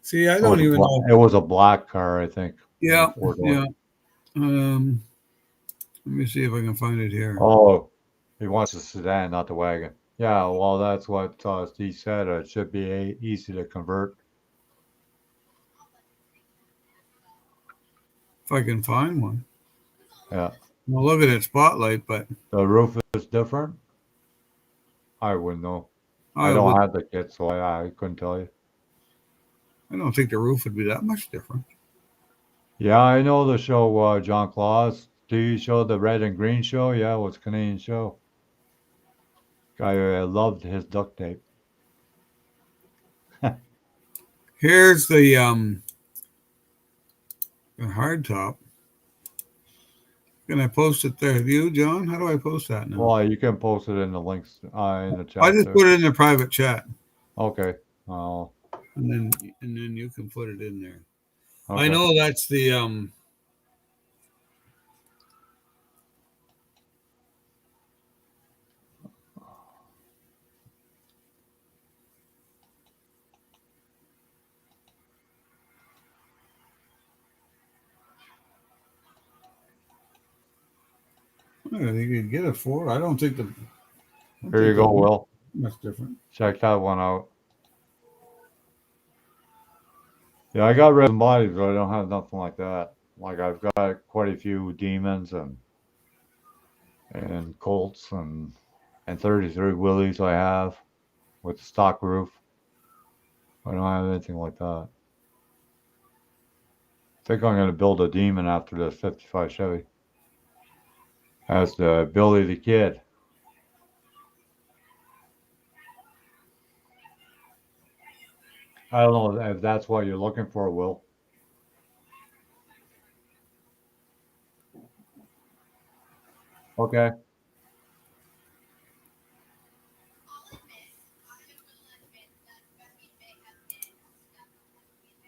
See, I don't even know. It was a black car, I think. Yeah. Let me see if I can find it here. Oh, he wants a sedan, not the wagon. Yeah, well, that's what Steve said. It should be easy to convert. If I can find one. Yeah. Well, look at that Spotlight, but the roof is different. I wouldn't know. I don't have the kit, so I couldn't tell you. I don't think the roof would be that much different. Yeah, I know the show, John Claus TV show, the Red and Green show. Yeah, it was a Canadian show. I loved his duct tape. Here's the hardtop. Can I post it there? You, John? How do I post that now? Well, you can post it in the links in the chat. I just put it in the private chat. Okay. And then you can put it in there. Okay. I know that's the I think you'd get a 4. I don't think the. Here you go, Will. That's different. Check that one out. Yeah, I got resin bodies, but I don't have nothing like that. Like I've got quite a few demons and and Colts and 33 Willys I have with the stock roof. I don't have anything like that. I think I'm going to build a Demon after the 55 Chevy. Has the Billy the Kid. I don't know if that's what you're looking for, Will. Okay.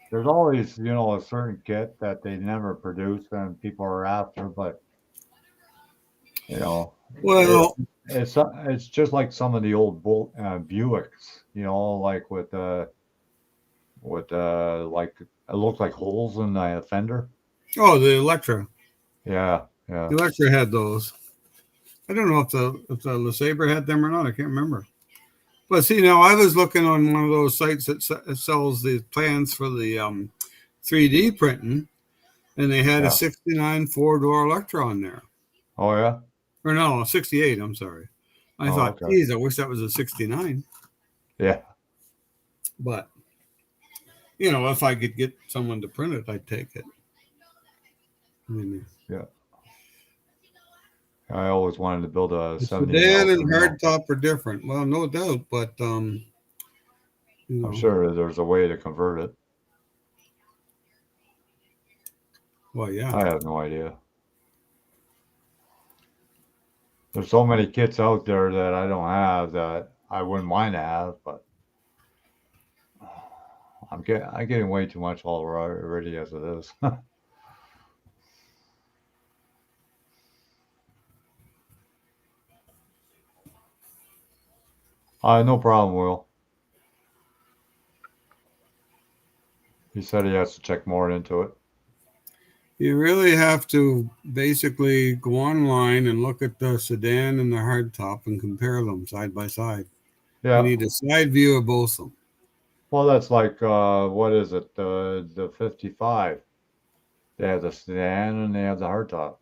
There's always, a certain kit that they never produce and people are after, but you know, it, Well, it's just like some of the old Buicks, like like it looks like holes in the fender. oh, the Electra. Yeah, yeah, The Electra had those. I don't know if the LeSabre had them or not. I can't remember. But see, now I was looking on one of those sites that sells the plans for the 3D printing, and they had a yeah. 69 four-door Electra on there. Oh yeah. Or no, 68, I'm sorry. I Oh thought, okay. geez, I wish that was a 69. Yeah. But, if I could get someone to print it, I'd take it. I mean, Yeah. I always wanted to build a the 78 sedan and Alpha Male. hardtop are different. Well, no doubt, but, I'm sure there's a way to convert it. well, yeah. I have no idea. There's so many kits out there that I don't have that I wouldn't mind to have, but I'm getting way too much already as it is. No problem, Will. He said he has to check more into it. You really have to basically go online and look at the sedan and the hardtop and compare them side by side. You Yeah. need a side view of both of them. Well, that's like what is it? The 55. They have the sedan and they have the hardtop.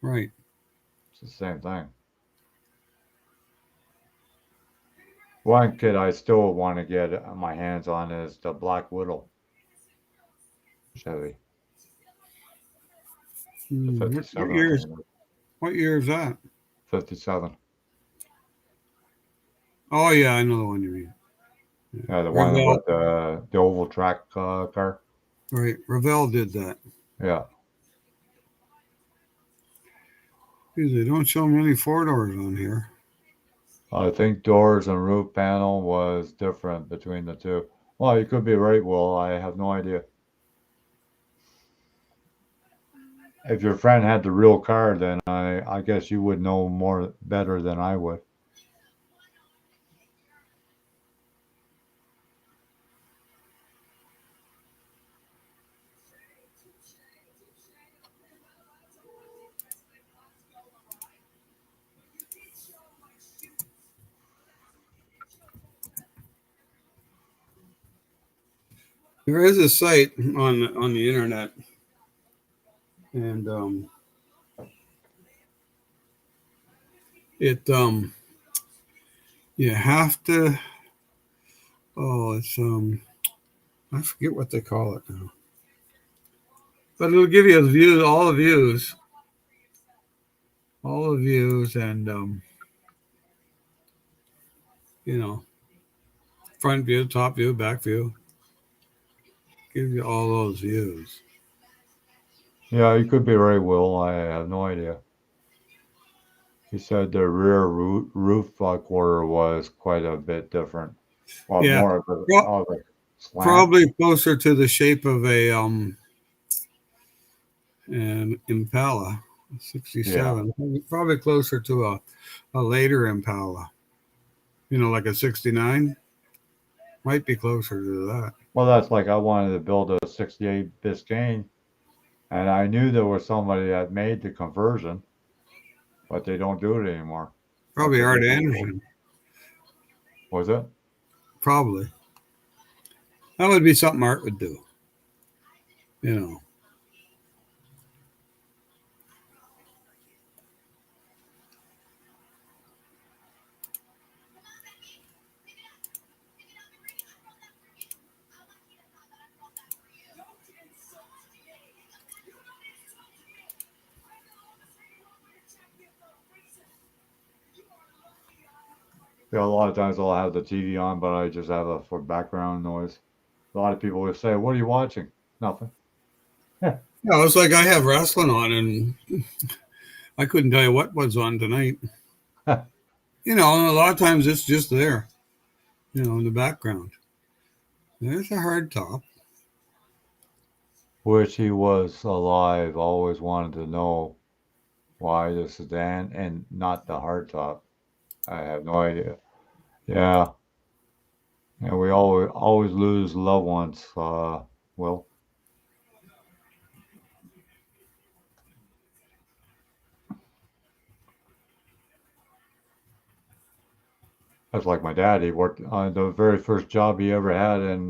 Right. It's the same thing. One kit I still want to get my hands on is the Black Widow Chevy, the What 57, I year think is it is. what year is that? 57. Oh yeah, I know the one you mean. Yeah, the one Revell, with the oval track car. right? Revell did that. Yeah. Geez, they don't show many four doors on here. I think doors and roof panel was different between the two. Well, you could be right, Will. I have no idea. If your friend had the real car, then I guess you would know more better than I would. There is a site on the internet, and it you have to. Oh, it's I forget what they call it now, but it'll give you the views, all the views, and you know, front view, top view, back view. Give you all those views. Yeah, you could be right, Will. I have no idea. He said the rear roof quarter was quite a bit different. Well, Yeah, more of a slant. probably closer to the shape of an Impala, Yeah. 67. Probably closer to a later Impala. Like a 69. Might be closer to that. Well, that's like I wanted to build a 68 Biscayne, and I knew there was somebody that made the conversion, but they don't do it anymore. That's Probably what Art they Anderson. was it? Probably. That would be something Art would do. You know. Yeah, a lot of times I'll have the TV on, but I just have it for background noise. A lot of people will say, "What are you watching?" Nothing. Yeah. Yeah, it's like I have wrestling on, and I couldn't tell you what was on tonight. And a lot of times it's just there, in the background. There's a hard top. Wish he was alive. Always wanted to know why the sedan and not the hardtop. I have no idea. Yeah, and we always lose loved ones. Well, that's like my dad. He worked the very first job he ever had in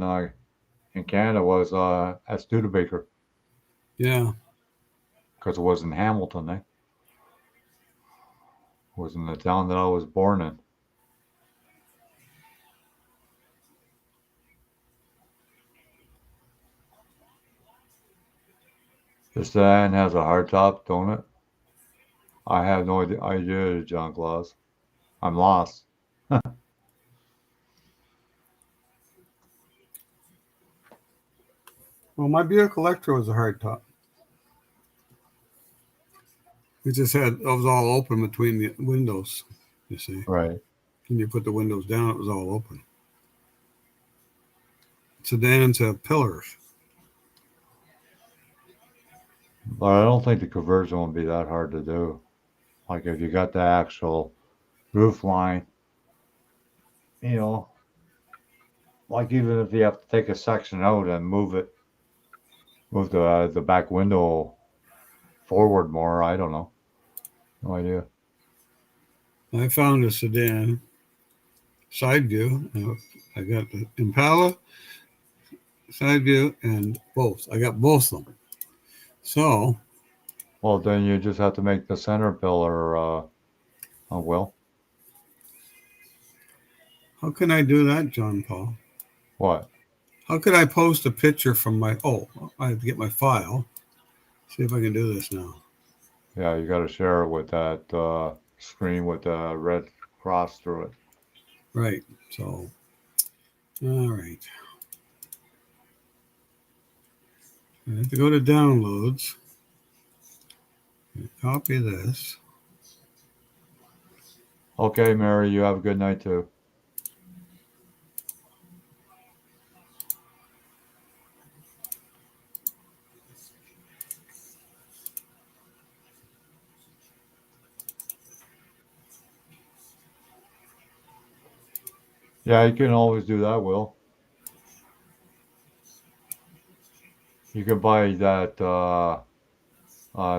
Canada was at Studebaker Yeah. because it was in Hamilton. It was in the town that I was born in. The sedan has a hardtop, don't it? I have no idea, John Claus. I'm lost. Well, my beer collector was a hard top. It was all open between the windows, you see. Right. When you put the windows down, it was all open. Sedans have pillars. But I don't think the conversion will be that hard to do. Like if you got the actual roof line, you know, like even if you have to take a section out and move the back window forward more. I don't know. No idea. I found a sedan side view. I got the Impala side view and both. I got both of them. So, Well, then you just have to make the center pillar. Well, how can I do that, John Paul? what? How could I post a picture from my? Oh, I have to get my file. See if I can do this now. Yeah, you got to share it with that screen with the red cross through it. Right. So, all right. I have to go to downloads. Copy this. Okay, Mary, you have a good night too. Yeah, you can always do that, Will. You can buy that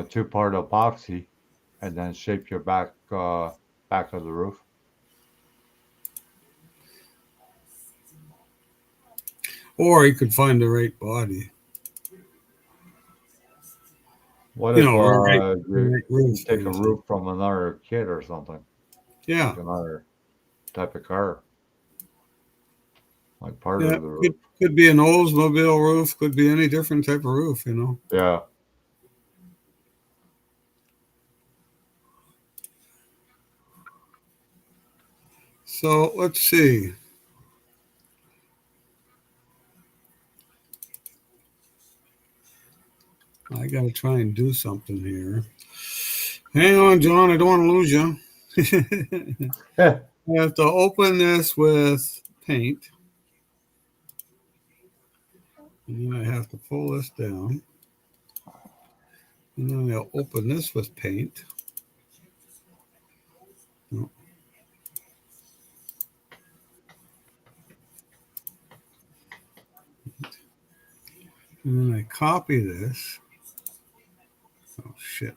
two-part epoxy and then shape your back of the roof. Or you could find the right body. What if Right you roof. take a roof from another kid or something, Yeah. like another type of car, like part Yeah. of the roof? Could be an Oldsmobile roof. Could be any different type of roof. Yeah. So let's see. I got to try and do something here. Hang on, John. I don't want to lose you. Yeah. I have to open this with paint. And then I have to pull this down. And then I'll open this with paint. Oh. And then I copy this. Oh, shit.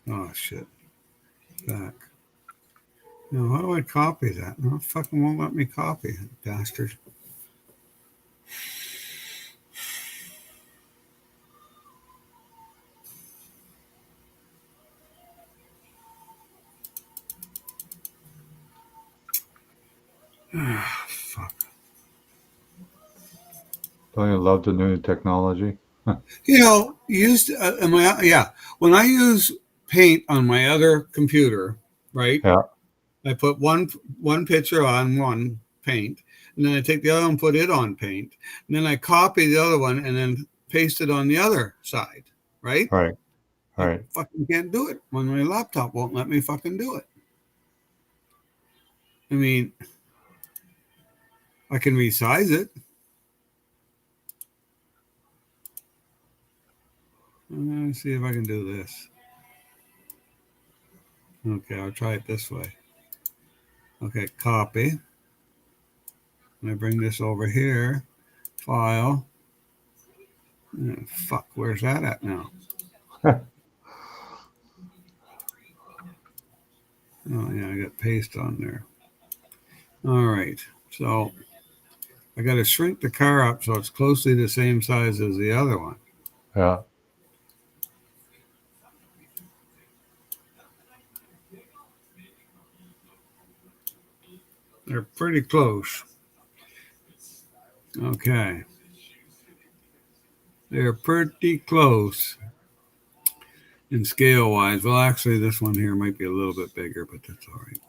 Oh, shit. Back. Now, how do I copy that? No, it fucking won't let me copy it, bastard. Ah, fuck. Don't you love the new technology? You know, when I use paint on my other computer, right? Yeah, I put one picture on one paint, and then I take the other one, put it on paint, and then I copy the other one and then paste it on the other side, right? right, I right. fucking can't do it when my laptop won't let me fucking do it. I mean, I can resize it. Let's see if I can do this. Okay, I'll try it this way. Okay, copy. And I bring this over here. File. Fuck, where's that at now? Oh, yeah, I got paste on there. All right, so I got to shrink the car up so it's closely the same size as the other one. Yeah, They're pretty close. Okay. They're pretty close in scale wise. Well, actually, this one here might be a little bit bigger, but that's all right.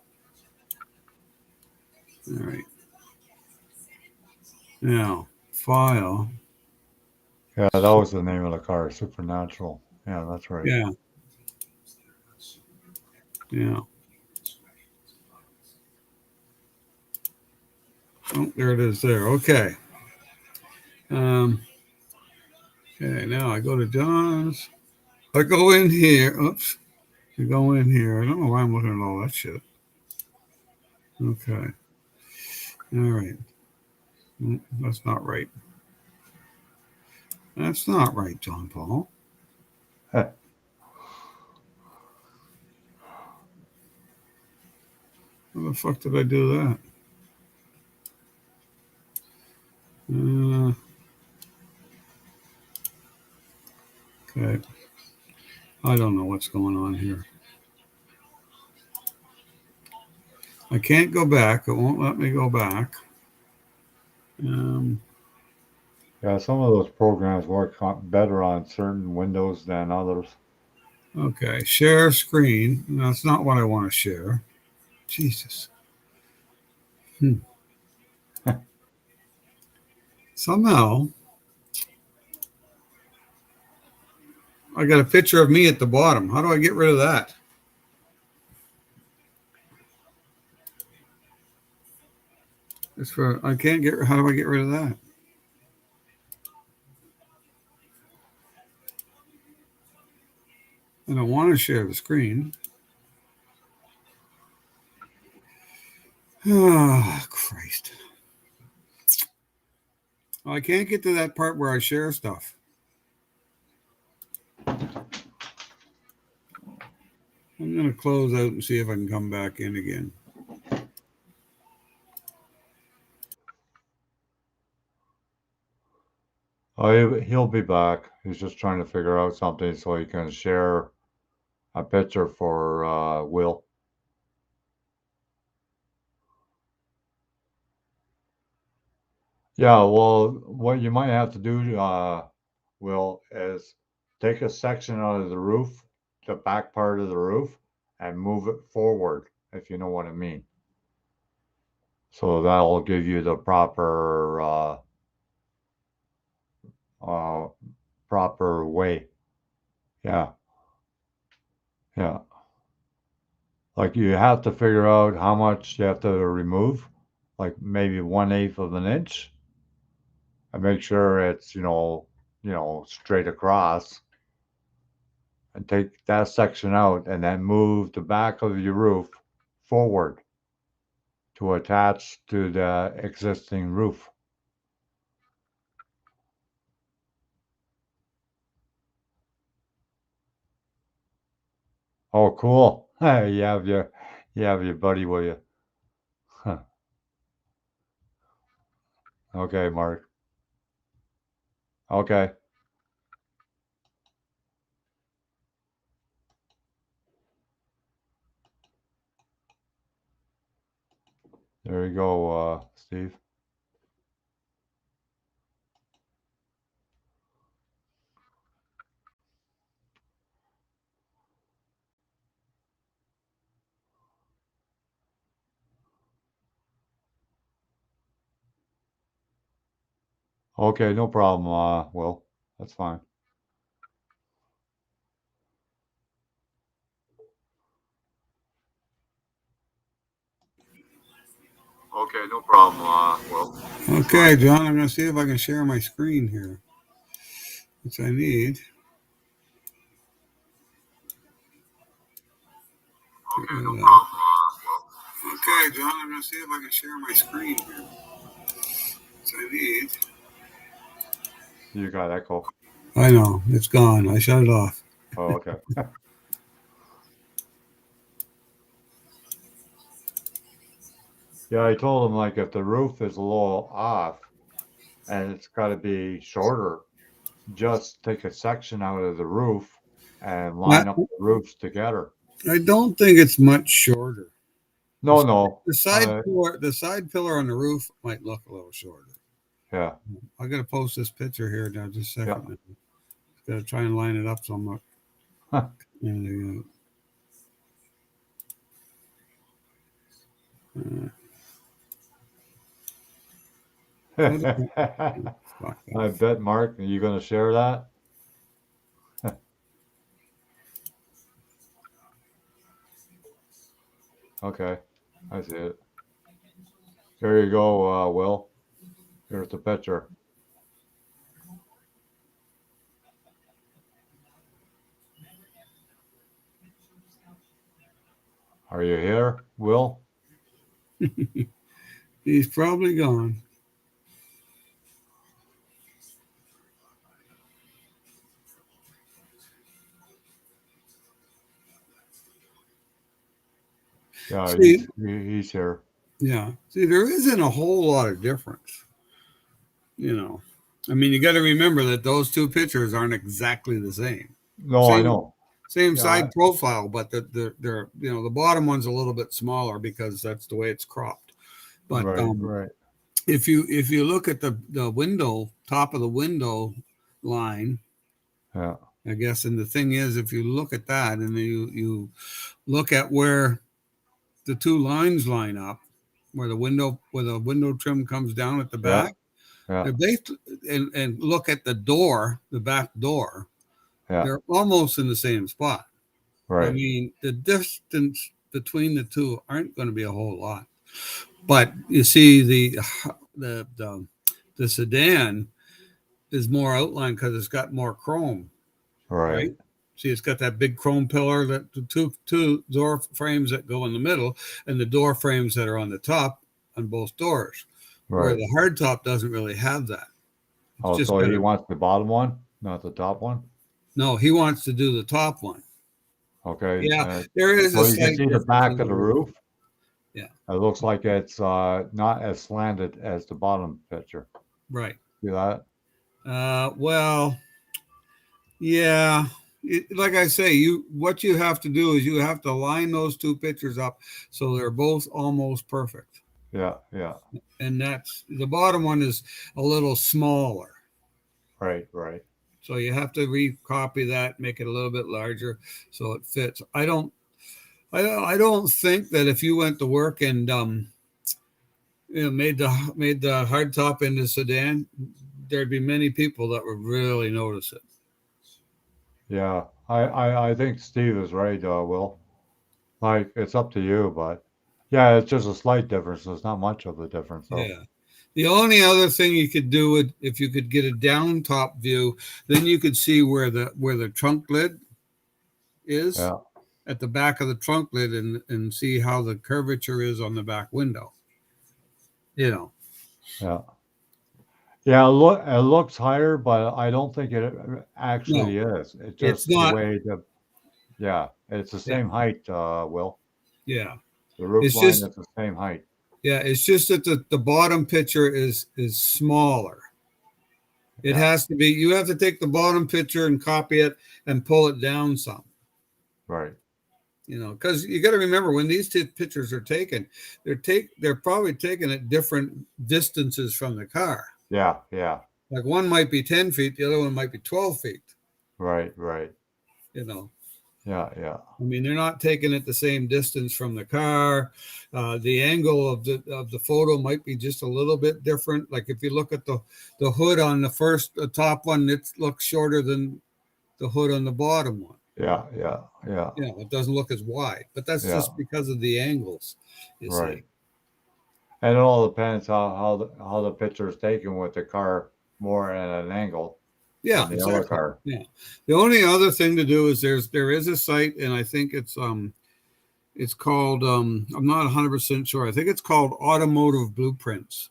All right. Now, file. yeah. That was the name of the car, Supernatural. Yeah, that's right. Yeah. Yeah. Oh, there it is there. Okay. Um, okay, now I go to John's. I go in here. Oops. I go in here. I don't know why I'm looking at all that shit. Okay. All right. That's not right. That's not right, John Paul. How the fuck did I do that? Okay. I don't know what's going on here. I can't go back. It won't let me go back. Um, Yeah, some of those programs work better on certain windows than others. okay. Share screen. That's not what I want to share. Jesus. Somehow, I got a picture of me at the bottom. How do I get rid of that? It's for I can't get. How do I get rid of that? I don't want to share the screen. Oh, Christ. Well, I can't get to that part where I share stuff. I'm going to close out and see if I can come back in again. Oh, he'll be back. He's just trying to figure out something so he can share a picture for Will. Yeah, well, what you might have to do, Will, is take a section out of the roof, the back part of the roof, and move it forward, if you know what I mean. So that'll give you the uh, proper way. Yeah, yeah. Like you have to figure out how much you have to remove, like maybe 1/8 of an inch, and make sure it's straight across, and take that section out, and then move the back of your roof forward to attach to the existing roof. Oh, cool! You have your buddy with you. Huh. Okay, Mark. Okay, there you go, Steve. Okay, no problem, Will. That's fine. Okay, no problem, Will. Okay, John, I'm going to see if I can share my screen here, which I need. Okay, no problem, Will. Okay, John, I'm going to see if I can share my screen here, which I need. You got echo. I know, it's gone. I shut it off. Oh, okay. Yeah, I told him like if the roof is a little off and it's got to be shorter, just take a section out of the roof and I, line up the roofs together. I don't think it's much shorter. No, no. The side pillar on the roof might look a little shorter. Yeah. I got to post this picture here now. Just a second. Yeah. Got to try and line it up so I'm not. Huh. I bet, Mark, are you going to share that? Okay, I see it. Here you go, Will. Here's the picture. Are you here, Will? He's probably gone. Yeah, See, he's here. yeah. See, there isn't a whole lot of difference. I mean, you got to remember that those two pictures aren't exactly the same. No, I know. Same Yeah, side profile, but they're the bottom one's a little bit smaller because that's the way it's cropped. But right. if you look at the window, top of the window line, Yeah, I guess, and the thing is, if you look at that and you look at where the two lines line up, where the window trim comes down at the back, yeah, they're based, and look at the back door, yeah. they're almost in the same spot. I Right, mean, the distance between the two aren't going to be a whole lot. But you see, the sedan is more outlined because it's got more chrome, right? right, See, it's got that big chrome pillar, that the two door frames that go in the middle, and the door frames that are on the top on both doors. Where right. the hardtop doesn't really have that. It's Oh, just so got he wants the bottom one, not the top one? no. He wants to do the top one. Okay. Yeah, there is a Well, you can slight see the difference back in of the the roof. roof. Yeah, It looks like it's not as slanted as the bottom picture. right. See that? Well, yeah. Like I say, what you have to do is you have to line those two pictures up so they're both almost perfect. Yeah, yeah. And that's the bottom one is a little smaller. Right, right. So you have to recopy that, make it a little bit larger so it fits. I don't think that if you went to work and made the hardtop into sedan, there'd be many people that would really notice it. Yeah. I think Steve is right, Will. Like, it's up to you, but yeah, it's just a slight difference. There's not much of a difference, though. Yeah. The only other thing you could do it if you could get a down top view, then you could see where the trunk lid is Yeah, at the back of the trunk lid and see how the curvature is on the back window. yeah. Yeah, it looks higher, but I don't think it No, actually is. It's it's just the not. way yeah, it's the Yeah, same height, Will. yeah. The roof It's line just is the same height. yeah, it's just that the bottom picture is smaller. It Yeah, has to be. You have to take the bottom picture and copy it and pull it down some. right. Because you got to remember when these two pictures are taken, they're probably taken at different distances from the car. Yeah, yeah. Like one might be 10 feet, the other one might be 12 feet. Right, right. You know, Yeah, yeah. I mean, they're not taking it the same distance from the car. The angle of the photo might be just a little bit different. Like if you look at the hood on the top one, it looks shorter than the hood on the bottom one. Yeah, yeah, yeah. You know, it doesn't look as wide, but that's Yeah. just because of the angles, you Right. see. And it all depends how the picture is taken with the car more at an angle Yeah, than the other exactly. car. Yeah. The only other thing to do is there is a site, and I think it's called I'm not 100% sure. I think it's called Automotive Blueprints,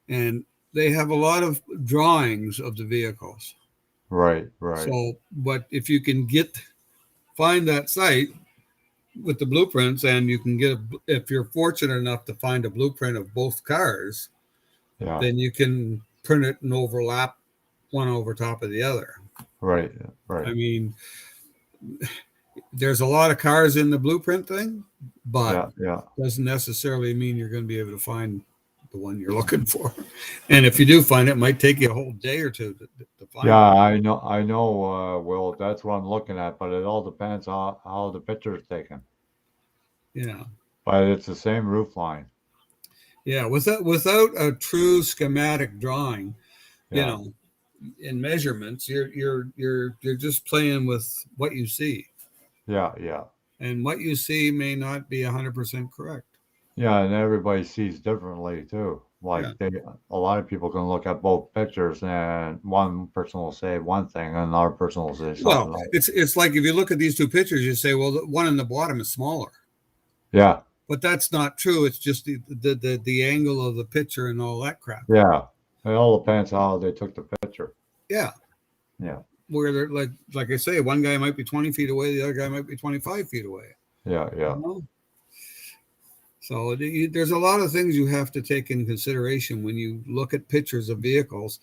and they have a lot of drawings of the vehicles. Right, right. So, but if you can find that site with the blueprints, and you can if you're fortunate enough to find a blueprint of both cars, Yeah. then you can print it and overlap one over top of the other. Right, I right. mean, there's a lot of cars in the blueprint thing, but Yeah, yeah. doesn't necessarily mean you're going to be able to find the one you're looking for. And if you do find it, it might take you a whole day or two to find Yeah, it. I know, Will, that's what I'm looking at, but it all depends on how the picture is taken. Yeah. But it's the same roof line. Yeah. Without a true schematic drawing, you Yeah, know, in measurements, you're just playing with what you see. yeah, yeah. And what you see may not be 100% correct. Yeah, and everybody sees differently too. Yeah. Like a lot of people can look at both pictures and one person will say one thing and another person will say something Well, else. it's like if you look at these two pictures, you say, well, the one in the bottom is smaller. Yeah, But that's not true. It's just the angle of the picture and all that crap. yeah. It all depends how they took the picture. Yeah. Yeah, Where they're like I say, one guy might be 20 feet away, the other guy might be 25 feet away. yeah, yeah. You know? So there's a lot of things you have to take in consideration when you look at pictures of vehicles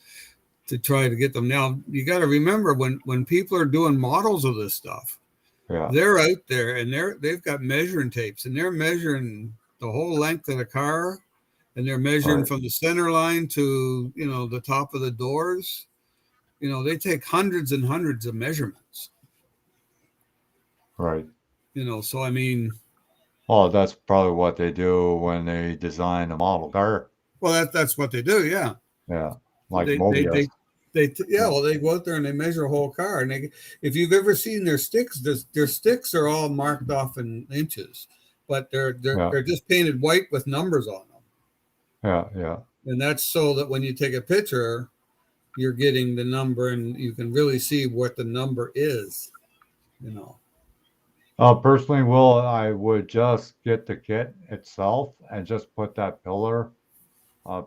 to try to get them. Now, you got to remember when people are doing models of this stuff, Yeah, they're out there and they've got measuring tapes and they're measuring the whole length of the car, and they're measuring right, from the center line to, you know, the top of the doors. You know, they take hundreds and hundreds of measurements, right. you know. So I mean, Well, that's probably what they do when they design a model car. well, that's what they do. Yeah. Yeah, like They they Mobius. they yeah. Well, they go out there and they measure a whole car, and if you've ever seen their sticks, their sticks are all marked off in inches, but Yeah, they're just painted white with numbers on them, yeah, yeah. and that's so that when you take a picture, you're getting the number, and you can really see what the number is. You know. Personally, Will, I would just get the kit itself and just put that pillar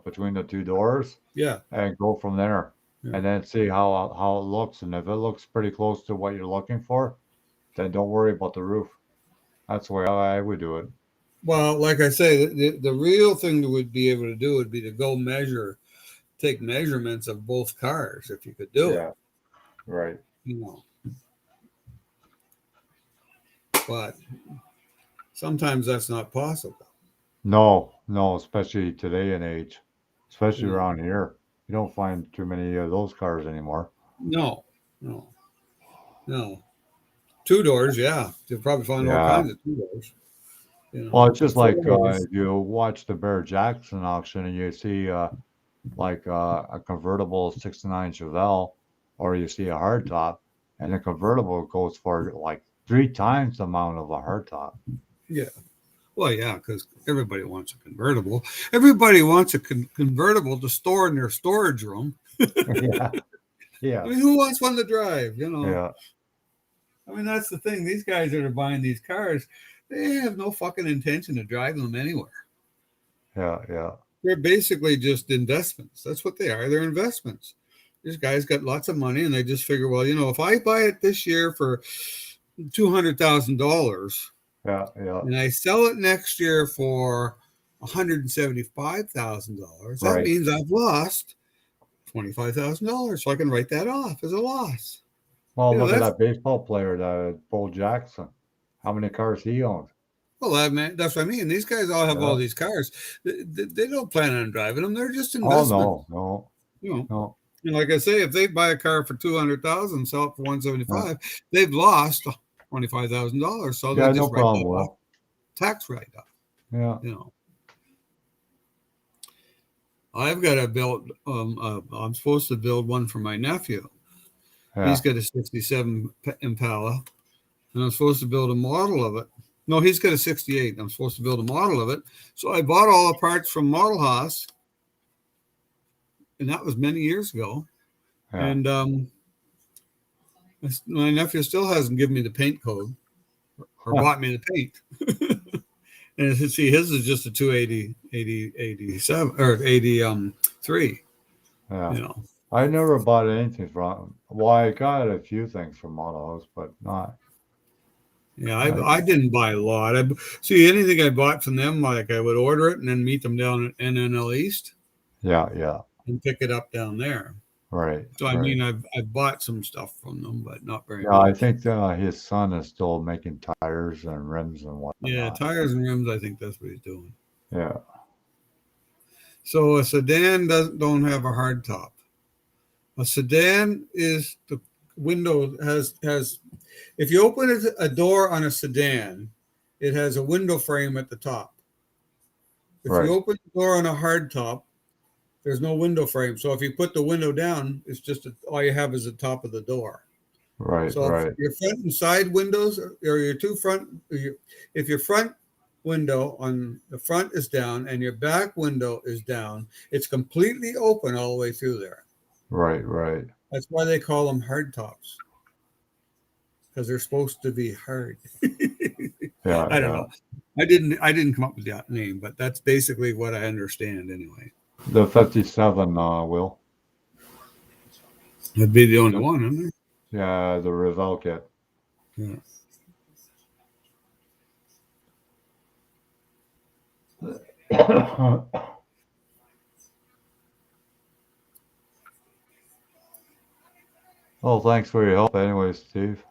between the two doors Yeah. and go from there, Yeah. and then see how it looks. And if it looks pretty close to what you're looking for, then don't worry about the roof. That's the way I would do it. Well, like I say, the real thing that would be able to do would be to go take measurements of both cars if you could do it. Yeah, right. You know. But sometimes that's not possible. No, no, especially today and age, especially Yeah. around here. You don't find too many of those cars anymore. No, no, no. Two doors, yeah. You'll probably find all Yeah. kinds of two doors. You Well, know, it's just four like doors. if you watch the Bear Jackson auction and you see a convertible 69 Chevelle, or you see a hardtop, and the convertible goes for like 3 times the amount of a hardtop. Yeah. Well, yeah, because everybody wants a convertible. Everybody wants a convertible to store in their storage room. Yeah, I yeah, mean, who wants one to drive? You know. yeah, I mean, that's the thing. These guys that are buying these cars, they have no fucking intention of driving them anywhere. yeah, yeah, They're basically just investments. That's what they are. They're investments. These guys got lots of money, and they just figure, well, you know, if I buy it this year for $200,000 yeah, yeah. and I sell it next year for $175,000, that Right. means I've lost $25,000. So I can write that off as a loss. Well, You know, look at that's that baseball player, that Bo Jackson. How many cars he owns? well, that's what I mean. These guys all have all Yeah. these cars. They don't plan on driving them. They're just Oh investments. no, You know, no. and like I say, if they buy a car for 200,000, sell it for Yeah, 175, they've lost $25,000. So Yeah, they no just write problem, that off, Will. tax write-off. Yeah. You know, I've got to build. I'm supposed to build one for my nephew. Yeah. He's got a '67 Impala, and I'm supposed to build a model of it. No, he's got a '68. I'm supposed to build a model of it. So I bought all the parts from Model Haas, and that was many years ago. Yeah. And my nephew still hasn't given me the paint code or bought me the paint. And see, his is just a 280, 87 or 83. Yeah. You know, I never bought anything from. Well, I got a few things from Autos, but not. yeah, I didn't buy a lot. See, anything I bought from them, like I would order it and then meet them down at NNL East Yeah. Yeah. and pick it up down there. Right. So I right. mean, I've bought some stuff from them, but not very Yeah, much. I think his son is still making tires and rims and whatnot. Yeah, tires and rims. I think that's what he's doing. Yeah. So a sedan don't have a hard top. A sedan is the window has. If you open a door on a sedan, it has a window frame at the top. If Right. you open the door on a hard top, there's no window frame. So if you put the window down, it's just all you have is the top of the door. Right. So Right. if your front and side windows or your two front, if your front window on the front is down and your back window is down, it's completely open all the way through there. Right. Right. That's why they call them hard tops, because they're supposed to be hard. Yeah. I don't know. I didn't come up with that name, but that's basically what I understand anyway. The 57 Will. That'd be the only one, isn't Yeah, the Revell kit. there? Yeah. Well, thanks for your help, anyway, Steve.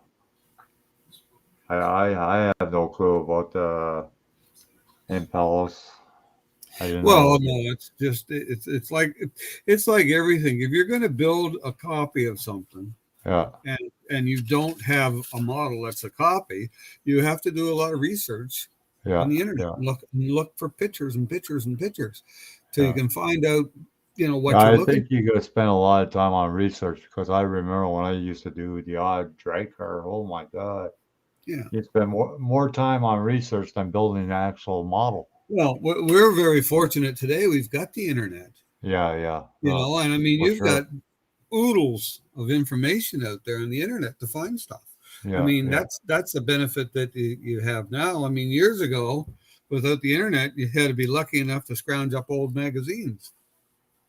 I have no clue about the Impalas. I didn't Well, know. no, it's just it's like everything. If you're going to build a copy of something, Yeah. and you don't have a model that's a copy, you have to do a lot of research Yeah. on the internet. Yeah. Look for pictures and pictures and pictures till you Yeah. can find out, what Yeah, you're I looking. think you got to spend a lot of time on research, because I remember when I used to do the odd drag car. Oh my God. Yeah. You spend more time on research than building the actual model. Well, we're very fortunate today. We've got the internet, Yeah. Yeah. and I mean, for you've sure. got oodles of information out there on the internet to find stuff. Yeah. I mean, yeah. that's a benefit that you have now. I mean, years ago, without the internet, you had to be lucky enough to scrounge up old magazines.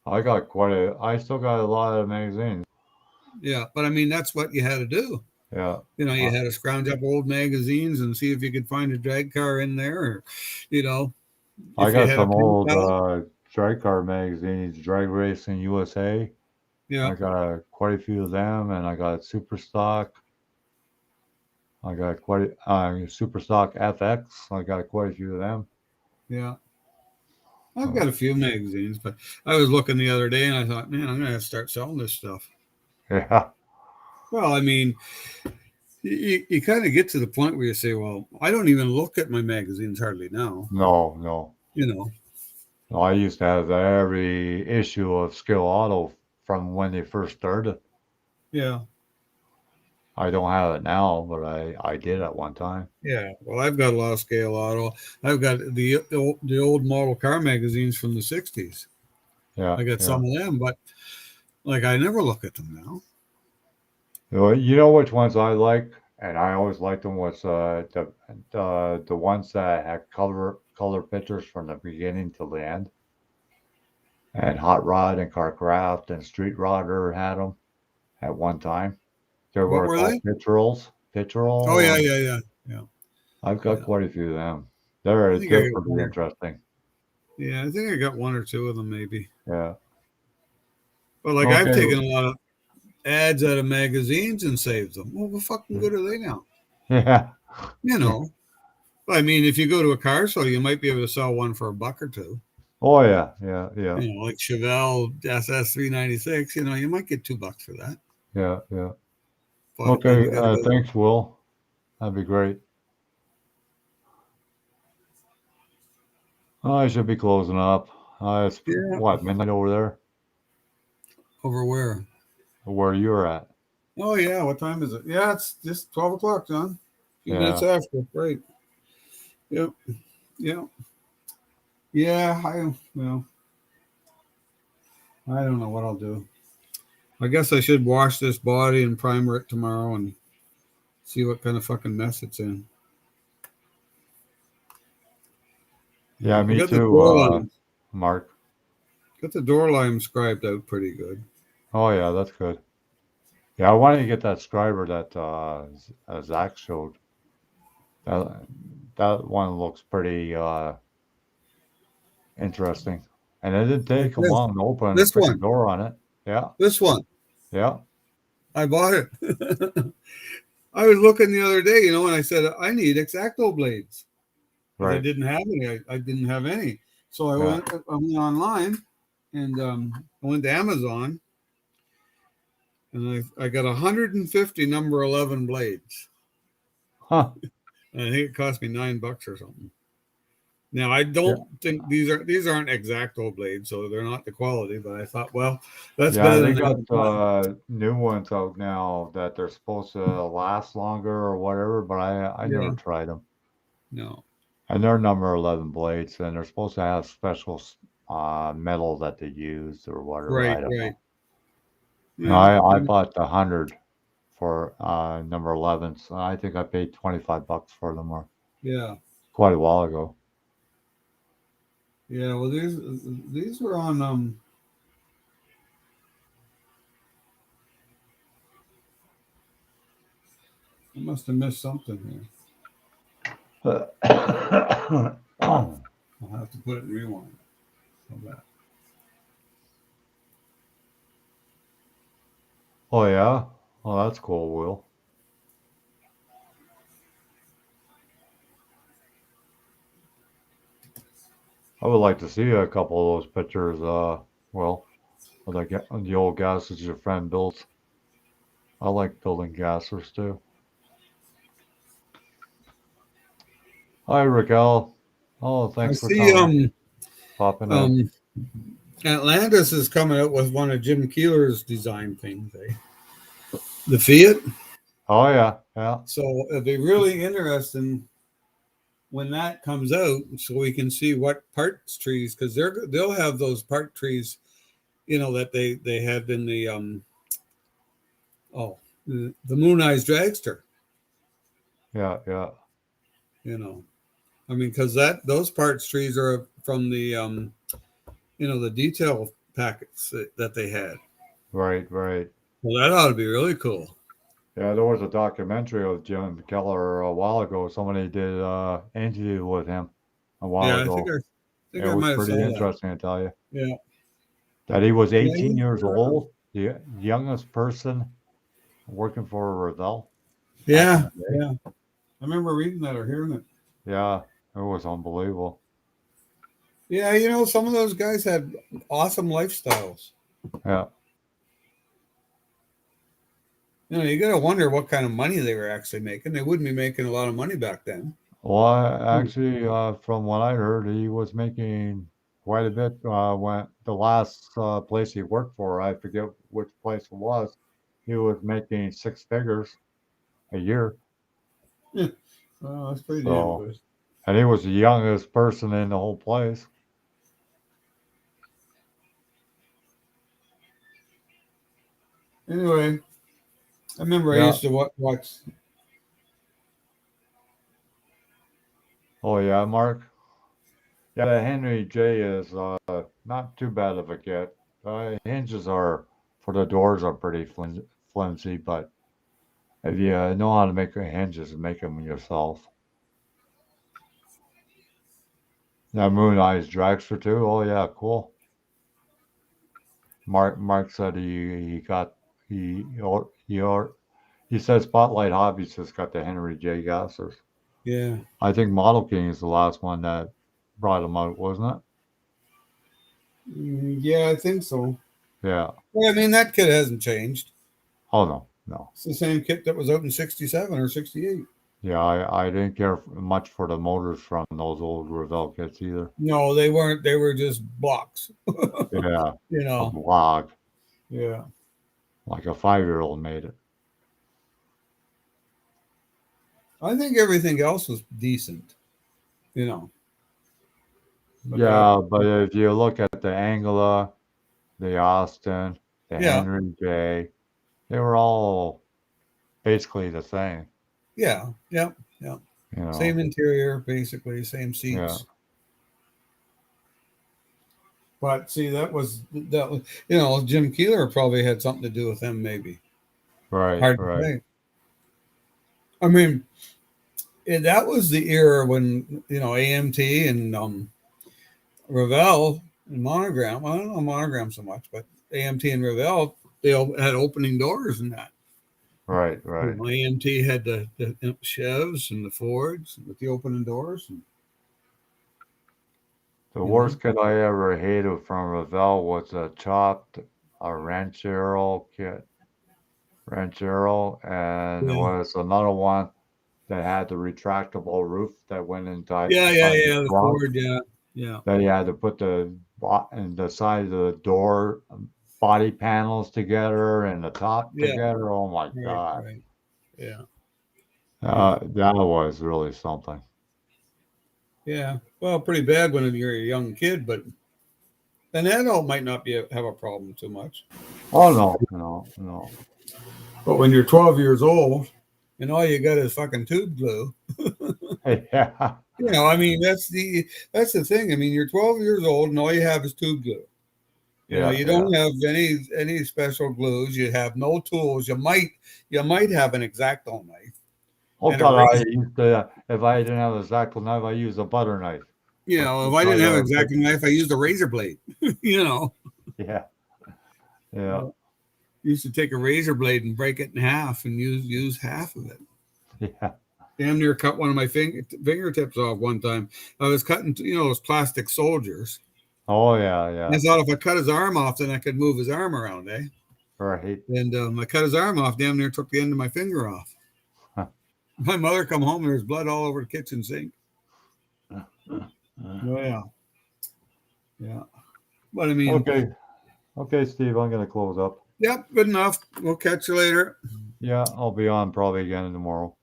I still got a lot of magazines. Yeah, but I mean, that's what you had to do. Yeah. You had to scrounge up old magazines and see if you could find a drag car in there, or, I if you got had a some pen old pal. drag car magazines, Drag Racing USA. Yeah, I got quite a few of them, and I got Super Stock. I got Super Stock FX. I got quite a few of them. yeah. I've got a few magazines, but I was looking the other day and I thought, man, I'm going to have to start selling this stuff. Yeah. Well, I mean, you kind of get to the point where you say, well, I don't even look at my magazines hardly now. No. No, I used to have every issue of Skill Auto from when they first started. Yeah. I don't have it now, but I did at one time. Yeah. Well, I've got a lot of Scale Auto. I've got the old model car magazines from the 60s. Yeah. I got yeah. some of them, but I never look at them now. You know which ones I like, and I always liked them, was the ones that had color pictures from the beginning to the end. And Hot Rod and Carcraft and Street Rodder had them at one time. There What were were called they? Pictorials. Oh, yeah. I've got Yeah. quite a few of them. I They're think I got pretty one. interesting. Yeah, I think I got one or two of them maybe. Yeah. But I've Okay. taken a lot of ads out of magazines and saved them. Well, what fucking good are they now? Yeah. I mean, if you go to a car show, you might be able to sell one for $1 or $2. Oh yeah. Like Chevelle SS396. You might get $2 for that. Yeah. But then Okay. you gotta go. Thanks, Will. That'd be great. Oh, I should be closing up. It's Yeah. what, midnight over there? Over where? Where you're at? Oh yeah. What time is it? Yeah, it's just 12 o'clock, John. A few minutes Yeah. after. Right. Yep. Yep. Yeah. I don't know what I'll do. I guess I should wash this body and primer it tomorrow and see what kind of fucking mess it's in. Yeah, I me got the too, door line. Mark. Got the door line scribed out pretty good. Oh yeah, that's good. Yeah, I wanted to get that scriber that Zach showed. That that one looks pretty interesting. And it didn't Like take him this. long to open a This freaking one. door on it. Yeah, This one. yeah, I bought it. I was looking the other day, and I said I need X-Acto blades because I right. didn't have any. I didn't have any, so Yeah. I went online and I went to Amazon, and I got 150 number 11 blades. Huh. And I think it cost me $9 or something. Now I Yeah. don't think these aren't X-Acto blades, so they're not the quality. But I thought, well, that's Yeah, better they than got having one. new ones out now that they're supposed to last longer or whatever, but I never Yeah, tried them. no, And they're number 11 blades, and they're supposed to have special metal that they use or whatever. right, I don't right. know. No, Yeah, I bought the 100 for number 11s. I think I paid $25 for them or yeah, quite a while ago. yeah. Well, these were on I must have missed something here. Oh I'll have to put it in rewind. How about yeah. Oh, that's cool, Will. I would like to see a couple of those pictures. Well, of the old gases your friend built. I like building gassers too. Hi, Raquel. Oh, I thanks for see coming, popping in. um Atlantis is coming out with one of Jim Keeler's design things, eh? The Fiat. Oh yeah, yeah, So it'll be really interesting when that comes out, so we can see what parts trees, because they'll have those part trees, that they had in the the Moon Eyes Dragster. yeah, yeah. I mean, because those parts trees are from the the detail packets that they had. Right, right. Well, that ought to be really cool. Yeah, there was a documentary of Jim Keller a while ago. Somebody did interview with him a while Yeah, I ago. think It I was might have saw pretty that. interesting, I tell you. Yeah, That he was yeah, 18 years old, the youngest person working for Revell back in yeah, the day. yeah. I remember reading that or hearing it. Yeah, it was unbelievable. Yeah, some of those guys had awesome lifestyles. Yeah. You got to wonder what kind of money they were actually making. They wouldn't be making a lot of money back then. Well, actually, from what I heard, he was making quite a bit when the last place he worked for, I forget which place it was, he was making six figures a year. Yeah. Oh, that's pretty damn So, good. and he was the youngest person in the whole place. Anyway, I remember I Yeah. used to watch. Oh, yeah, Mark. Yeah, the Henry J is not too bad of a get. Hinges are for the doors are pretty flimsy, but if you know how to make the hinges, make them yourself. That Moon Eyes dragster too. Oh yeah, cool. Mark said he got he said Spotlight Hobbies has got the Henry J. Gassers. Yeah. I think Model King is the last one that brought them out, wasn't Yeah, I think so. it? Yeah. Well, I mean, that kit hasn't changed. Oh no, no. It's the same kit that was out in '67 or '68. Yeah, I didn't care much for the motors from those old Revell kits either. No, they weren't. They were just blocks. Yeah, You a know. block, Yeah. like a 5-year-old made it. I think everything else was decent. You know. But that. Yeah, but if you look at the Angela, the Austin, the Yeah. Henry J, they were all basically the same, Yeah. Yeah. Yeah. you Same know. interior, basically, same Yeah, seats. But see, that was you know, Jim Keeler probably had something to do with them, maybe. right, Hard to right. say. I mean, that was the era when you know AMT and Revell and Monogram. I don't know Monogram so much, but AMT and Revell they all had opening doors and that. Right, You right. know, AMT had the Chevs and the Fords with the opening doors, and The you know, worst kit I ever hated from Revell was a chopped a Ranchero, and there yeah, was another one that had the retractable roof that went inside yeah, the the trunk. Ford, yeah, That you had to put in the side of the door body panels together and the top yeah, together. Oh my right, God. right, yeah, yeah, That was really something. yeah. Well, pretty bad when you're a young kid, but an adult might not have a problem too much. Oh no, no, no. But when you're 12 years old and all you got is fucking tube glue, Yeah, you know, I mean, that's the thing. I mean, you're 12 years old and all you have is tube glue. You know, yeah, you yeah. don't have any special glues. You have no tools. You might have an X-Acto knife Oh and a God, I razor. used to, if I didn't have a X-Acto knife, I used a butter knife. You But know, to if I try didn't have an to pick, X-Acto knife, I used a razor blade. You know, yeah, yeah, used to take a razor blade and break it in half and use half of it. yeah. Damn near cut one of my fingertips off one time. I was cutting, you know, those plastic soldiers. Oh yeah, I yeah. thought if I cut his arm off, then I could move his arm around, eh? Right. And I cut his arm off, damn near took the end of my finger off. My mother come home and there's blood all over the kitchen sink. Oh yeah, yeah. But I mean, Okay, okay, Steve, I'm gonna close up. yep, good enough. We'll catch you later. Yeah, I'll be on probably again tomorrow.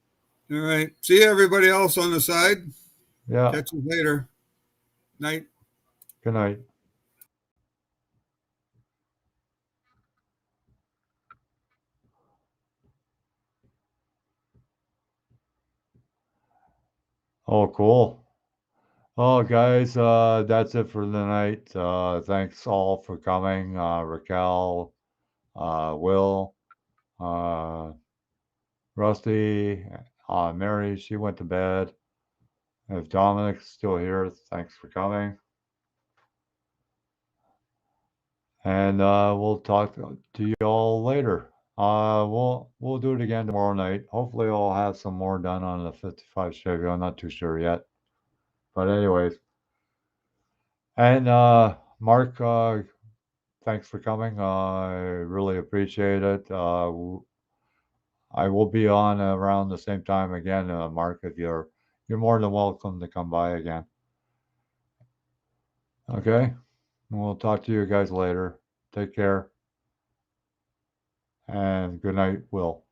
All right. See everybody else on the side. Yeah, Catch you later. Night. good night. Oh, cool. Oh, guys, that's it for the night. Thanks all for coming. Raquel, Will, uh, Rusty, Mary, she went to bed. If Dominic's still here, thanks for coming. And we'll talk to you all later. We'll do it again tomorrow night. Hopefully, I'll have some more done on the 55 Chevy. I'm not too sure yet. But anyways, and Mark, thanks for coming. I really appreciate it. I will be on around the same time again, Mark. If you're more than welcome to come by again. Okay, we'll talk to you guys later. Take care, and good night, Will.